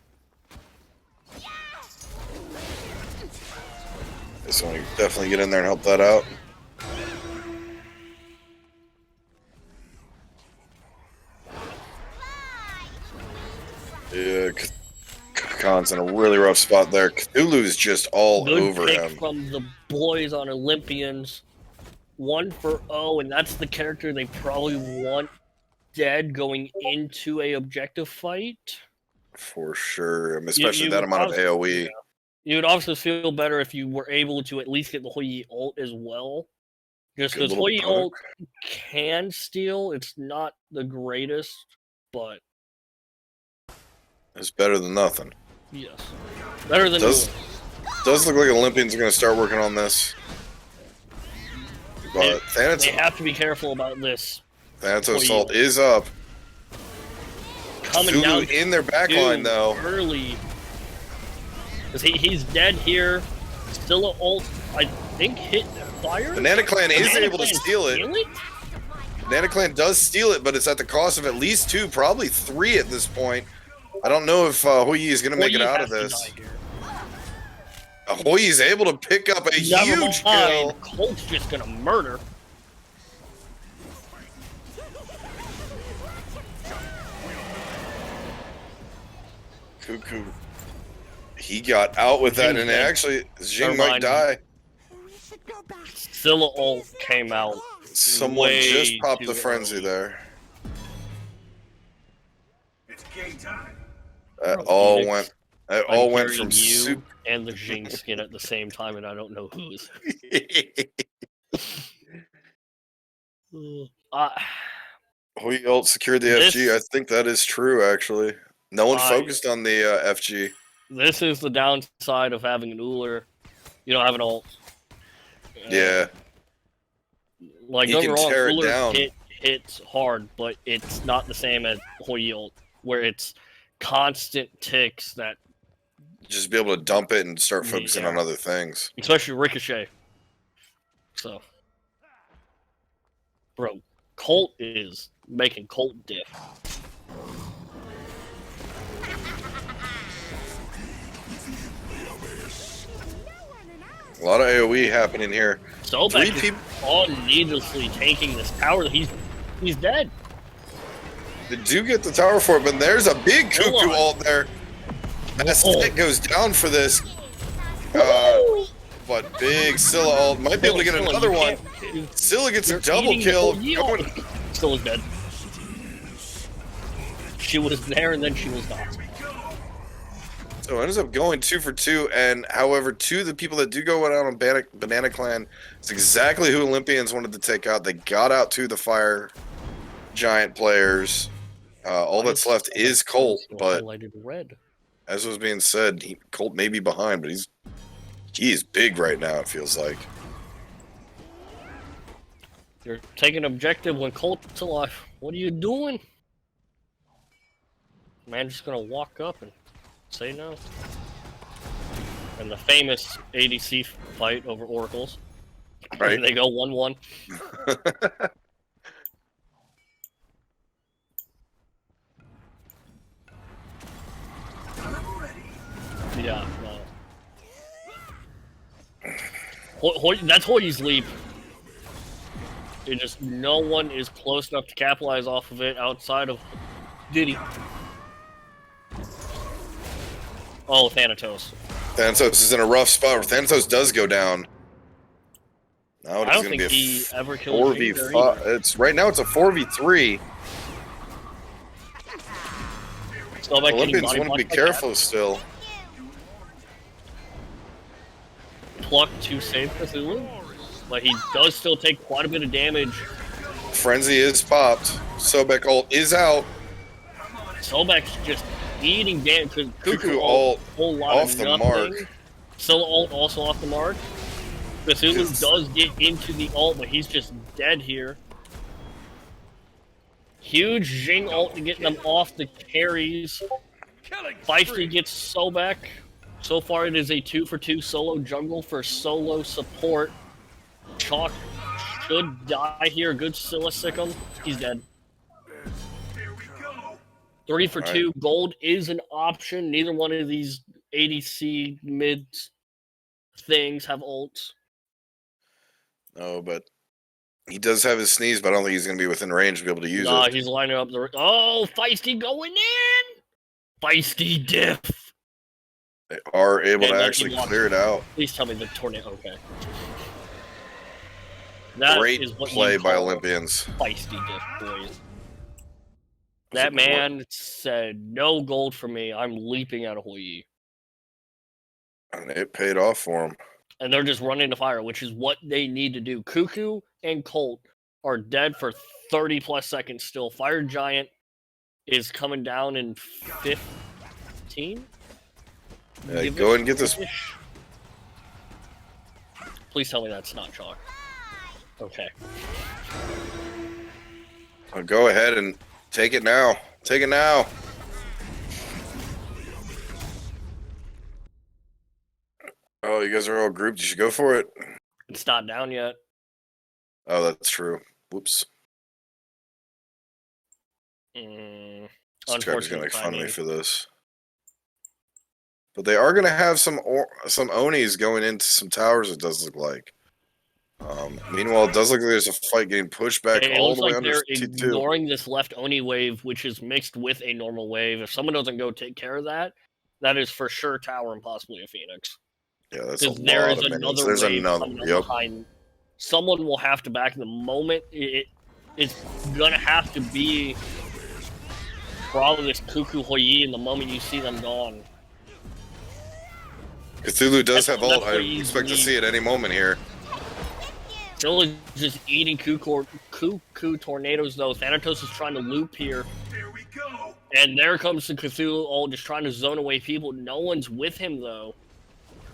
So we definitely get in there and help that out. Yeah, Khan's in a really rough spot there. Cthulhu's just all Good over pick him. from the boys on Olympians. 1-0, and that's the character they probably want dead going into a objective fight. For sure. I mean, especially you that would amount of obviously- AoE. yeah. You would also feel better if you were able to at least get the Hoi ult as well. Just Good because little Hoi poke. ult can steal, it's not the greatest, but It's better than nothing. yes. Better than Does nothing. does look like Olympians are going to start working on this. But They have to be careful about this. Thanatos Assault is up. Coming Cthulhu down in their backline, though. early. Because he's dead here. Still an ult, I think, hit fire? Banana Clan is Banana able to Clan steal it. Banana Clan does steal it, but it's at the cost of at least 2, probably 3 at this point. I don't know if Hoi is going to make it out of this. Hoi is able to pick up a huge kill. Colt's just going to murder. Cuckoo. He got out with that, and actually, Jing might die. Scylla ult came out. Someone way just popped too the frenzy early. there. It's game time. That all Phoenix, went. That I'm all went carrying from you soup. and the Jing skin at the same time, and I don't know whose. Hoi ult secured the This- FG. I think that is true, actually. No one I- focused on the FG. This is the downside of having an Uller. You don't have an ult. Yeah. Like, He don't can get me wrong, tear it Uller down. hits hard, but it's not the same as Hoi ult, where it's constant ticks that, Just be able to dump it and start focusing Yeah. on other things. especially Ricochet. So, bro, Colt is making Colt diff. A lot of AoE happening here. So 3 bad, people. all needlessly taking this tower. He's dead. They do get the tower for it, but there's a big Hold Cuckoo on. ult there. That Oh. stick goes down for this. But big Scylla ult might be able to get Scylla, another you one. can't- Scylla gets a you're double eating the kill. whole ult. Scylla's dead. She was there and then she was not. So it ends up going 2 for 2, and however, 2 of the people that do go out on Banana Clan is exactly who Olympians wanted to take out. They got out 2 of the Fire Giant players. All that's left is Colt, but Highlighted red. as was being said, Colt may be behind, but he is big right now, it feels like. You're taking objective when Colt's alive. What are you doing? Man, just gonna walk up and say no. And the famous ADC fight over Oracles. Right. They go 1-1. Yeah, no. That's Hoyt's leap. It just no one is close enough to capitalize off of it outside of Diddy. Oh, Thanatos. Thanatos is in a rough spot where Thanatos does go down. Now it I is don't going to think be he a ever killed Jing there 4v5. either. It's right now. It's a 4v3. So by getting Olympians body want to be blocked by careful still. Cat, pluck to save Cthulhu, but he does still take quite a bit of damage. Frenzy is popped. Sobek ult is out. Sobek's just eating damage because Cuckoo ult, ult whole lot off of the nothing. mark. Scylla ult also off the mark. Cthulhu Yes. does get into the ult, but he's just dead here. Huge Jing ult to get them off the carries. Feisty gets Sobek. So far, it is a 2 for 2 solo jungle for solo support. Chalk should die here. Good Scylla sick him. He's dead. 3 for All right. 2. Gold is an option. Neither one of these ADC mid things have ults. No, but he does have his sneeze, but I don't think he's going to be within range to be able to use Nah, it. he's lining up the. Oh, Feisty going in! Feisty diff! They are able And to then actually he lost. clear it out. Please tell me the tornado. Okay. That Great is what play you by call Olympians. Feisty diff, boys. That man said, no gold for me. I'm leaping out of Hoi. And it paid off for him. And they're just running to fire, which is what they need to do. Cuckoo and Colt are dead for 30 plus seconds still. Fire Giant is coming down in 15. Yeah, Give go it and get this. Please tell me that's not chalk. Okay. Go ahead and take it now. Take it now. Oh, you guys are all grouped. You should go for it. It's not down yet. Oh, that's true. Whoops. Mm, This Trevor's gonna unfortunate make fun of me timing. for this. But they are gonna have some Onis going into some towers. It does look like. Meanwhile, it does look like there's a fight getting pushed back It all looks the way like under they're T2. ignoring this left Oni wave, which is mixed with a normal wave. If someone doesn't go take care of that, that is for sure tower and possibly a Phoenix. Yeah, that's a Because there lot is of minions. another There's wave another. coming up Yep. behind. Someone will have to back the moment. It's gonna have to be probably this Cuckoo Hoi in the moment you see them gone. Cthulhu does have That's ult. I what you expect to need. see it any moment here. Still is just eating Cuckoo tornadoes though. Thanatos is trying to loop here. Here we go. And there comes the Cthulhu ult, just trying to zone away people. No one's with him though.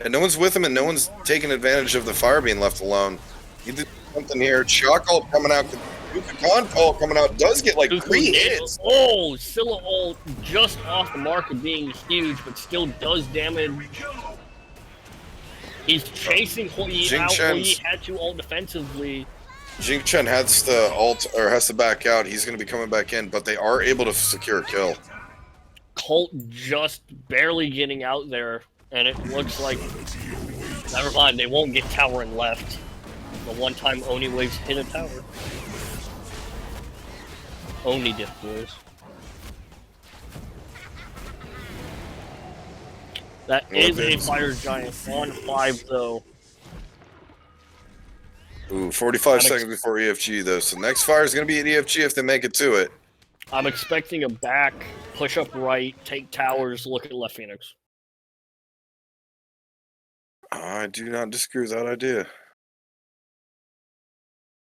And no one's with him, and no one's taking advantage of the fire being left alone. You did something here. Shock ult coming out. Con ult coming out. Does get like Cuckoo 3 did- hits. Oh, Scylla ult just off the mark of being huge, but still does damage. Go. He's chasing Hoi Jing out. Hoi Chen's- had to ult defensively. Jing Chen has to ult or has to back out. He's going to be coming back in, but they are able to secure a kill. Colt just barely getting out there, and it looks like never mind. They won't get tower and left. The one time Oni waves hit a tower. Oni diff boys. That is a Olympians. fire giant on 5 though. Ooh, 45 seconds before EFG though. So next fire is going to be at EFG if they make it to it. I'm expecting a back, push up right, take towers, look at left Phoenix. I do not disagree with that idea.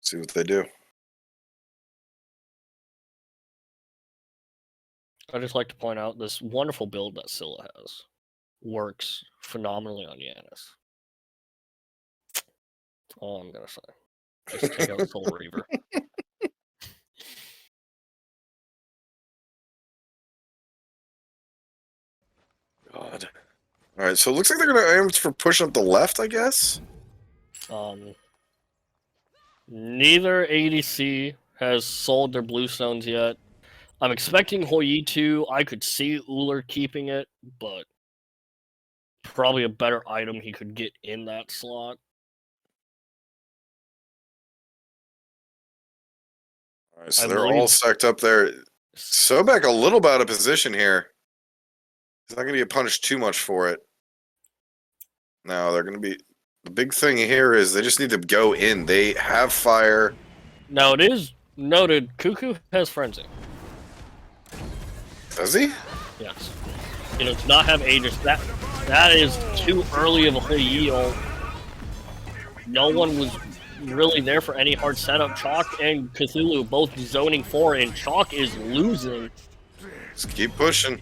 See what they do. I'd just like to point out this wonderful build that Scylla has. Works phenomenally on Yanis. That's all I'm gonna say. Just take out Soul Reaver. God. All right, so it looks like they're going to aim for pushing up the left, I guess. Neither ADC has sold their bluestones yet. I'm expecting Hoi to. I could see Uller keeping it, but probably a better item he could get in that slot. All right, so I they're believe- all stacked up there. Sobek a little bit out of position here. He's not going to get punished too much for it. No, they're going to be... The big thing here is they just need to go in. They have fire. Now it is noted Cuckoo has Frenzy. Does he? Yes. It does not have Aegis. That is too early of a Hoi ult. No one was really there for any hard setup. Chalk and Cthulhu both zoning 4, and Chalk is losing. Just keep pushing.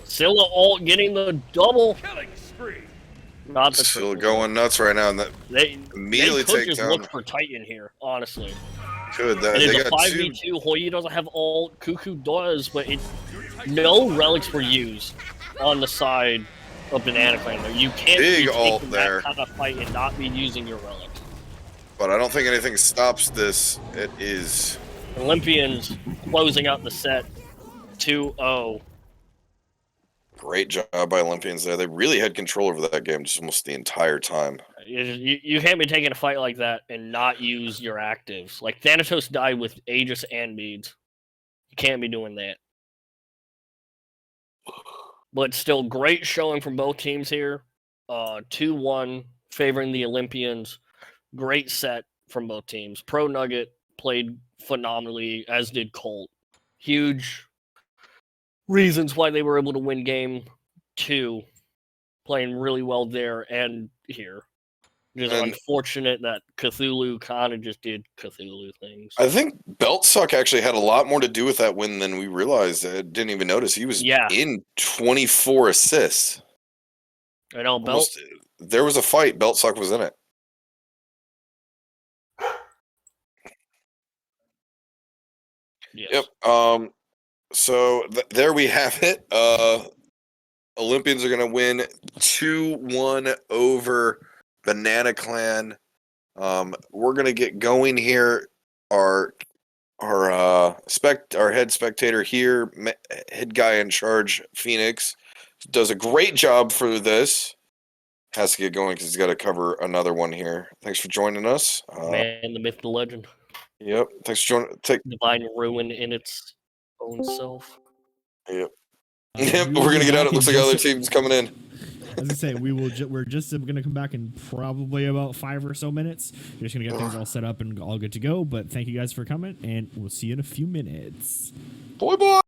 Scylla ult getting the double. Killing spree. Not the Still triple. going nuts right now. And that They immediately could take just down. look for Titan here, honestly. Could. It They is a got 5v2. Hoi doesn't have ult. Cuckoo does, but no relics were used on the side of Banana Clan there. You can't Big be ult taking there. that kind of fight and not be using your relics. But I don't think anything stops this. It is... Olympians closing out the set. 2-0. Great job by Olympians there. They really had control over that game just almost the entire time. You can't be taking a fight like that and not use your actives. Like, Thanatos died with Aegis and Beads. You can't be doing that. But still, great showing from both teams here. 2-1, favoring the Olympians. Great set from both teams. Pro Nugget played phenomenally, as did Colt. Huge reasons why they were able to win game 2. Playing really well there and here. Just And unfortunate that Cthulhu kind of just did Cthulhu things. I think Beltsuck actually had a lot more to do with that win than we realized. I didn't even notice. He was in 24 assists. I know, There was a fight. Beltsuck was in it. Yes. Yep. So there we have it. Olympians are going to win 2-1 over Banana Clan. We're going to get going here. Our head spectator here, head guy in charge, Phoenix, does a great job for this. Has to get going because he's got to cover another one here. Thanks for joining us. Man, the myth, the legend. Yep. Thanks for joining. Divine ruin in its own self. Yep. Yep. We're gonna get out. It looks like other teams coming in. As I say, we're just gonna come back in probably about 5 or so minutes. We're just gonna get things all set up and all good to go. But thank you guys for coming, and we'll see you in a few minutes. Boy.